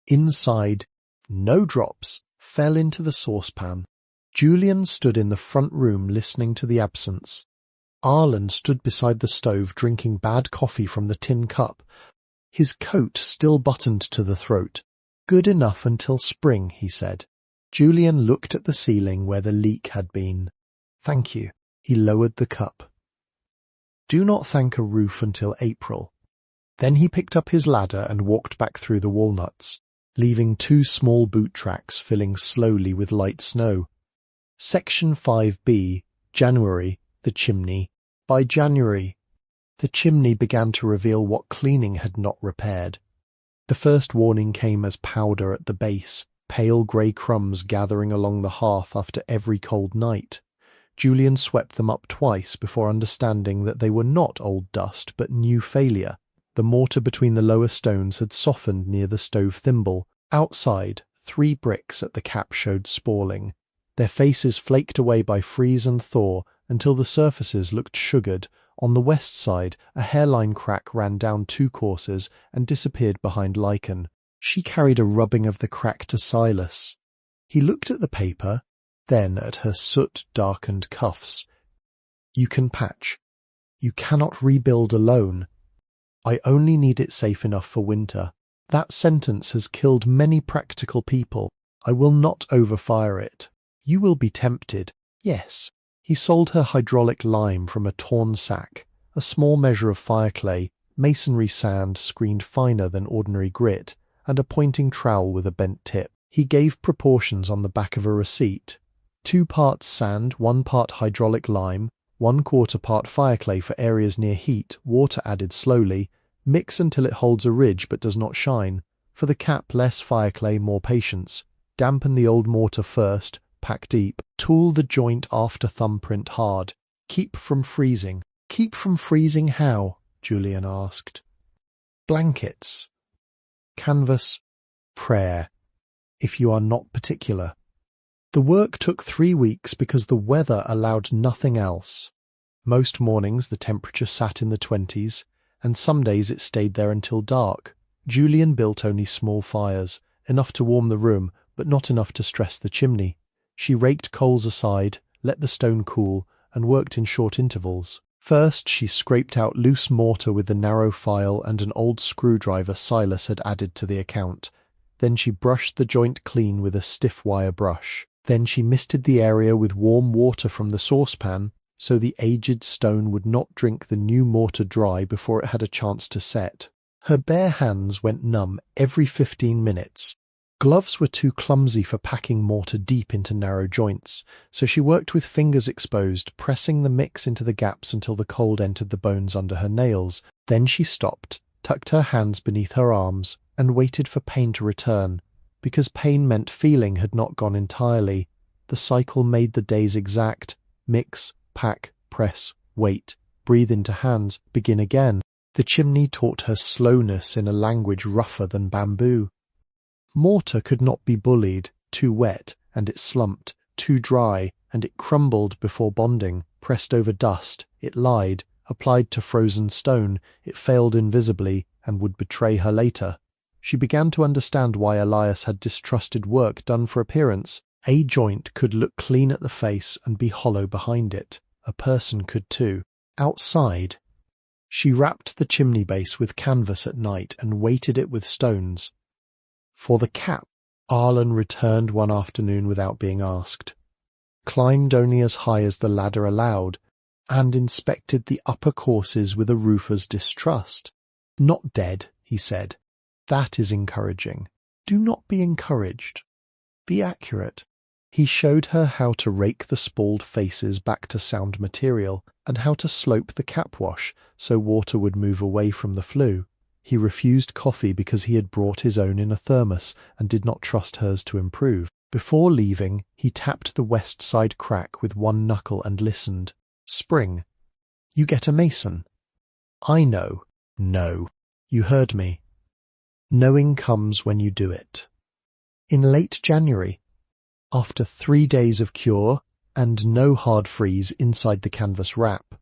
[SPEAKER 2] Inside, no drops fell into the saucepan. Julian stood in the front room listening to the absence. Arlen stood beside the stove drinking bad coffee from the tin cup, his coat still buttoned to the throat. "Good enough until spring," he said. Julian looked at the ceiling where the leak had been. "Thank you." He lowered the cup. "Do not thank a roof until April." Then he picked up his ladder and walked back through the walnuts, leaving 2 small boot tracks filling slowly with light snow. Section 5B, January, the chimney. By January, the chimney began to reveal what cleaning had not repaired. The first warning came as powder at the base, pale grey crumbs gathering along the hearth after every cold night. Julian swept them up twice before understanding that they were not old dust but new failure. The mortar between the lower stones had softened near the stove thimble. Outside, 3 bricks at the cap showed spalling. Their faces flaked away by freeze and thaw until the surfaces looked sugared. On the west side, a hairline crack ran down 2 courses and disappeared behind lichen. She carried a rubbing of the crack to Silas. He looked at the paper, then at her soot-darkened cuffs. "You can patch. You cannot rebuild alone. I only need it safe enough for winter. That sentence has killed many practical people. I will not overfire it. You will be tempted." "Yes." He sold her hydraulic lime from a torn sack, a small measure of fireclay, masonry sand screened finer than ordinary grit, and a pointing trowel with a bent tip. He gave proportions on the back of a receipt. 2 parts sand, 1 part hydraulic lime, 1/4 part fireclay for areas near heat, water added slowly. Mix until it holds a ridge but does not shine. For the cap, less fireclay, more patience. Dampen the old mortar first, pack deep. Tool the joint after thumbprint hard. Keep from freezing. "Keep from freezing how?" Julian asked. "Blankets. Canvas. Prayer. If you are not particular." The work took 3 weeks because the weather allowed nothing else. Most mornings the temperature sat in the 20s, and some days it stayed there until dark. Julian built only small fires, enough to warm the room, but not enough to stress the chimney. She raked coals aside, let the stone cool, and worked in short intervals. First she scraped out loose mortar with the narrow file and an old screwdriver Silas had added to the account. Then she brushed the joint clean with a stiff wire brush. Then she misted the area with warm water from the saucepan, so the aged stone would not drink the new mortar dry before it had a chance to set. Her bare hands went numb every 15 minutes. Gloves were too clumsy for packing mortar deep into narrow joints, so she worked with fingers exposed, pressing the mix into the gaps until the cold entered the bones under her nails. Then she stopped, tucked her hands beneath her arms, and waited for pain to return. Because pain meant feeling had not gone entirely. The cycle made the days exact. Mix, pack, press, wait, breathe into hands, begin again. The chimney taught her slowness in a language rougher than bamboo. Mortar could not be bullied. Too wet, and it slumped. Too dry, and it crumbled before bonding. Pressed over dust, it lied. Applied to frozen stone, it failed invisibly and would betray her later. She began to understand why Elias had distrusted work done for appearance. A joint could look clean at the face and be hollow behind it. A person could too. Outside, she wrapped the chimney base with canvas at night and weighted it with stones. For the cap, Arlen returned one afternoon without being asked, climbed only as high as the ladder allowed, and inspected the upper courses with a roofer's distrust. "Not dead," he said. "That is encouraging. Do not be encouraged. Be accurate." He showed her how to rake the spalled faces back to sound material, and how to slope the cap wash so water would move away from the flue. He refused coffee because he had brought his own in a thermos and did not trust hers to improve. Before leaving, he tapped the west side crack with one knuckle and listened. "Spring. You get a mason." "I know." "No. You heard me. Knowing comes when you do it." In late January, after 3 days of cure and no hard freeze inside the canvas wrap,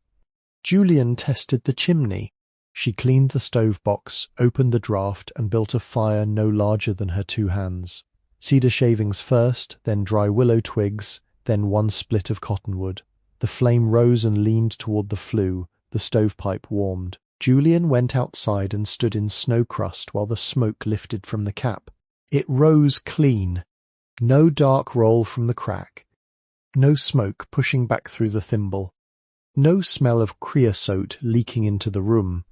[SPEAKER 2] Julian tested the chimney. She cleaned the stove box, opened the draft, and built a fire no larger than her 2 hands. Cedar shavings first, then dry willow twigs, then 1 split of cottonwood. The flame rose and leaned toward the flue. The stovepipe warmed. Julian went outside and stood in snow crust while the smoke lifted from the cap. It rose clean. No dark roll from the crack. No smoke pushing back through the thimble. No smell of creosote leaking into the room.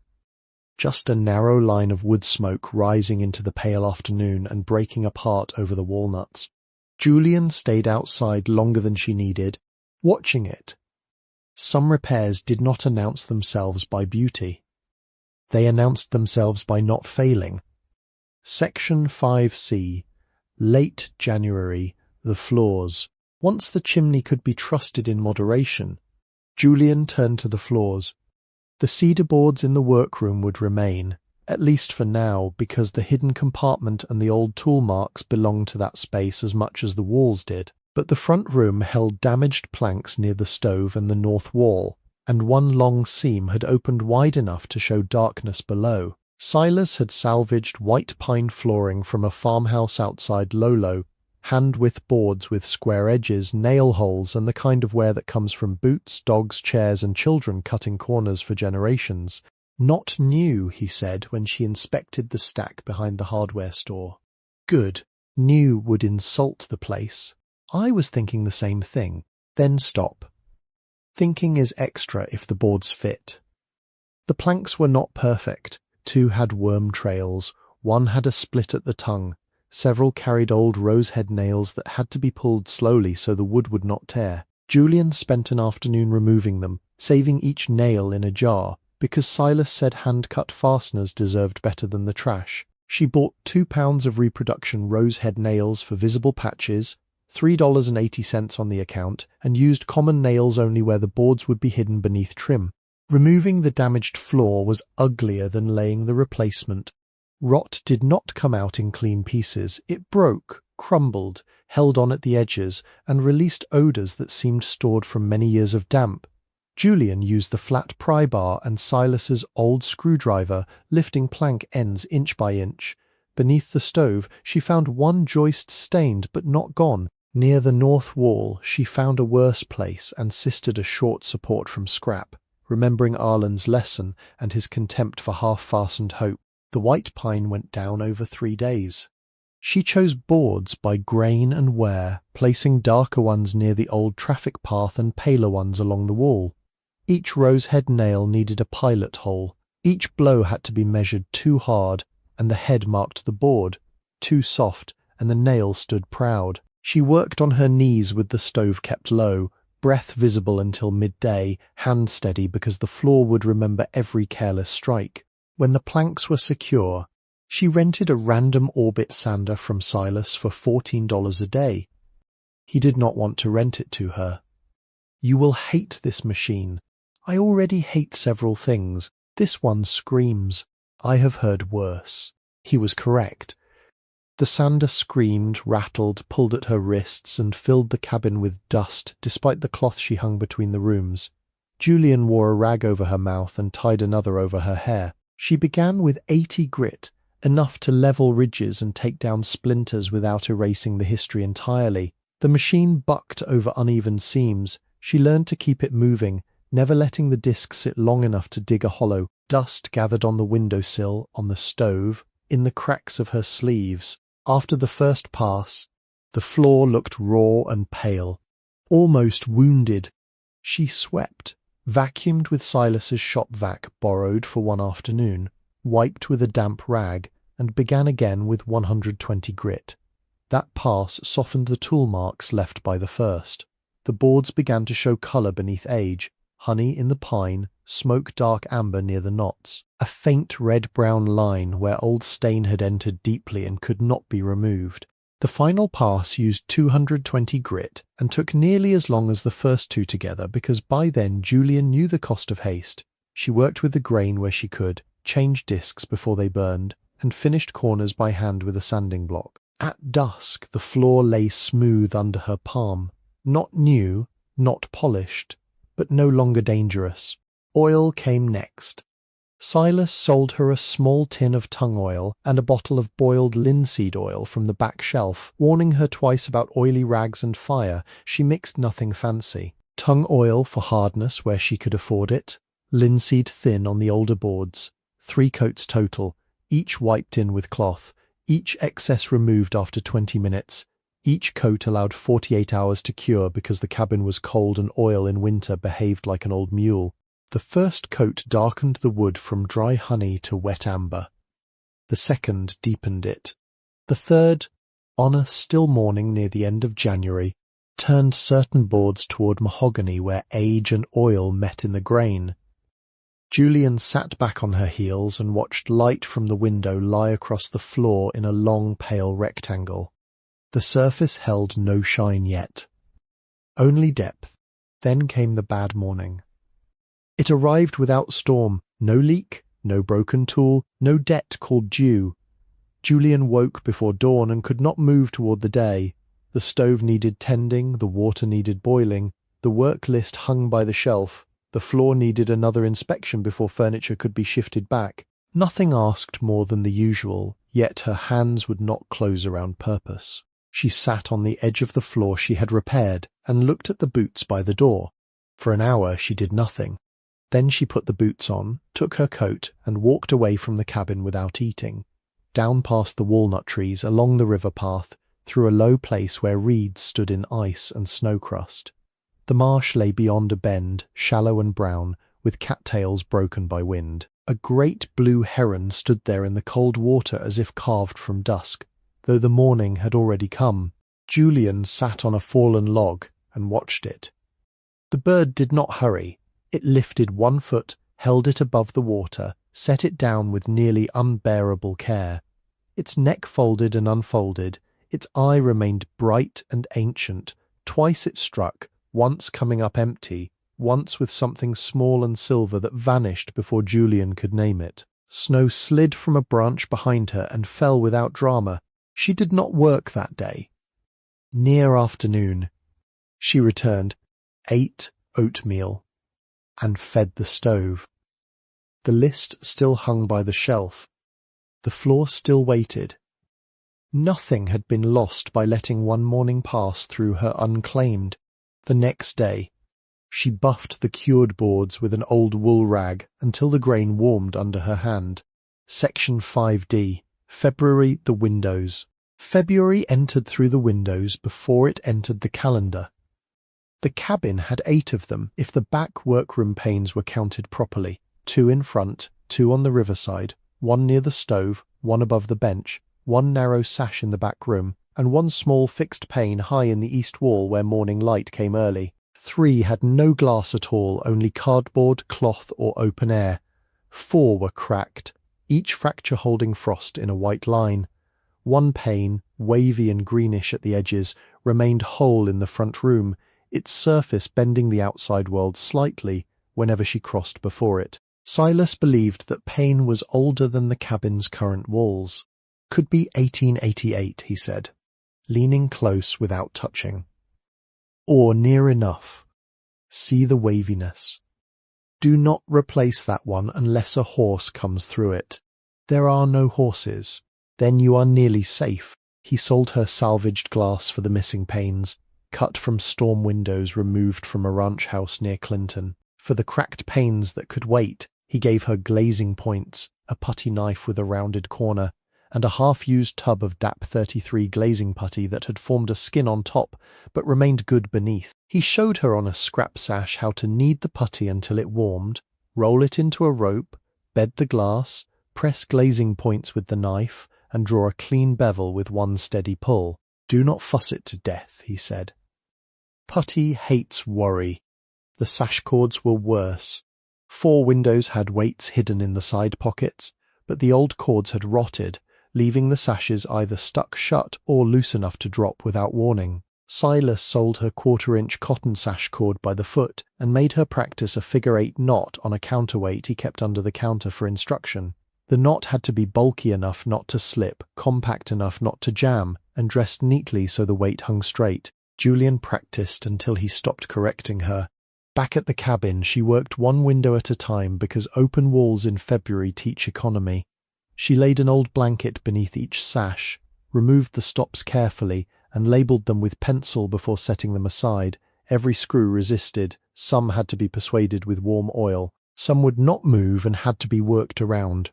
[SPEAKER 2] Just a narrow line of wood smoke rising into the pale afternoon and breaking apart over the walnuts. Julian stayed outside longer than she needed, watching it. Some repairs did not announce themselves by beauty. They announced themselves by not failing. Section 5C, late January, the floors. Once the chimney could be trusted in moderation, Julian turned to the floors. The cedar boards in the workroom would remain, at least for now, because the hidden compartment and the old tool marks belonged to that space as much as the walls did. But the front room held damaged planks near the stove and the north wall, and one long seam had opened wide enough to show darkness below. Silas had salvaged white pine flooring from a farmhouse outside Lolo, hand-width boards with square edges, nail holes, and the kind of wear that comes from boots, dogs, chairs, and children cutting corners for generations. Not new, he said when she inspected the stack behind the hardware store. Good. New would insult the place. I was thinking the same thing. Then stop. Thinking is extra if the boards fit. The planks were not perfect. 2 had worm trails. 1 had a split at the tongue. Several carried old rosehead nails that had to be pulled slowly so the wood would not tear. Julian spent an afternoon removing them, saving each nail in a jar, because Silas said hand-cut fasteners deserved better than the trash. She bought 2 pounds of reproduction rosehead nails for visible patches, $3.80 on the account, and used common nails only where the boards would be hidden beneath trim. Removing the damaged floor was uglier than laying the replacement. Rot did not come out in clean pieces. It broke, crumbled, held on at the edges, and released odours that seemed stored from many years of damp. Julian used the flat pry bar and Silas's old screwdriver, lifting plank ends inch by inch. Beneath the stove, she found one joist stained but not gone. Near the north wall, she found a worse place and sistered a short support from scrap, remembering Arlen's lesson and his contempt for half-fastened hope. The white pine went down over 3 days. She chose boards by grain and wear, placing darker ones near the old traffic path and paler ones along the wall. Each rosehead nail needed a pilot hole. Each blow had to be measured too hard, and the head marked the board, too soft, and the nail stood proud. She worked on her knees with the stove kept low, breath visible until midday, hand steady because the floor would remember every careless strike. When the planks were secure, she rented a random orbit sander from Silas for $14 a day. He did not want to rent it to her. "You will hate this machine. I already hate several things. This one screams. I have heard worse." He was correct. The sander screamed, rattled, pulled at her wrists, and filled the cabin with dust, despite the cloth she hung between the rooms. Julian wore a rag over her mouth and tied another over her hair. She began with 80 grit, enough to level ridges and take down splinters without erasing the history entirely. The machine bucked over uneven seams. She learned to keep it moving, never letting the disc sit long enough to dig a hollow. Dust gathered on the windowsill, on the stove, in the cracks of her sleeves. After the first pass, the floor looked raw and pale, almost wounded. She swept, vacuumed with Silas's shop vac borrowed for one afternoon, wiped with a damp rag, and began again with 120 grit. That pass softened the tool marks left by the first. The boards began to show colour beneath age, honey in the pine, smoke dark amber near the knots, a faint red-brown line where old stain had entered deeply and could not be removed. The final pass used 220 grit and took nearly as long as the first 2 together because by then Julian knew the cost of haste. She worked with the grain where she could, changed discs before they burned, and finished corners by hand with a sanding block. At dusk the floor lay smooth under her palm, not new, not polished, but no longer dangerous. Oil came next. Silas sold her a small tin of tung oil and a bottle of boiled linseed oil from the back shelf, warning her twice about oily rags and fire. She mixed nothing fancy. Tung oil for hardness where she could afford it, linseed thin on the older boards, 3 coats total, each wiped in with cloth, each excess removed after 20 minutes. Each coat allowed 48 hours to cure because the cabin was cold and oil in winter behaved like an old mule. The first coat darkened the wood from dry honey to wet amber. The second deepened it. The third, on a still morning near the end of January, turned certain boards toward mahogany where age and oil met in the grain. Julian sat back on her heels and watched light from the window lie across the floor in a long pale rectangle. The surface held no shine yet. Only depth. Then came the bad morning. It arrived without storm, no leak, no broken tool, no debt called due. Julian woke before dawn and could not move toward the day. The stove needed tending, the water needed boiling, the work list hung by the shelf, the floor needed another inspection before furniture could be shifted back. Nothing asked more than the usual, yet her hands would not close around purpose. She sat on the edge of the floor she had repaired and looked at the boots by the door. For an hour she did nothing. Then she put the boots on, took her coat, and walked away from the cabin without eating. Down past the walnut trees, along the river path, through a low place where reeds stood in ice and snow crust. The marsh lay beyond a bend, shallow and brown, with cattails broken by wind. A great blue heron stood there in the cold water as if carved from dusk, though the morning had already come. Julian sat on a fallen log and watched it. The bird did not hurry. It lifted one foot, held it above the water, set it down with nearly unbearable care. Its neck folded and unfolded, its eye remained bright and ancient. Twice it struck, once coming up empty, once with something small and silver that vanished before Julian could name it. Snow slid from a branch behind her and fell without drama. She did not work that day. Near afternoon, she returned, ate oatmeal, and fed the stove. The list still hung by the shelf. The floor still waited. Nothing had been lost by letting one morning pass through her unclaimed. The next day, she buffed the cured boards with an old wool rag until the grain warmed under her hand. Section 5D. February, the windows. February entered through the windows before it entered the calendar. The cabin had 8 of them if the back workroom panes were counted properly. 2 in front, 2 on the riverside, 1 near the stove, 1 above the bench, 1 narrow sash in the back room, and 1 small fixed pane high in the east wall where morning light came early. 3 had no glass at all, only cardboard, cloth, or open air. 4 were cracked, each fracture holding frost in a white line. 1 pane, wavy and greenish at the edges, remained whole in the front room, its surface bending the outside world slightly whenever she crossed before it. Silas believed that pane was older than the cabin's current walls. Could be 1888, he said, leaning close without touching. Or near enough. See the waviness. Do not replace that one unless a horse comes through it. There are no horses. Then you are nearly safe. He sold her salvaged glass for the missing panes, cut from storm windows removed from a ranch house near Clinton. For the cracked panes that could wait, he gave her glazing points, a putty knife with a rounded corner, and a half-used tub of DAP 33 glazing putty that had formed a skin on top but remained good beneath. He showed her on a scrap sash how to knead the putty until it warmed, roll it into a rope, bed the glass, press glazing points with the knife, and draw a clean bevel with 1 steady pull. Do not fuss it to death, he said. Putty hates worry. The sash cords were worse. 4 windows had weights hidden in the side pockets, but the old cords had rotted, leaving the sashes either stuck shut or loose enough to drop without warning. Silas sold her 1/4-inch cotton sash cord by the foot and made her practice a figure-8 knot on a counterweight he kept under the counter for instruction. The knot had to be bulky enough not to slip, compact enough not to jam, and dressed neatly so the weight hung straight. Julian practiced until he stopped correcting her. Back at the cabin, she worked 1 window at a time because open walls in February teach economy. She laid an old blanket beneath each sash, removed the stops carefully, and labelled them with pencil before setting them aside. Every screw resisted, some had to be persuaded with warm oil, some would not move and had to be worked around.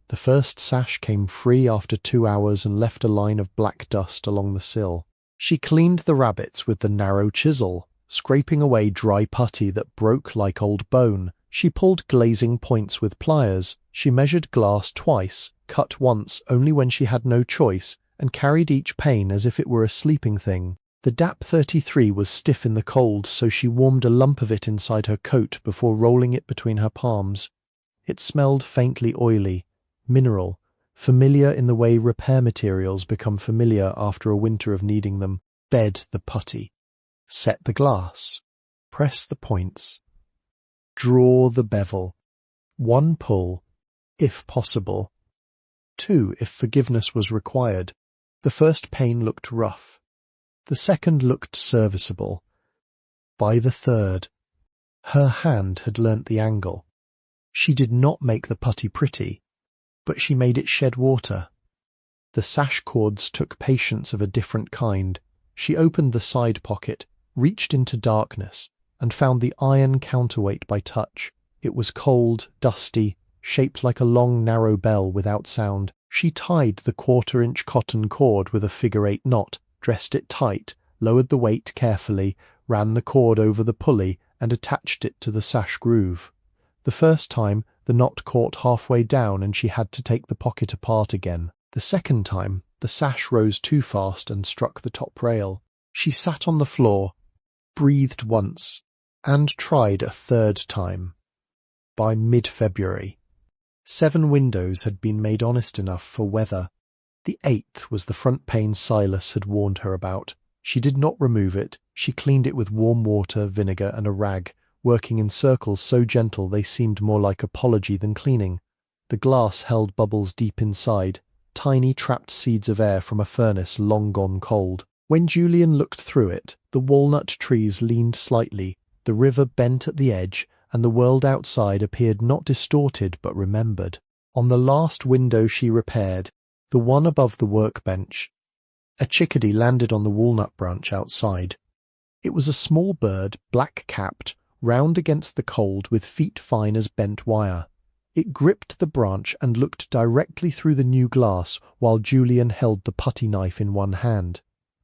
[SPEAKER 2] The first sash came free after 2 hours and left a line of black dust along the sill. She cleaned the rabbits with the narrow chisel, scraping away dry putty that broke like old bone. She pulled glazing points with pliers. She measured glass twice, cut once only when she had no choice, and carried each pane as if it were a sleeping thing. The DAP 33 was stiff in the cold, so she warmed a lump of it inside her coat before rolling it between her palms. It smelled faintly oily, mineral, familiar in the way repair materials become familiar after a winter of needing them. Bed the putty. Set the glass. Press the points. Draw the bevel. 1 pull, if possible. 2 if forgiveness was required. The first pane looked rough. The second looked serviceable. By the third, her hand had learnt the angle. She did not make the putty pretty, but she made it shed water. The sash cords took patience of a different kind. She opened the side pocket, reached into darkness, and found the iron counterweight by touch. It was cold, dusty, shaped like a long narrow bell without sound. She tied the 1/4-inch cotton cord with a figure-8 knot, dressed it tight, lowered the weight carefully, ran the cord over the pulley, and attached it to the sash groove. The first time, the knot caught halfway down and she had to take the pocket apart again. The second time, the sash rose too fast and struck the top rail. She sat on the floor, breathed once, and tried a third time. By mid-February, 7 windows had been made honest enough for weather. The 8th was the front pane Silas had warned her about. She did not remove it. She cleaned it with warm water, vinegar, and a rag, working in circles so gentle they seemed more like apology than cleaning. The glass held bubbles deep inside, tiny trapped seeds of air from a furnace long gone cold. When Julian looked through it, the walnut trees leaned slightly, the river bent at the edge, and the world outside appeared not distorted but remembered. On the last window she repaired, the one above the workbench, a chickadee landed on the walnut branch outside. It was a small bird, black-capped, round against the cold with feet fine as bent wire. It gripped the branch and looked directly through the new glass while Julian held the putty knife in one hand.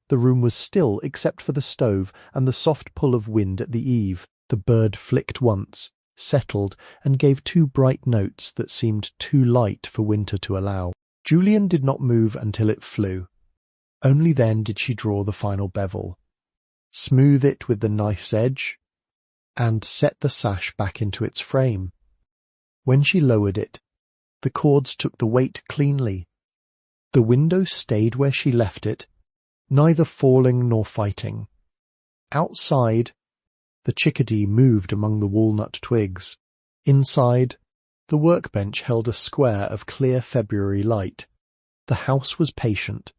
[SPEAKER 2] The room was still except for the stove and the soft pull of wind at the eave. The bird flicked once, settled, and gave 2 bright notes that seemed too light for winter to allow. Julian did not move until it flew. Only then did she draw the final bevel, smooth it with the knife's edge, and set the sash back into its frame. When she lowered it, the cords took the weight cleanly. The window stayed where she left it, neither falling nor fighting. Outside, the chickadee moved among the walnut twigs. Inside, the workbench held a square of clear February light. The house was patient.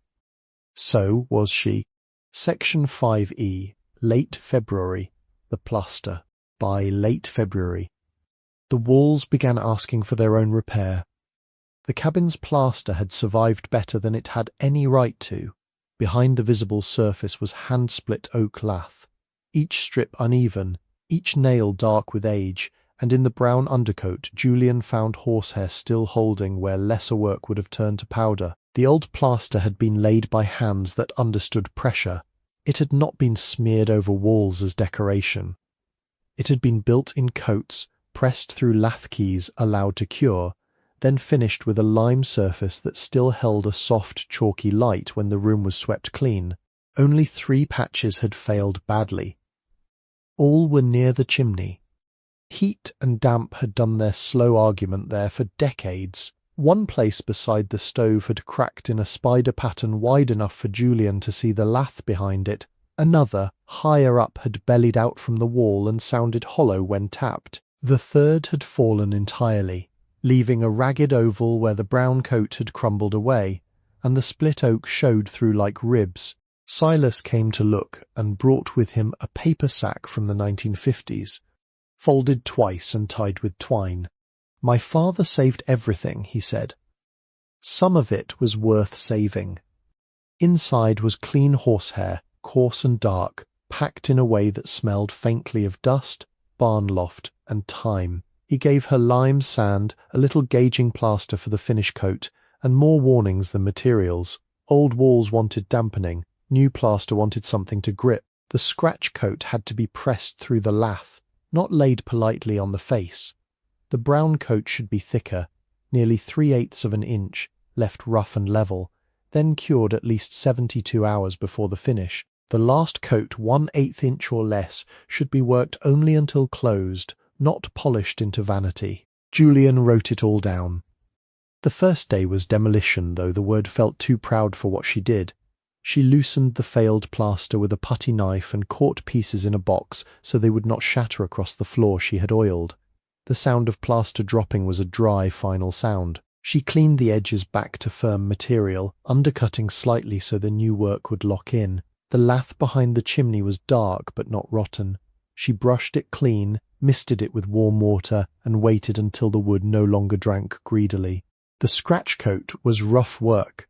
[SPEAKER 2] So was she. Section 5E, late February, the plaster. By late February, the walls began asking for their own repair. The cabin's plaster had survived better than it had any right to. Behind the visible surface was hand-split oak lath, each strip uneven, each nail dark with age, and in the brown undercoat Julian found horsehair still holding where lesser work would have turned to powder. The old plaster had been laid by hands that understood pressure. It had not been smeared over walls as decoration. It had been built in coats, pressed through lath keys allowed to cure, then finished with a lime surface that still held a soft, chalky light when the room was swept clean. Only 3 patches had failed badly. All were near the chimney. Heat and damp had done their slow argument there for decades. One place beside the stove had cracked in a spider pattern wide enough for Julian to see the lath behind it. Another, higher up, had bellied out from the wall and sounded hollow when tapped. The third had fallen entirely, leaving a ragged oval where the brown coat had crumbled away, and the split oak showed through like ribs. Silas came to look and brought with him a paper sack from the 1950s, folded twice and tied with twine. "My father saved everything," he said. Some of it was worth saving. Inside was clean horsehair, coarse and dark, packed in a way that smelled faintly of dust, barn loft, and time. He gave her lime sand, a little gauging plaster for the finish coat, and more warnings than materials. Old walls wanted dampening, new plaster wanted something to grip. The scratch coat had to be pressed through the lath, not laid politely on the face. The brown coat should be thicker, nearly 3/8 of an inch, left rough and level, then cured at least 72 hours before the finish. The last coat, 1/8 inch or less, should be worked only until closed, not polished into vanity. Julian wrote it all down. The first day was demolition, though the word felt too proud for what she did. She loosened the failed plaster with a putty knife and caught pieces in a box so they would not shatter across the floor she had oiled. The sound of plaster dropping was a dry, final sound. She cleaned the edges back to firm material, undercutting slightly so the new work would lock in. The lath behind the chimney was dark but not rotten. She brushed it clean, misted it with warm water, and waited until the wood no longer drank greedily. The scratch coat was rough work.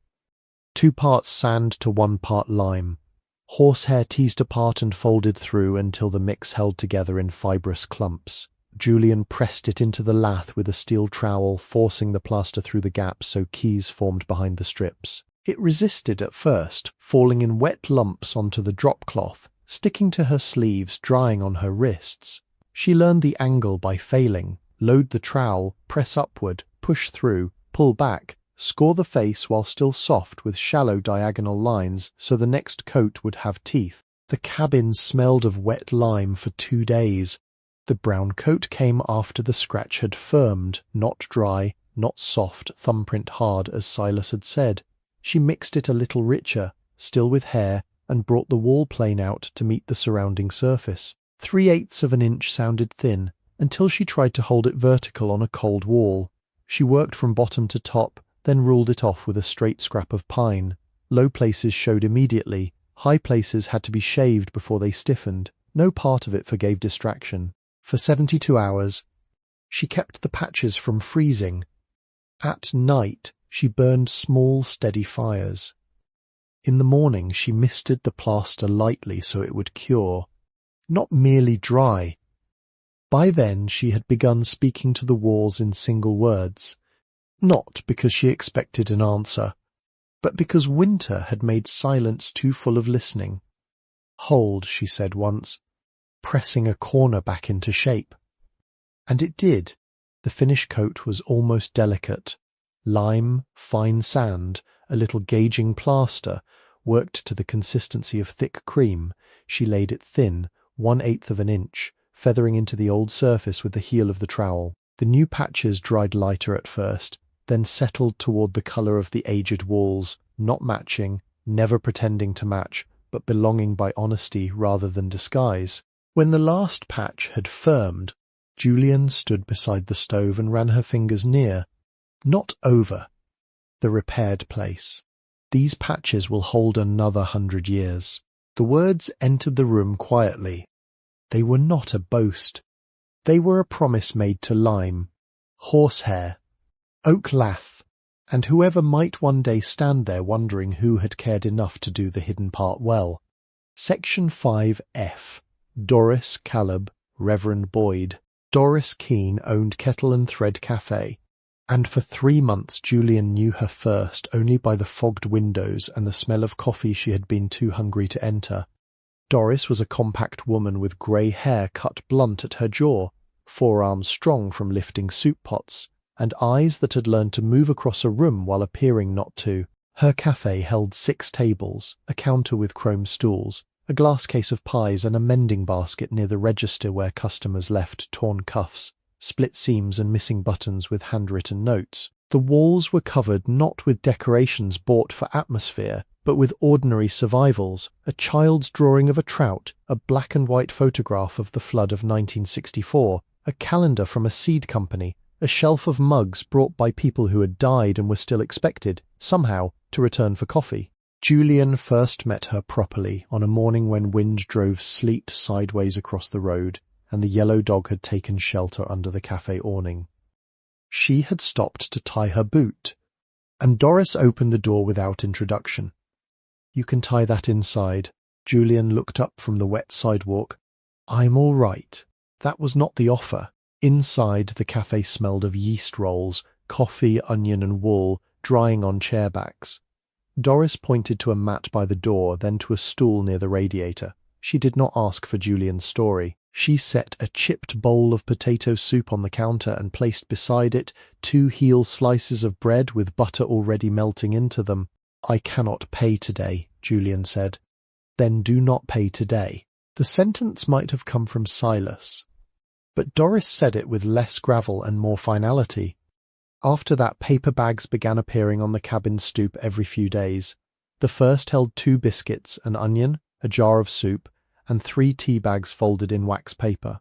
[SPEAKER 2] 2 parts sand to 1 part lime. Horsehair teased apart and folded through until the mix held together in fibrous clumps. Julian pressed it into the lath with a steel trowel, forcing the plaster through the gaps so keys formed behind the strips. It resisted at first, falling in wet lumps onto the drop cloth, sticking to her sleeves, drying on her wrists. She learned the angle by failing. Load the trowel, press upward, push through, pull back, score the face while still soft with shallow diagonal lines so the next coat would have teeth. The cabin smelled of wet lime for 2 days. The brown coat came after the scratch had firmed, not dry, not soft, thumbprint hard as Silas had said. She mixed it a little richer, still with hair, and brought the wall plane out to meet the surrounding surface. 3/8 of an inch sounded thin, until she tried to hold it vertical on a cold wall. She worked from bottom to top, then ruled it off with a straight scrap of pine. Low places showed immediately. High places had to be shaved before they stiffened. No part of it forgave distraction. For 72 hours, she kept the patches from freezing. At night, she burned small, steady fires. In the morning, she misted the plaster lightly so it would cure, not merely dry. By then, she had begun speaking to the walls in single words, not because she expected an answer, but because winter had made silence too full of listening. "Hold," she said once, pressing a corner back into shape. And it did. The finished coat was almost delicate. Lime, fine sand, a little gauging plaster, worked to the consistency of thick cream. She laid it thin, 1/8 of an inch, feathering into the old surface with the heel of the trowel. The new patches dried lighter at first, then settled toward the colour of the aged walls, not matching, never pretending to match, but belonging by honesty rather than disguise. When the last patch had firmed, Julian stood beside the stove and ran her fingers near, not over, the repaired place. "These patches will hold another 100 years. The words entered the room quietly. They were not a boast. They were a promise made to lime, horsehair, oak lath, and whoever might one day stand there wondering who had cared enough to do the hidden part well. Section 5F. Doris Caleb, Reverend Boyd. Doris Keene owned Kettle and Thread Cafe, and for 3 months Julian knew her first only by the fogged windows and the smell of coffee she had been too hungry to enter. Doris was a compact woman with grey hair cut blunt at her jaw, forearms strong from lifting soup pots, and eyes that had learned to move across a room while appearing not to. Her cafe held 6 tables, a counter with chrome stools, a glass case of pies and a mending basket near the register where customers left torn cuffs, split seams and missing buttons with handwritten notes. The walls were covered not with decorations bought for atmosphere, but with ordinary survivals, a child's drawing of a trout, a black and white photograph of the flood of 1964, a calendar from a seed company, a shelf of mugs brought by people who had died and were still expected, somehow, to return for coffee. Julian first met her properly on a morning when wind drove sleet sideways across the road, and the yellow dog had taken shelter under the cafe awning. She had stopped to tie her boot, and Doris opened the door without introduction. "You can tie that inside." Julian looked up from the wet sidewalk. "I'm all right." That was not the offer. Inside, the cafe smelled of yeast rolls, coffee, onion and wool, drying on chair backs. Doris pointed to a mat by the door, then to a stool near the radiator. She did not ask for Julian's story. She set a chipped bowl of potato soup on the counter and placed beside it 2 heel slices of bread with butter already melting into them. "I cannot pay today," Julian said. "Then do not pay today." The sentence might have come from Silas, but Doris said it with less gravel and more finality. After that, paper bags began appearing on the cabin stoop every few days. The first held 2 biscuits, an onion, a jar of soup, and 3 tea bags folded in wax paper.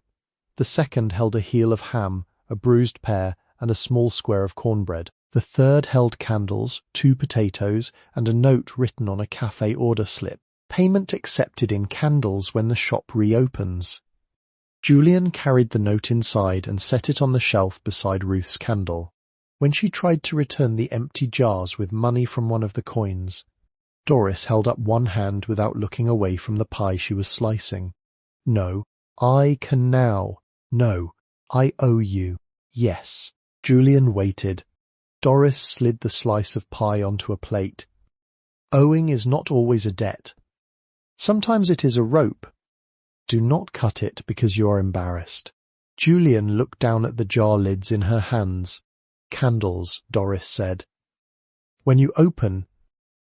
[SPEAKER 2] The second held a heel of ham, a bruised pear, and a small square of cornbread. The third held candles, 2 potatoes, and a note written on a cafe order slip. Payment accepted in candles when the shop reopens. Julian carried the note inside and set it on the shelf beside Ruth's candle. When she tried to return the empty jars with money from one of the coins, Doris held up one hand without looking away from the pie she was slicing. "No, I can now. No, I owe you. Yes." Julian waited. Doris slid the slice of pie onto a plate. Owing is not always a debt. Sometimes it is a rope. Do not cut it because you are embarrassed. Julian looked down at the jar lids in her hands. "Candles," Doris said. "When you open,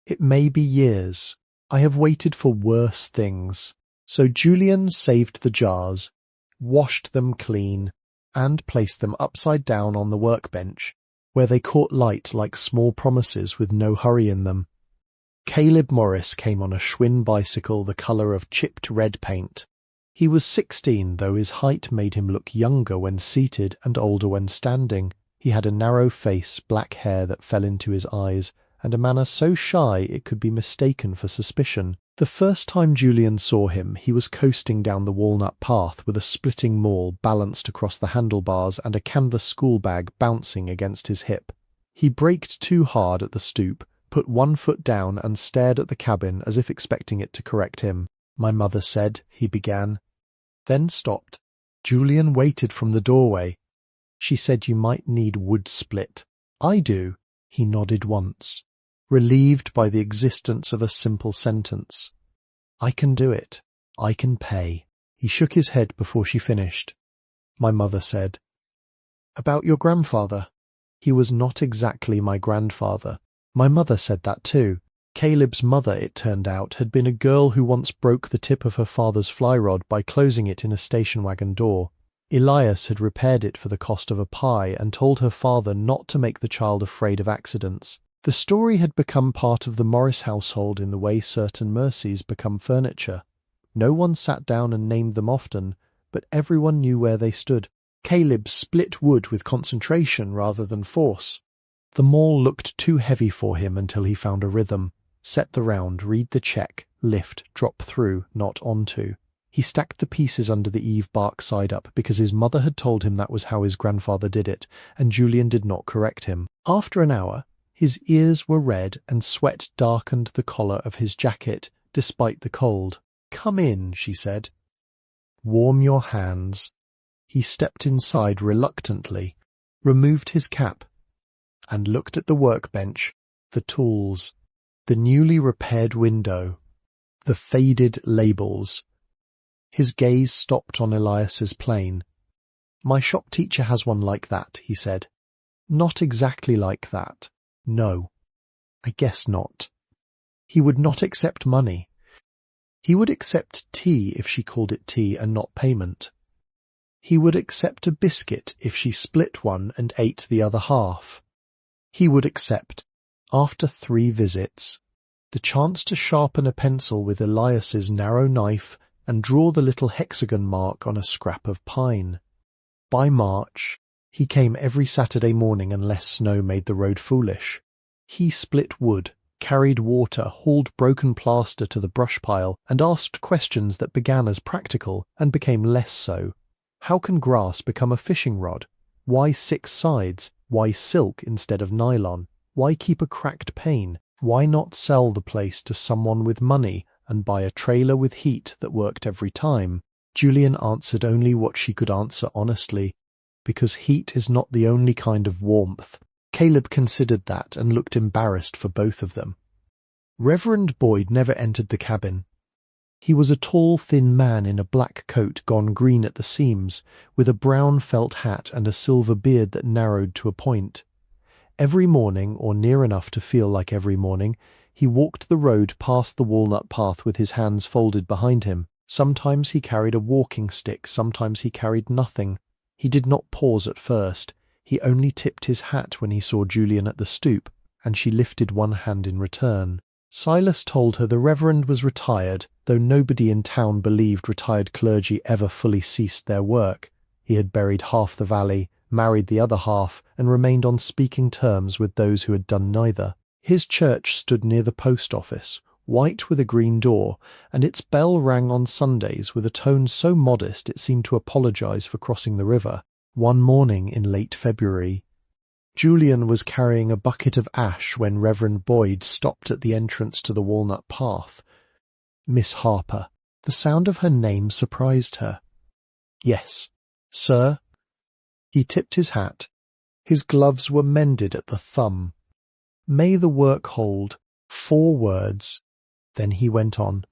[SPEAKER 2] it may be years. I have waited for worse things." So Julian saved the jars, washed them clean, and placed them upside down on the workbench, where they caught light like small promises with no hurry in them. Caleb Morris came on a Schwinn bicycle the colour of chipped red paint. He was 16, though his height made him look younger when seated and older when standing. He had a narrow face, black hair that fell into his eyes, and a manner so shy it could be mistaken for suspicion. The first time Julian saw him, he was coasting down the walnut path with a splitting maul balanced across the handlebars and a canvas school bag bouncing against his hip. He braked too hard at the stoop, put one foot down and stared at the cabin as if expecting it to correct him. "My mother said," he began, then stopped. Julian waited from the doorway. "She said you might need wood split." "I do." He nodded once, relieved by the existence of a simple sentence. "I can do it. I can pay." He shook his head before she finished. "My mother said." "About your grandfather?" "He was not exactly my grandfather. My mother said that too." Caleb's mother, it turned out, had been a girl who once broke the tip of her father's fly rod by closing it in a station wagon door. Elias had repaired it for the cost of a pie and told her father not to make the child afraid of accidents. The story had become part of the Morris household in the way certain mercies become furniture. No one sat down and named them often, but everyone knew where they stood. Caleb split wood with concentration rather than force. The maul looked too heavy for him until he found a rhythm. Set the round, read the check, lift, drop through, not onto. He stacked the pieces under the eave bark side up because his mother had told him that was how his grandfather did it, and Julian did not correct him. After an hour, his ears were red and sweat darkened the collar of his jacket, despite the cold. "Come in," she said. "Warm your hands." He stepped inside reluctantly, removed his cap, and looked at the workbench, the tools, the newly repaired window, the faded labels. His gaze stopped on Elias's plane. "My shop teacher has one like that," he said. "Not exactly like that. No, I guess not." He would not accept money. He would accept tea if she called it tea and not payment. He would accept a biscuit if she split one and ate the other half. He would accept, after 3 visits, the chance to sharpen a pencil with Elias's narrow knife and draw the little hexagon mark on a scrap of pine. By March, he came every Saturday morning unless snow made the road foolish. He split wood, carried water, hauled broken plaster to the brush pile, and asked questions that began as practical and became less so. How can grass become a fishing rod? Why 6 sides? Why silk instead of nylon? Why keep a cracked pane? Why not sell the place to someone with money and buy a trailer with heat that worked every time? Julian answered only what she could answer honestly, because heat is not the only kind of warmth. Caleb considered that and looked embarrassed for both of them. Reverend Boyd never entered the cabin. He was a tall, thin man in a black coat gone green at the seams, with a brown felt hat and a silver beard that narrowed to a point. Every morning, or near enough to feel like every morning, he walked the road past the walnut path with his hands folded behind him. Sometimes he carried a walking stick, sometimes he carried nothing. He did not pause at first. He only tipped his hat when he saw Julian at the stoop, and she lifted one hand in return. Silas told her the Reverend was retired, though nobody in town believed retired clergy ever fully ceased their work. He had buried half the valley, married the other half, and remained on speaking terms with those who had done neither. His church stood near the post office, white with a green door, and its bell rang on Sundays with a tone so modest it seemed to apologize for crossing the river. One morning in late February, Julian was carrying a bucket of ash when Reverend Boyd stopped at the entrance to the walnut path. Miss Harper. The sound of her name surprised her. Yes, sir. He tipped his hat. His gloves were mended at the thumb. May the work hold. 4 words. Then he went on.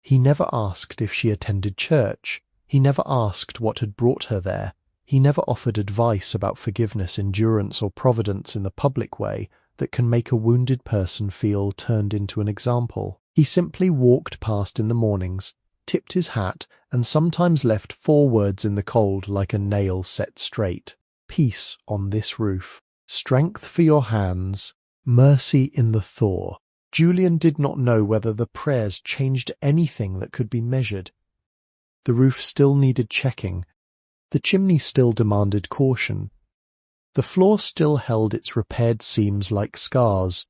[SPEAKER 2] He never asked if she attended church. He never asked what had brought her there. He never offered advice about forgiveness, endurance, or providence in the public way that can make a wounded person feel turned into an example. He simply walked past in the mornings, tipped his hat, and sometimes left 4 words in the cold like a nail set straight. Peace on this roof, strength for your hands, mercy in the thaw. Julian did not know whether the prayers changed anything that could be measured. The roof still needed checking. The chimney still demanded caution. The floor still held its repaired seams like scars.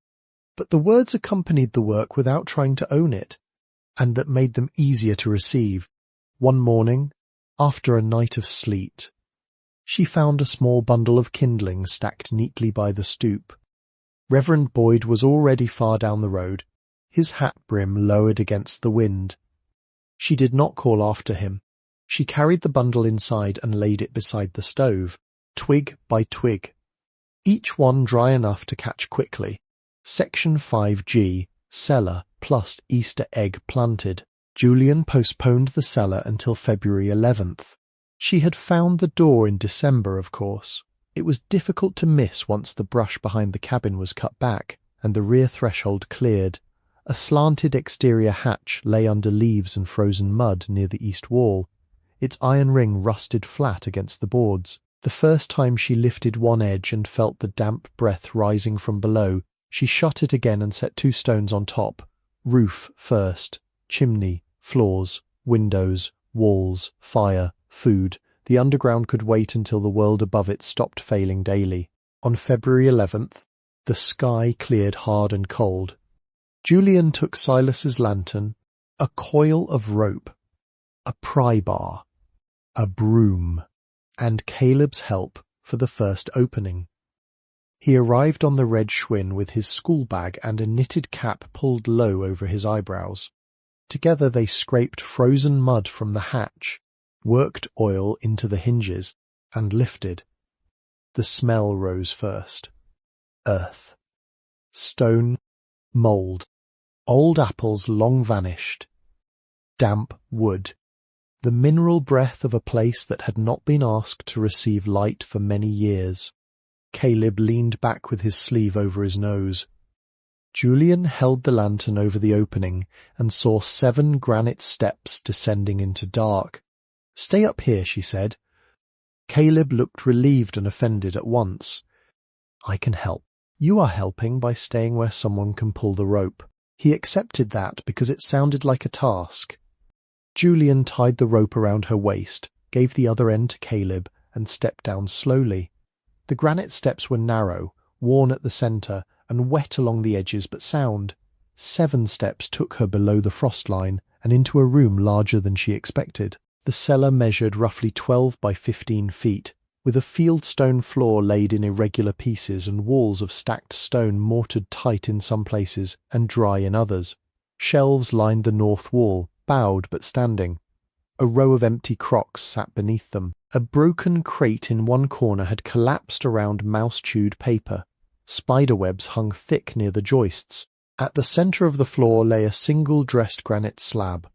[SPEAKER 2] But the words accompanied the work without trying to own it, and that made them easier to receive. One morning, after a night of sleet, she found a small bundle of kindling stacked neatly by the stoop. Reverend Boyd was already far down the road, his hat brim lowered against the wind. She did not call after him. She carried the bundle inside and laid it beside the stove, twig by twig, each one dry enough to catch quickly. Section 5G, cellar plus Easter egg planted. Julian postponed the cellar until February 11th. She had found the door in December, of course. It was difficult to miss once the brush behind the cabin was cut back and the rear threshold cleared. A slanted exterior hatch lay under leaves and frozen mud near the east wall. Its iron ring rusted flat against the boards. The first time she lifted one edge and felt the damp breath rising from below, she shut it again and set 2 stones on top. Roof first, chimney, floors, windows, walls, fire, food. The underground could wait until the world above it stopped failing daily. On February 11th, the sky cleared hard and cold. Julian took Silas's lantern, a coil of rope, a pry bar, a broom, and Caleb's help for the first opening. He arrived on the red Schwinn with his school bag and a knitted cap pulled low over his eyebrows. Together they scraped frozen mud from the hatch, worked oil into the hinges, and lifted. The smell rose first. Earth. Stone. Mould. Old apples long vanished. Damp wood. The mineral breath of a place that had not been asked to receive light for many years. Caleb leaned back with his sleeve over his nose. Julian held the lantern over the opening and saw 7 granite steps descending into dark. "Stay up here," she said. Caleb looked relieved and offended at once. "I can help." "You are helping by staying where someone can pull the rope." He accepted that because it sounded like a task. Julian tied the rope around her waist, gave the other end to Caleb, and stepped down slowly. The granite steps were narrow, worn at the centre, and wet along the edges but sound. 7 steps took her below the frost line and into a room larger than she expected. The cellar measured roughly 12 by 15 feet, with a fieldstone floor laid in irregular pieces and walls of stacked stone mortared tight in some places and dry in others. Shelves lined the north wall, bowed but standing. A row of empty crocks sat beneath them. A broken crate in one corner had collapsed around mouse-chewed paper. Spiderwebs hung thick near the joists. At the centre of the floor lay a single dressed granite slab.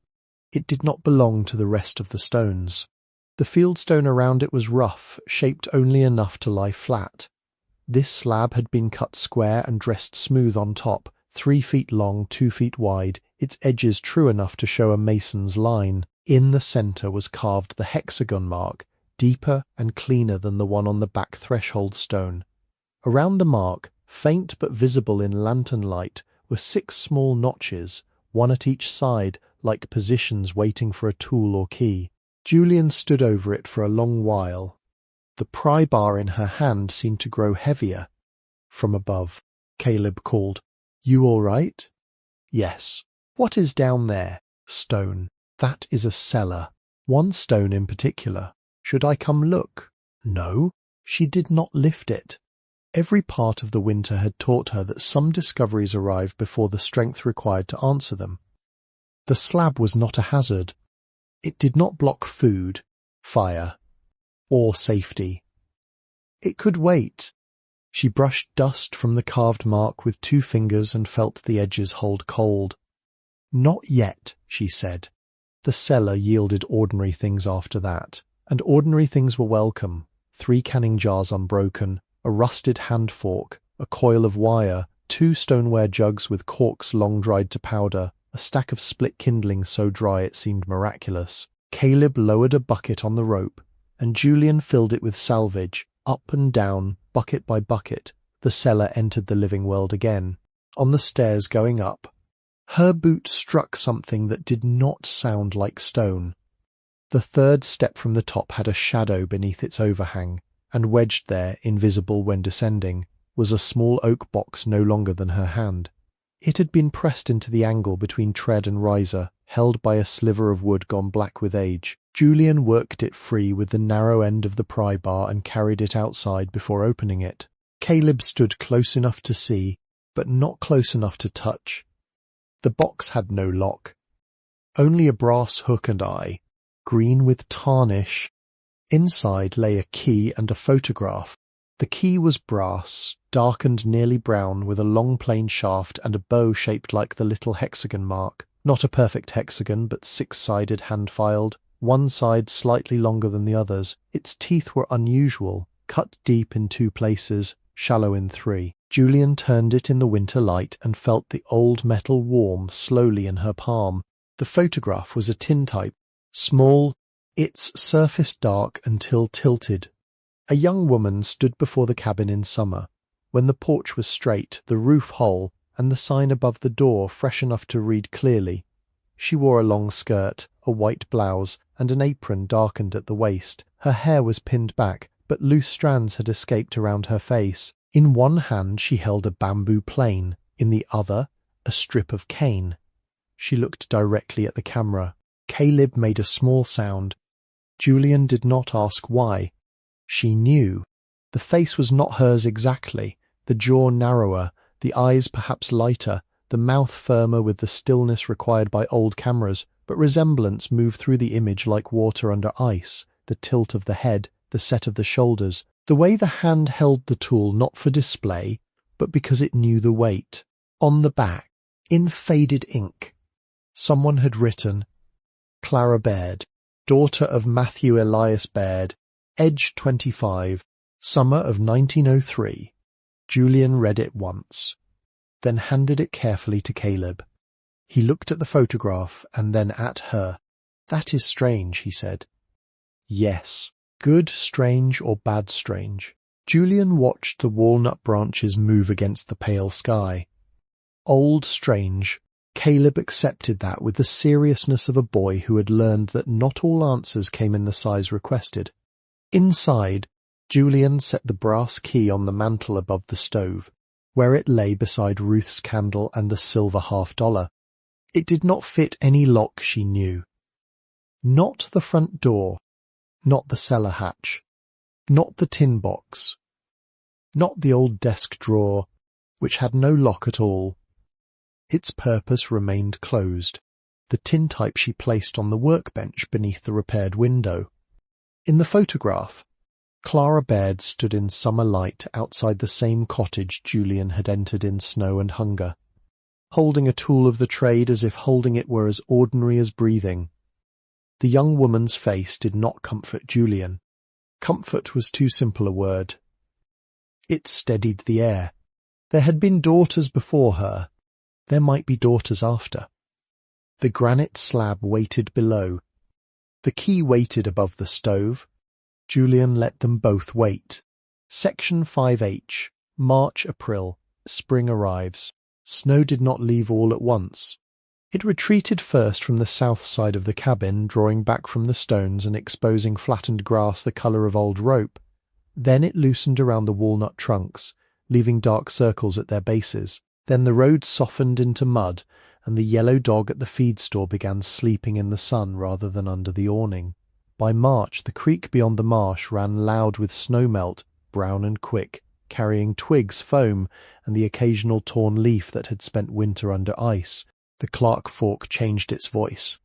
[SPEAKER 2] It did not belong to the rest of the stones. The fieldstone around it was rough, shaped only enough to lie flat. This slab had been cut square and dressed smooth on top, 3 feet long, 2 feet wide, its edges true enough to show a mason's line. In the centre was carved the hexagon mark, deeper and cleaner than the one on the back threshold stone. Around the mark, faint but visible in lantern light, were 6 small notches, one at each side, like positions waiting for a tool or key. Julian stood over it for a long while. The pry bar in her hand seemed to grow heavier. From above, Caleb called, "You all right?" "Yes." "What is down there?" "Stone. That is a cellar. One stone in particular. Should I come look?" "No." She did not lift it. Every part of the winter had taught her that some discoveries arrive before the strength required to answer them. The slab was not a hazard. It did not block food, fire, or safety. It could wait. She brushed dust from the carved mark with 2 fingers and felt the edges hold cold. "Not yet," she said. The cellar yielded ordinary things after that, and ordinary things were welcome. 3 canning jars unbroken, a rusted hand fork, a coil of wire, 2 stoneware jugs with corks long dried to powder, a stack of split kindling so dry it seemed miraculous. Caleb lowered a bucket on the rope, and Julian filled it with salvage. Up and down, bucket by bucket, the cellar entered the living world again. On the stairs going up, her boot struck something that did not sound like stone. The 3rd step from the top had a shadow beneath its overhang, and wedged there, invisible when descending, was a small oak box no longer than her hand. It had been pressed into the angle between tread and riser, held by a sliver of wood gone black with age. Julian worked it free with the narrow end of the pry bar and carried it outside before opening it. Caleb stood close enough to see, but not close enough to touch. The box had no lock, only a brass hook and eye, green with tarnish. Inside lay a key and a photograph. The key was brass, darkened nearly brown, with a long plain shaft and a bow shaped like the little hexagon mark. Not a perfect hexagon, but 6-sided, hand-filed, one side slightly longer than the others. Its teeth were unusual, cut deep in 2 places, shallow in 3. Julian turned it in the winter light and felt the old metal warm slowly in her palm. The photograph was a tintype, small, its surface dark until tilted. A young woman stood before the cabin in summer, when the porch was straight, the roof whole, and the sign above the door fresh enough to read clearly. She wore a long skirt, a white blouse, and an apron darkened at the waist. Her hair was pinned back, but loose strands had escaped around her face. In one hand she held a bamboo plane, in the other a strip of cane. She looked directly at the camera. Caleb made a small sound. Julian did not ask why. She knew. The face was not hers exactly, the jaw narrower, the eyes perhaps lighter, the mouth firmer with the stillness required by old cameras, but resemblance moved through the image like water under ice, the tilt of the head, the set of the shoulders, the way the hand held the tool not for display, but because it knew the weight. On the back, in faded ink, someone had written, "Clara Baird, daughter of Matthew Elias Baird, age 25, summer of 1903. Julian read it once, then handed it carefully to Caleb. He looked at the photograph and then at her. "That is strange," he said. "Yes. Good strange or bad strange?" Julian watched the walnut branches move against the pale sky. Old strange. Caleb accepted that with the seriousness of a boy who had learned that not all answers came in the size requested. Inside, Julian set the brass key on the mantel above the stove, where it lay beside Ruth's candle and the silver $half. It did not fit any lock, she knew. Not the front door, not the cellar hatch, not the tin box, not the old desk drawer, which had no lock at all. Its purpose remained closed, the tintype she placed on the workbench beneath the repaired window. In the photograph, Clara Baird stood in summer light outside the same cottage Julian had entered in snow and hunger, holding a tool of the trade as if holding it were as ordinary as breathing. The young woman's face did not comfort Julian. Comfort was too simple a word. It steadied the air. There had been daughters before her. There might be daughters after. The granite slab waited below. The key waited above the stove. Julian let them both wait. Section 5H. March-April. Spring arrives. Snow did not leave all at once. It retreated first from the south side of the cabin, drawing back from the stones and exposing flattened grass the colour of old rope. Then it loosened around the walnut trunks, leaving dark circles at their bases. Then the road softened into mud, and the yellow dog at the feed store began sleeping in the sun rather than under the awning. By March, the creek beyond the marsh ran loud with snowmelt, brown and quick, carrying twigs, foam, and the occasional torn leaf that had spent winter under ice. The Clark Fork changed its voice.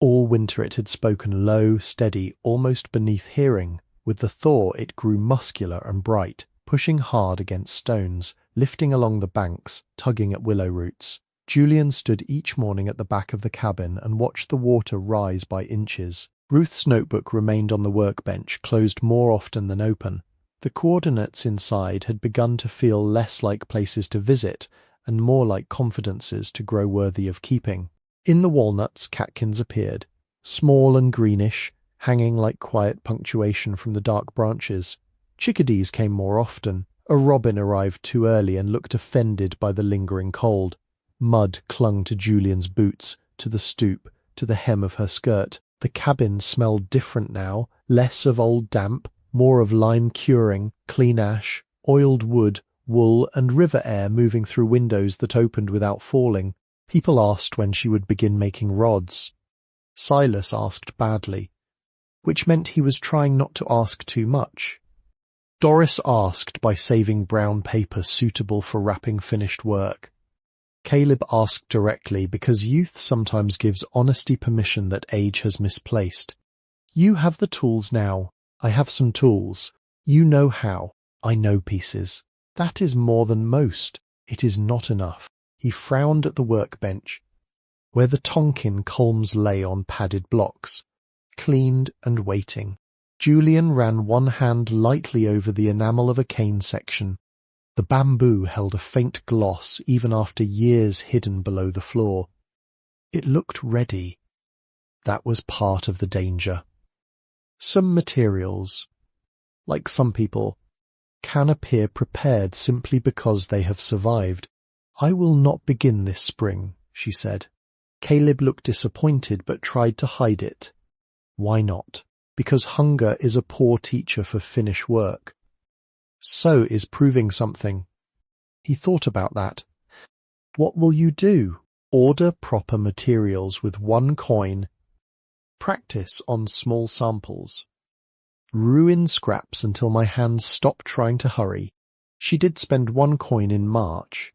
[SPEAKER 2] All winter it had spoken low, steady, almost beneath hearing. With the thaw it grew muscular and bright, pushing hard against stones, lifting along the banks, tugging at willow roots. Julian stood each morning at the back of the cabin and watched the water rise by inches. Ruth's notebook remained on the workbench, closed more often than open. The coordinates inside had begun to feel less like places to visit and more like confidences to grow worthy of keeping. In the walnuts, catkins appeared, small and greenish, hanging like quiet punctuation from the dark branches. Chickadees came more often. A robin arrived too early and looked offended by the lingering cold. Mud clung to Julian's boots, to the stoop, to the hem of her skirt. The cabin smelled different now, less of old damp, more of lime curing, clean ash, oiled wood, wool and river air moving through windows that opened without falling. People asked when she would begin making rods. Silas asked badly, which meant he was trying not to ask too much. Doris asked by saving brown paper suitable for wrapping finished work. Caleb asked directly because youth sometimes gives honesty permission that age has misplaced. You have the tools now. I have some tools. You know how. I know pieces. That is more than most. It is not enough. He frowned at the workbench, where the Tonkin colms lay on padded blocks, cleaned and waiting. Julian ran one hand lightly over the enamel of a cane section. The bamboo held a faint gloss even after years hidden below the floor. It looked ready. That was part of the danger. Some materials, like some people, can appear prepared simply because they have survived. I will not begin this spring, she said. Caleb looked disappointed but tried to hide it. Why not? Because hunger is a poor teacher for finished work. So is proving something. He thought about that. What will you do? Order proper materials with 1 coin. Practice on small samples. Ruin scraps until my hands stop trying to hurry. She did spend 1 coin in March.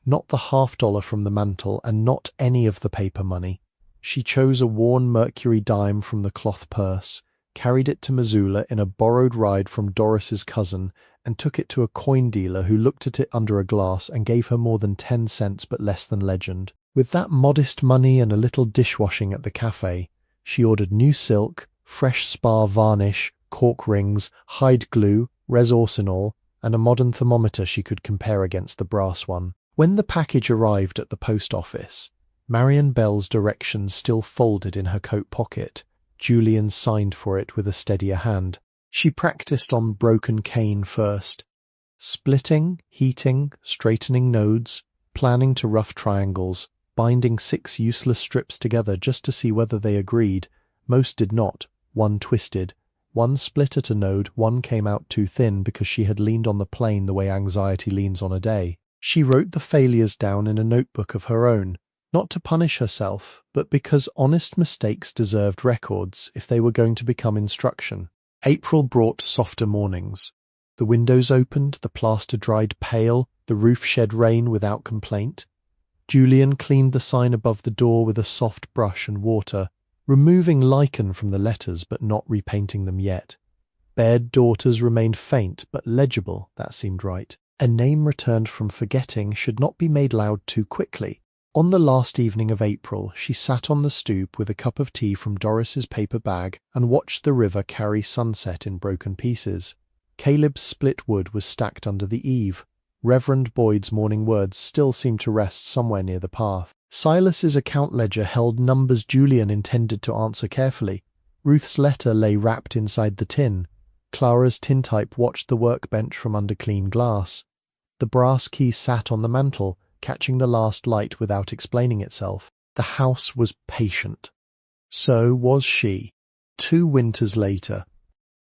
[SPEAKER 2] Not the $50 from the mantel and not any of the paper money. She chose a worn mercury dime from the cloth purse, carried it to Missoula in a borrowed ride from Doris's cousin, and took it to a coin dealer who looked at it under a glass and gave her more than 10 cents but less than legend. With that modest money and a little dishwashing at the cafe, she ordered new silk, fresh spar varnish, cork rings, hide glue, resorcinol, and a modern thermometer she could compare against the brass one. When the package arrived at the post office, Marion Bell's directions still folded in her coat pocket, Julian signed for it with a steadier hand. She practiced on broken cane first, splitting, heating, straightening nodes, planning to rough triangles, binding 6 useless strips together just to see whether they agreed. Most did not. One twisted. One split at a node, one came out too thin because she had leaned on the plane the way anxiety leans on a day. She wrote the failures down in a notebook of her own, not to punish herself, but because honest mistakes deserved records if they were going to become instruction. April brought softer mornings. The windows opened, the plaster dried pale, the roof shed rain without complaint. Julian cleaned the sign above the door with a soft brush and water, removing lichen from the letters but not repainting them yet. Baird daughters remained faint but legible, that seemed right. A name returned from forgetting should not be made loud too quickly. On the last evening of April, she sat on the stoop with a cup of tea from Doris's paper bag and watched the river carry sunset in broken pieces. Caleb's split wood was stacked under the eave. Reverend Boyd's morning words still seemed to rest somewhere near the path. Silas's account ledger held numbers Julian intended to answer carefully. Ruth's letter lay wrapped inside the tin. Clara's tintype watched the workbench from under clean glass. The brass key sat on the mantel, catching the last light without explaining itself. The house was patient. So was she. 2 winters later,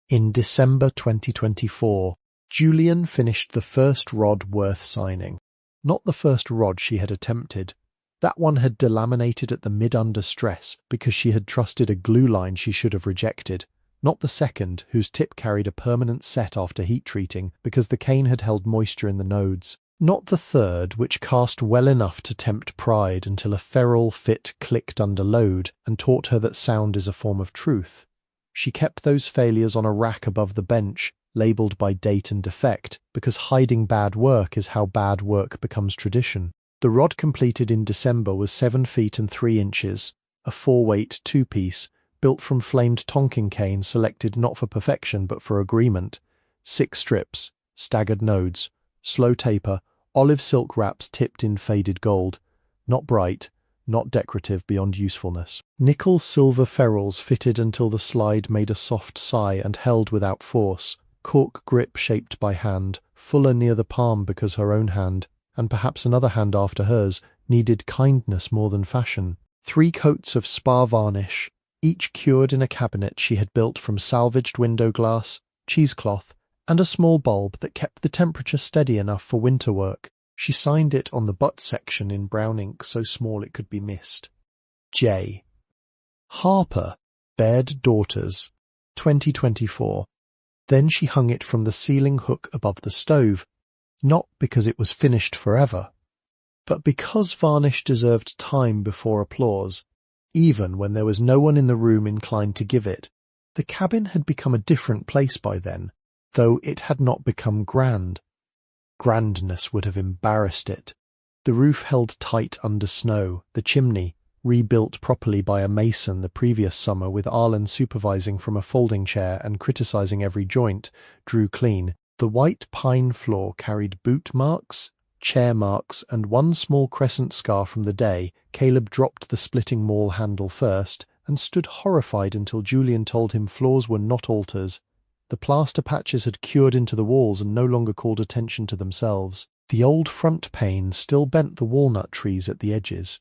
[SPEAKER 2] in December 2024, Julian finished the first rod worth signing. Not the first rod she had attempted. That one had delaminated at the mid-under stress because she had trusted a glue line she should have rejected. Not the second, whose tip carried a permanent set after heat treating because the cane had held moisture in the nodes. Not the third, which cast well enough to tempt pride until a ferrule fit clicked under load and taught her that sound is a form of truth. She kept those failures on a rack above the bench, labelled by date and defect, because hiding bad work is how bad work becomes tradition. The rod completed in December was 7 feet and 3 inches, a 4-weight 2-piece, built from flamed Tonkin cane selected not for perfection but for agreement. 6 strips, staggered nodes, slow taper, olive silk wraps tipped in faded gold. Not bright, not decorative beyond usefulness. Nickel silver ferrules fitted until the slide made a soft sigh and held without force. Cork grip shaped by hand, fuller near the palm because her own hand, and perhaps another hand after hers, needed kindness more than fashion. 3 coats of spar varnish, each cured in a cabinet she had built from salvaged window glass, cheesecloth, and a small bulb that kept the temperature steady enough for winter work. She signed it on the butt section in brown ink so small it could be missed. J. Harper, Baird Daughters, 2024. Then she hung it from the ceiling hook above the stove, not because it was finished forever, but because varnish deserved time before applause, even when there was no one in the room inclined to give it. The cabin had become a different place by then, though it had not become grand. Grandness would have embarrassed it. The roof held tight under snow, the chimney, rebuilt properly by a mason the previous summer with Arlen supervising from a folding chair and criticizing every joint, drew clean. The white pine floor carried boot marks, chair marks, and one small crescent scar from the day. Caleb dropped the splitting maul handle first and stood horrified until Julian told him floors were not altars. The plaster patches had cured into the walls and no longer called attention to themselves. The old front pane still bent the walnut trees at the edges.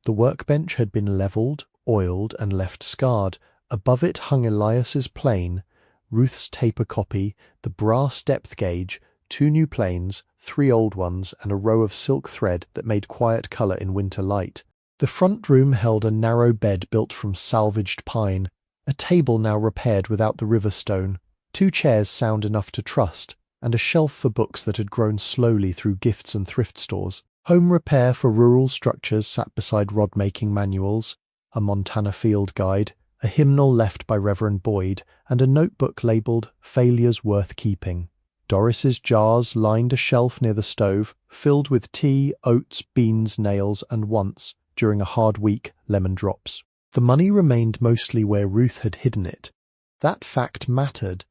[SPEAKER 2] The workbench had been levelled, oiled, and left scarred. Above it hung Elias's plane, Ruth's taper copy, the brass depth gauge, 2 new planes, 3 old ones, and a row of silk thread that made quiet colour in winter light. The front room held a narrow bed built from salvaged pine, a table now repaired without the river stone, 2 chairs sound enough to trust, and a shelf for books that had grown slowly through gifts and thrift stores. Home repair for rural structures sat beside rodmaking manuals, a Montana field guide, a hymnal left by Reverend Boyd, and a notebook labelled Failures Worth Keeping. Doris's jars lined a shelf near the stove, filled with tea, oats, beans, nails, and once, during a hard week, lemon drops. The money remained mostly where Ruth had hidden it. That fact mattered.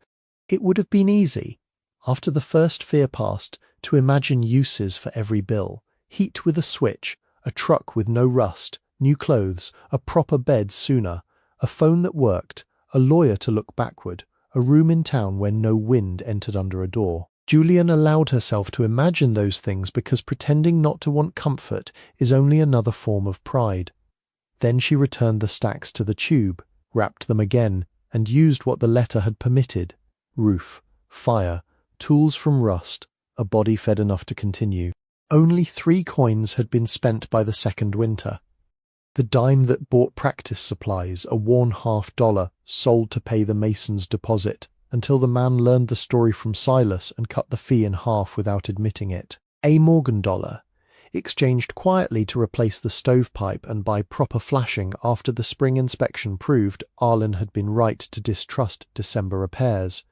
[SPEAKER 2] It would have been easy, after the first fear passed, to imagine uses for every bill. Heat with a switch, a truck with no rust, new clothes, a proper bed sooner, a phone that worked, a lawyer to look backward, a room in town where no wind entered under a door. Julian allowed herself to imagine those things because pretending not to want comfort is only another form of pride. Then she returned the stacks to the tube, wrapped them again, and used what the letter had permitted. Roof, fire, tools from rust, a body fed enough to continue. Only 3 coins had been spent by the second winter. The dime that bought practice supplies, a worn $50, sold to pay the mason's deposit, until the man learned the story from Silas and cut the fee in half without admitting it. A Morgan dollar, exchanged quietly to replace the stovepipe and buy proper flashing after the spring inspection proved Arlen had been right to distrust December repairs.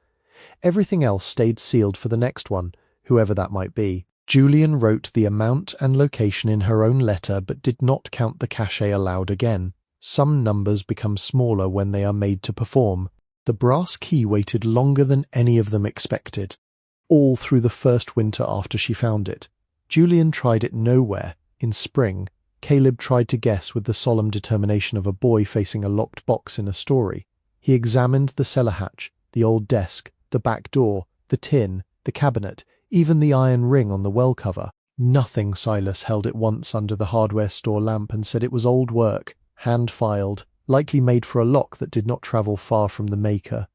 [SPEAKER 2] Everything else stayed sealed for the next one, whoever that might be. Julian wrote the amount and location in her own letter but did not count the cachet aloud again. Some numbers become smaller when they are made to perform. The brass key waited longer than any of them expected. All through the first winter after she found it. Julian tried it nowhere. In spring, Caleb tried to guess with the solemn determination of a boy facing a locked box in a story. He examined the cellar hatch, the old desk, the back door, the tin, the cabinet, even the iron ring on the well cover. Nothing. Silas held it once under the hardware store lamp and said it was old work, hand-filed, likely made for a lock that did not travel far from the maker.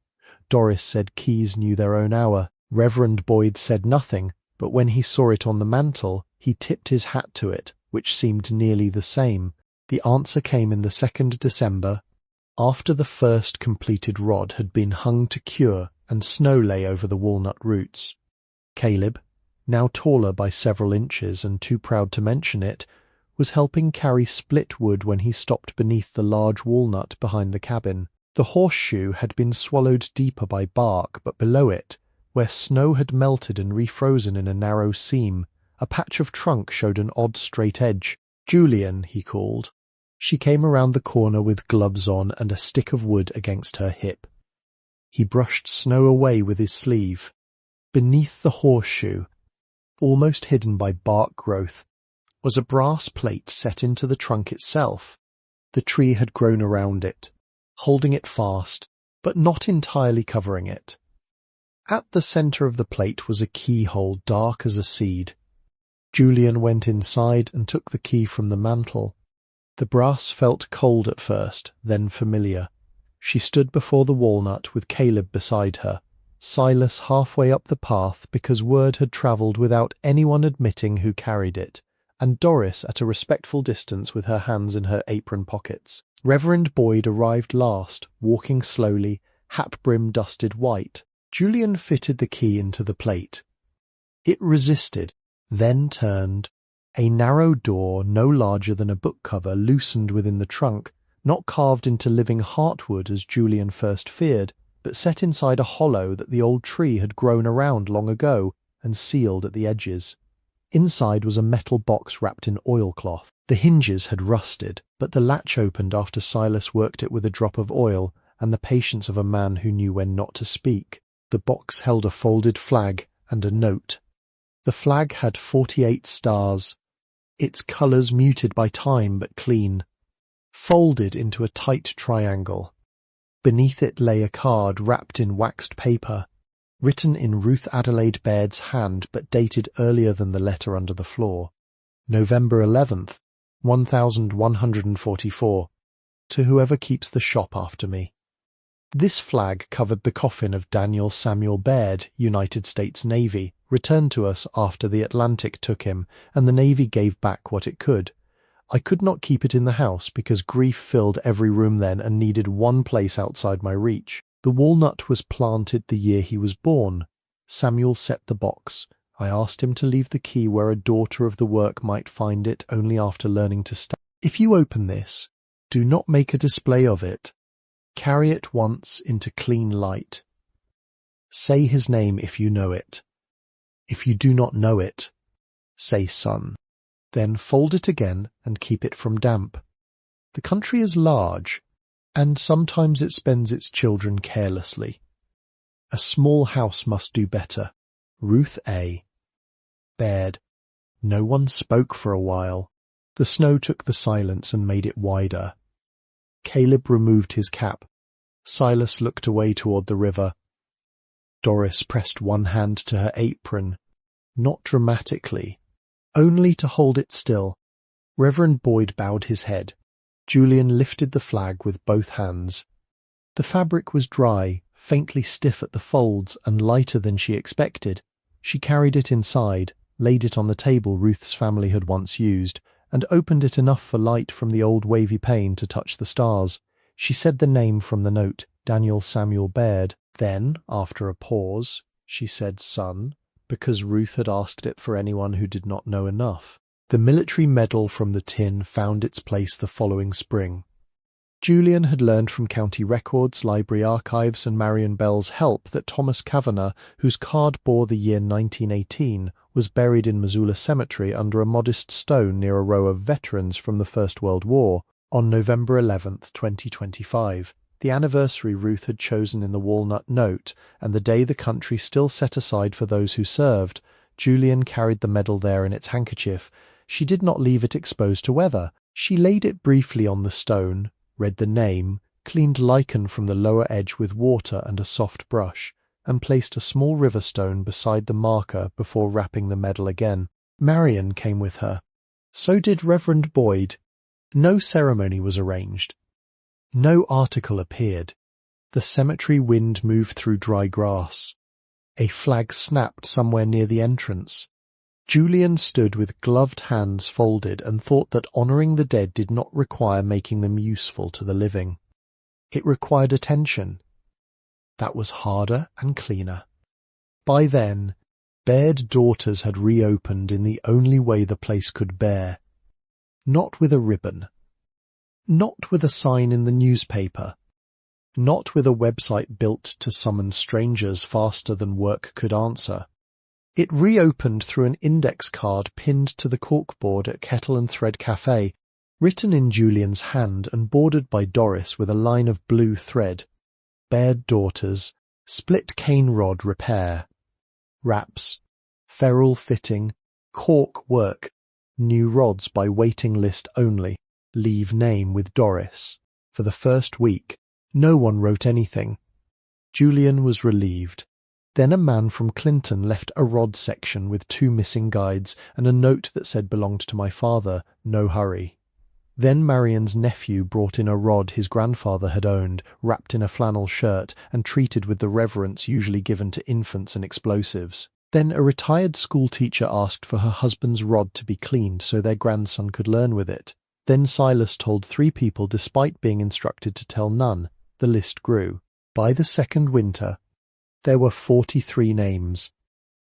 [SPEAKER 2] Doris said keys knew their own hour. Reverend Boyd said nothing, but when he saw it on the mantel, he tipped his hat to it, which seemed nearly the same. The answer came in the 2nd December, after the first completed rod had been hung to cure and snow lay over the walnut roots. Caleb, now taller by several inches and too proud to mention it, was helping carry split wood when he stopped beneath the large walnut behind the cabin. The horseshoe had been swallowed deeper by bark, but below it, where snow had melted and refrozen in a narrow seam, a patch of trunk showed an odd straight edge. "Julian," he called. She came around the corner with gloves on and a stick of wood against her hip. He brushed snow away with his sleeve. Beneath the horseshoe, almost hidden by bark growth, was a brass plate set into the trunk itself. The tree had grown around it, holding it fast, but not entirely covering it. At the center of the plate was a keyhole dark as a seed. Julian went inside and took the key from the mantel. The brass felt cold at first, then familiar. She stood before the walnut with Caleb beside her, Silas halfway up the path because word had travelled without anyone admitting who carried it, and Doris at a respectful distance with her hands in her apron pockets. Reverend Boyd arrived last, walking slowly, hat-brim dusted white. Julian fitted the key into the plate. It resisted, then turned. A narrow door, no larger than a book cover, loosened within the trunk, not carved into living heartwood as Julian first feared, but set inside a hollow that the old tree had grown around long ago and sealed at the edges. Inside was a metal box wrapped in oilcloth. The hinges had rusted, but the latch opened after Silas worked it with a drop of oil and the patience of a man who knew when not to speak. The box held a folded flag and a note. The flag had 48 stars, its colours muted by time but clean, folded into a tight triangle. Beneath it lay a card wrapped in waxed paper, written in Ruth Adelaide Baird's hand but dated earlier than the letter under the floor. November 11th, 1144. To whoever keeps the shop after me. This flag covered the coffin of Daniel Samuel Baird, United States Navy, returned to us after the Atlantic took him, and the Navy gave back what it could. I could not keep it in the house because grief filled every room then and needed one place outside my reach. The walnut was planted the year he was born. Samuel set the box. I asked him to leave the key where a daughter of the work might find it only after learning to stand. If you open this, do not make a display of it. Carry it once into clean light. Say his name if you know it. If you do not know it, say son. Then fold it again and keep it from damp. The country is large, and sometimes it spends its children carelessly. A small house must do better. Ruth A. Baird. No one spoke for a while. The snow took the silence and made it wider. Caleb removed his cap. Silas looked away toward the river. Doris pressed one hand to her apron, not dramatically, only to hold it still. Reverend Boyd bowed his head. Julian lifted the flag with both hands. The fabric was dry, faintly stiff at the folds and lighter than she expected. She carried it inside, laid it on the table Ruth's family had once used, and opened it enough for light from the old wavy pane to touch the stars. She said the name from the note, Daniel Samuel Baird. Then, after a pause, she said son, because Ruth had asked it for anyone who did not know enough. The military medal from the tin found its place the following spring. Julian had learned from county records, library archives, and Marion Bell's help that Thomas Kavanagh, whose card bore the year 1918, was buried in Missoula Cemetery under a modest stone near a row of veterans from the First World War. On November 11th, 2025, the anniversary Ruth had chosen in the walnut note, and the day the country still set aside for those who served, Julian carried the medal there in its handkerchief. She did not leave it exposed to weather. She laid it briefly on the stone, read the name, cleaned lichen from the lower edge with water and a soft brush, and placed a small river stone beside the marker before wrapping the medal again. Marian came with her. So did Reverend Boyd. No ceremony was arranged. No article appeared. The cemetery wind moved through dry grass. A flag snapped somewhere near the entrance. Julian stood with gloved hands folded and thought that honouring the dead did not require making them useful to the living. It required attention. That was harder and cleaner. By then, Baird Daughters had reopened in the only way the place could bear. Not with a ribbon. Not with a sign in the newspaper. Not with a website built to summon strangers faster than work could answer. It reopened through an index card pinned to the corkboard at Kettle and Thread Cafe, written in Julian's hand and bordered by Doris with a line of blue thread. Baird Daughters, split cane rod repair. Wraps, ferrule fitting, cork work, new rods by waiting list only, leave name with Doris. For the first week, no one wrote anything. Julian was relieved. Then a man from Clinton left a rod section with 2 missing guides and a note that said belonged to my father, no hurry. Then Marian's nephew brought in a rod his grandfather had owned, wrapped in a flannel shirt and treated with the reverence usually given to infants and explosives. Then a retired schoolteacher asked for her husband's rod to be cleaned so their grandson could learn with it. Then Silas told 3 people despite being instructed to tell none. The list grew. By the second winter, there were 43 names.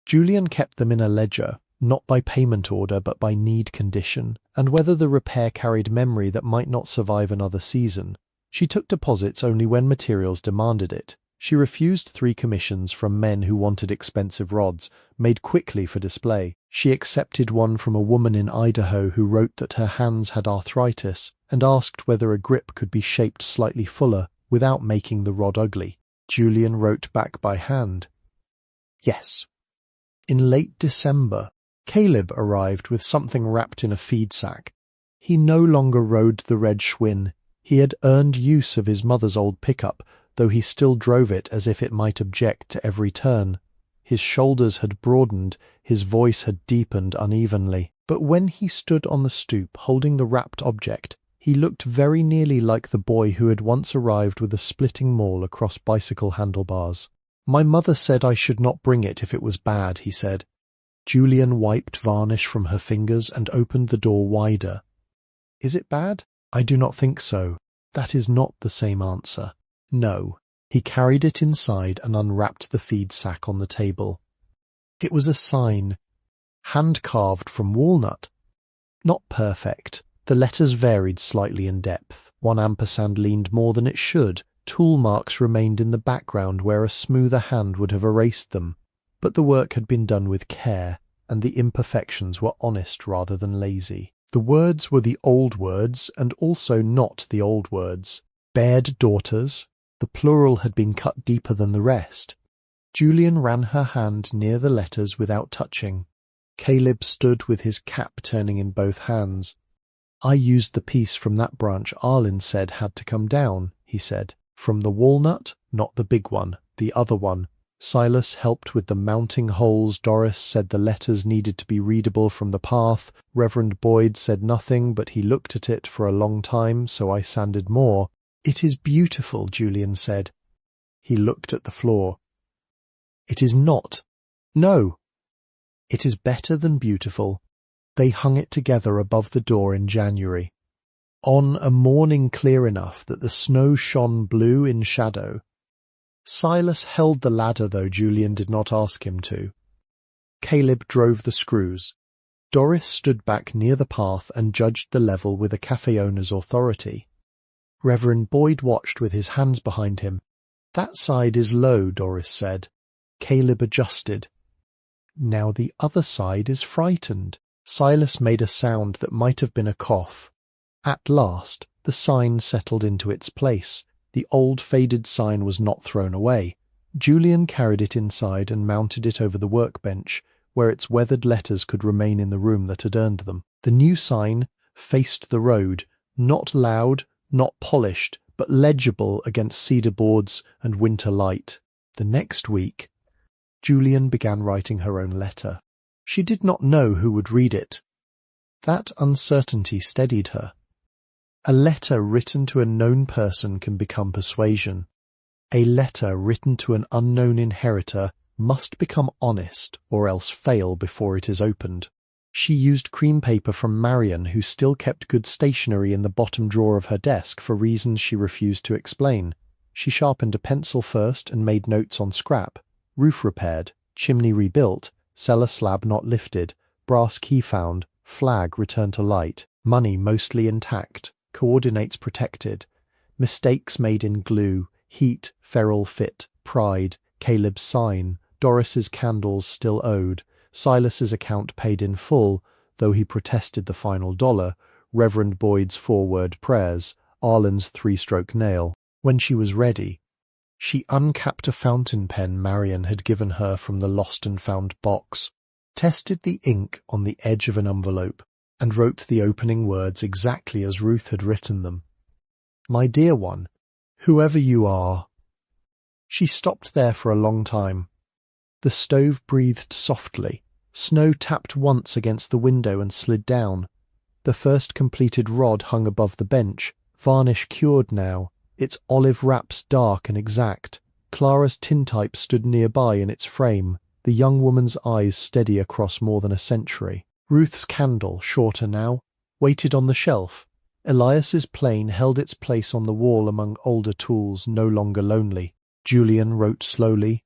[SPEAKER 2] Julian kept them in a ledger, not by payment order but by need condition, and whether the repair carried memory that might not survive another season. She took deposits only when materials demanded it. She refused 3 commissions from men who wanted expensive rods, made quickly for display. She accepted one from a woman in Idaho who wrote that her hands had arthritis and asked whether a grip could be shaped slightly fuller without making the rod ugly. Julian wrote back by hand. Yes. In late December, Caleb arrived with something wrapped in a feed sack. He no longer rode the red Schwinn. He had earned use of his mother's old pickup, though he still drove it as if it might object to every turn. His shoulders had broadened, his voice had deepened unevenly. But when he stood on the stoop holding the wrapped object, he looked very nearly like the boy who had once arrived with a splitting maul across bicycle handlebars. My mother said I should not bring it if it was bad, he said. Julian wiped varnish from her fingers and opened the door wider. Is it bad? I do not think so. That is not the same answer. No. He carried it inside and unwrapped the feed sack on the table. It was a sign, hand-carved from walnut. Not perfect. The letters varied slightly in depth. 1 ampersand leaned more than it should. Tool marks remained in the background where a smoother hand would have erased them. But the work had been done with care, and the imperfections were honest rather than lazy. The words were the old words, and also not the old words. Baird Daughters. The plural had been cut deeper than the rest. Julian ran her hand near the letters without touching. Caleb stood with his cap turning in both hands. I used the piece from that branch Arlen said had to come down, he said. From the walnut, not the big one, the other one. Silas helped with the mounting holes. Doris said the letters needed to be readable from the path. Reverend Boyd said nothing, but he looked at it for a long time, so I sanded more. It is beautiful, Julian said. He looked at the floor. It is not. No. It is better than beautiful. They hung it together above the door in January. On a morning clear enough that the snow shone blue in shadow. Silas held the ladder, though Julian did not ask him to. Caleb drove the screws. Doris stood back near the path and judged the level with a cafe owner's authority. Reverend Boyd watched with his hands behind him. That side is low, Doris said. Caleb adjusted. Now the other side is frightened. Silas made a sound that might have been a cough. At last, the sign settled into its place. The old faded sign was not thrown away. Julian carried it inside and mounted it over the workbench, where its weathered letters could remain in the room that had earned them. The new sign faced the road, not loud, not polished, but legible against cedar boards and winter light. The next week, Julian began writing her own letter. She did not know who would read it. That uncertainty steadied her. A letter written to a known person can become persuasion. A letter written to an unknown inheritor must become honest or else fail before it is opened. She used cream paper from Marion, who still kept good stationery in the bottom drawer of her desk for reasons she refused to explain. She sharpened a pencil first and made notes on scrap. Roof repaired, chimney rebuilt, cellar slab not lifted, brass key found, flag returned to light, money mostly intact, coordinates protected, mistakes made in glue, heat, ferrule fit, pride, Caleb's sign, Doris's candles still owed, Silas's account paid in full, though he protested the final $1, Reverend Boyd's 4-word prayers, Arlen's 3-stroke nail. When she was ready, she uncapped a fountain pen Marion had given her from the lost and found box, tested the ink on the edge of an envelope, and wrote the opening words exactly as Ruth had written them. "My dear one, whoever you are." She stopped there for a long time. The stove breathed softly. Snow tapped once against the window and slid down. The first completed rod hung above the bench, varnish cured now, its olive wraps dark and exact. Clara's tintype stood nearby in its frame, the young woman's eyes steady across more than a century. Ruth's candle, shorter now, waited on the shelf. Elias's plane held its place on the wall among older tools, no longer lonely. Julian wrote slowly.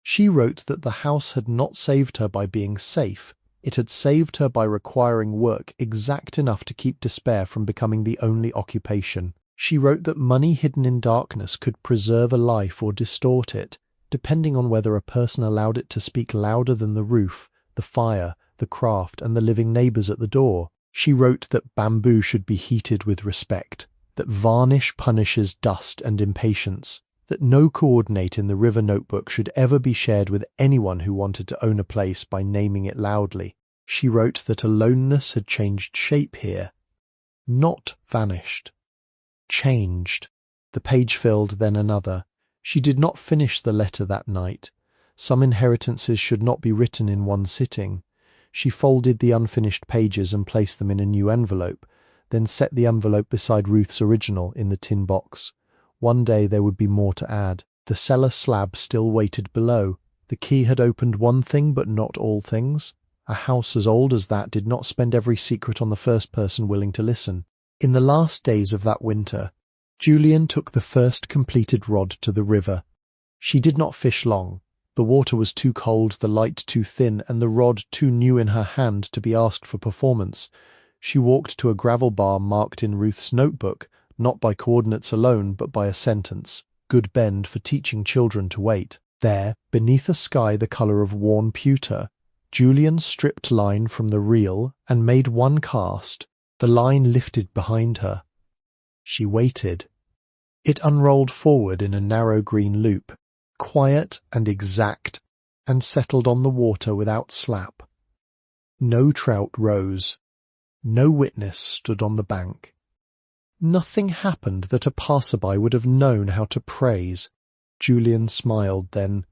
[SPEAKER 2] She wrote that the house had not saved her by being safe. It had saved her by requiring work exact enough to keep despair from becoming the only occupation. She wrote that money hidden in darkness could preserve a life or distort it, depending on whether a person allowed it to speak louder than the roof, the fire, the craft, and the living neighbours at the door. She wrote that bamboo should be heated with respect, that varnish punishes dust and impatience, that no coordinate in the river notebook should ever be shared with anyone who wanted to own a place by naming it loudly. She wrote that aloneness had changed shape here, not vanished. Changed. The page filled, then another. She did not finish the letter that night. Some inheritances should not be written in one sitting. She folded the unfinished pages and placed them in a new envelope, then set the envelope beside Ruth's original in the tin box. One day there would be more to add. The cellar slab still waited below. The key had opened one thing, but not all things. A house as old as that did not spend every secret on the first person willing to listen. In the last days of that winter, Julian took the first completed rod to the river. She did not fish long. The water was too cold, the light too thin, and the rod too new in her hand to be asked for performance. She walked to a gravel bar marked in Ruth's notebook, not by coordinates alone, but by a sentence, "Good Bend for teaching children to wait." There, beneath a sky the colour of worn pewter, Julian stripped line from the reel and made one cast. The line lifted behind her. She waited. It unrolled forward in a narrow green loop, quiet and exact, and settled on the water without slap. No trout rose. No witness stood on the bank. Nothing happened that a passerby would have known how to praise. Julian smiled then.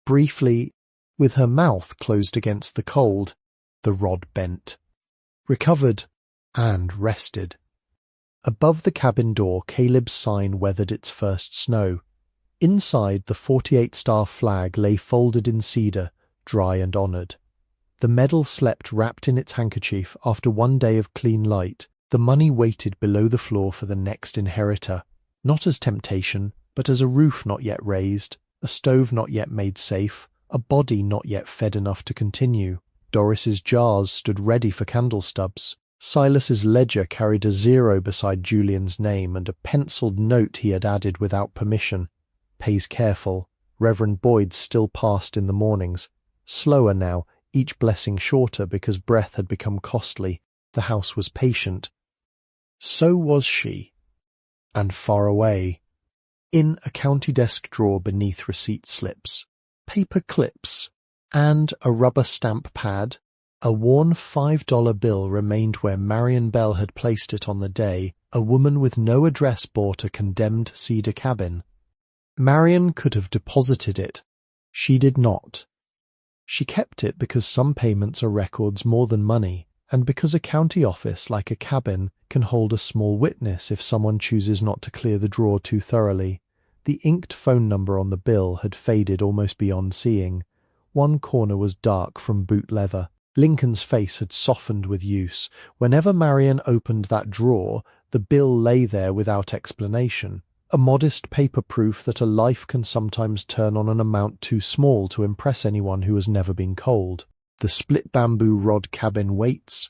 [SPEAKER 2] Briefly, with her mouth closed against the cold, the rod bent, recovered, and rested. Above the cabin door, Caleb's sign weathered its first snow. Inside, the 48-star flag lay folded in cedar, dry and honoured. The medal slept wrapped in its handkerchief after one day of clean light. The money waited below the floor for the next inheritor, not as temptation, but as a roof not yet raised, a stove not yet made safe, a body not yet fed enough to continue. Doris's jars stood ready for candle stubs. Silas's ledger carried a 0 beside Julian's name and a penciled note he had added without permission. Pays careful. Reverend Boyd still passed in the mornings. Slower now, each blessing shorter because breath had become costly. The house was patient. So was she. And far away. In a county desk drawer beneath receipt slips, paper clips, and a rubber stamp pad, a worn $5 bill remained where Marion Bell had placed it on the day a woman with no address bought a condemned cedar cabin. Marion could have deposited it. She did not. She kept it because some payments are records more than money, and because a county office, like a cabin, can hold a small witness if someone chooses not to clear the drawer too thoroughly. The inked phone number on the bill had faded almost beyond seeing. One corner was dark from boot leather. Lincoln's face had softened with use. Whenever Marion opened that drawer, the bill lay there without explanation. A modest paper proof that a life can sometimes turn on an amount too small to impress anyone who has never been cold. The split bamboo rod cabin waits.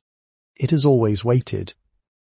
[SPEAKER 2] It has always waited.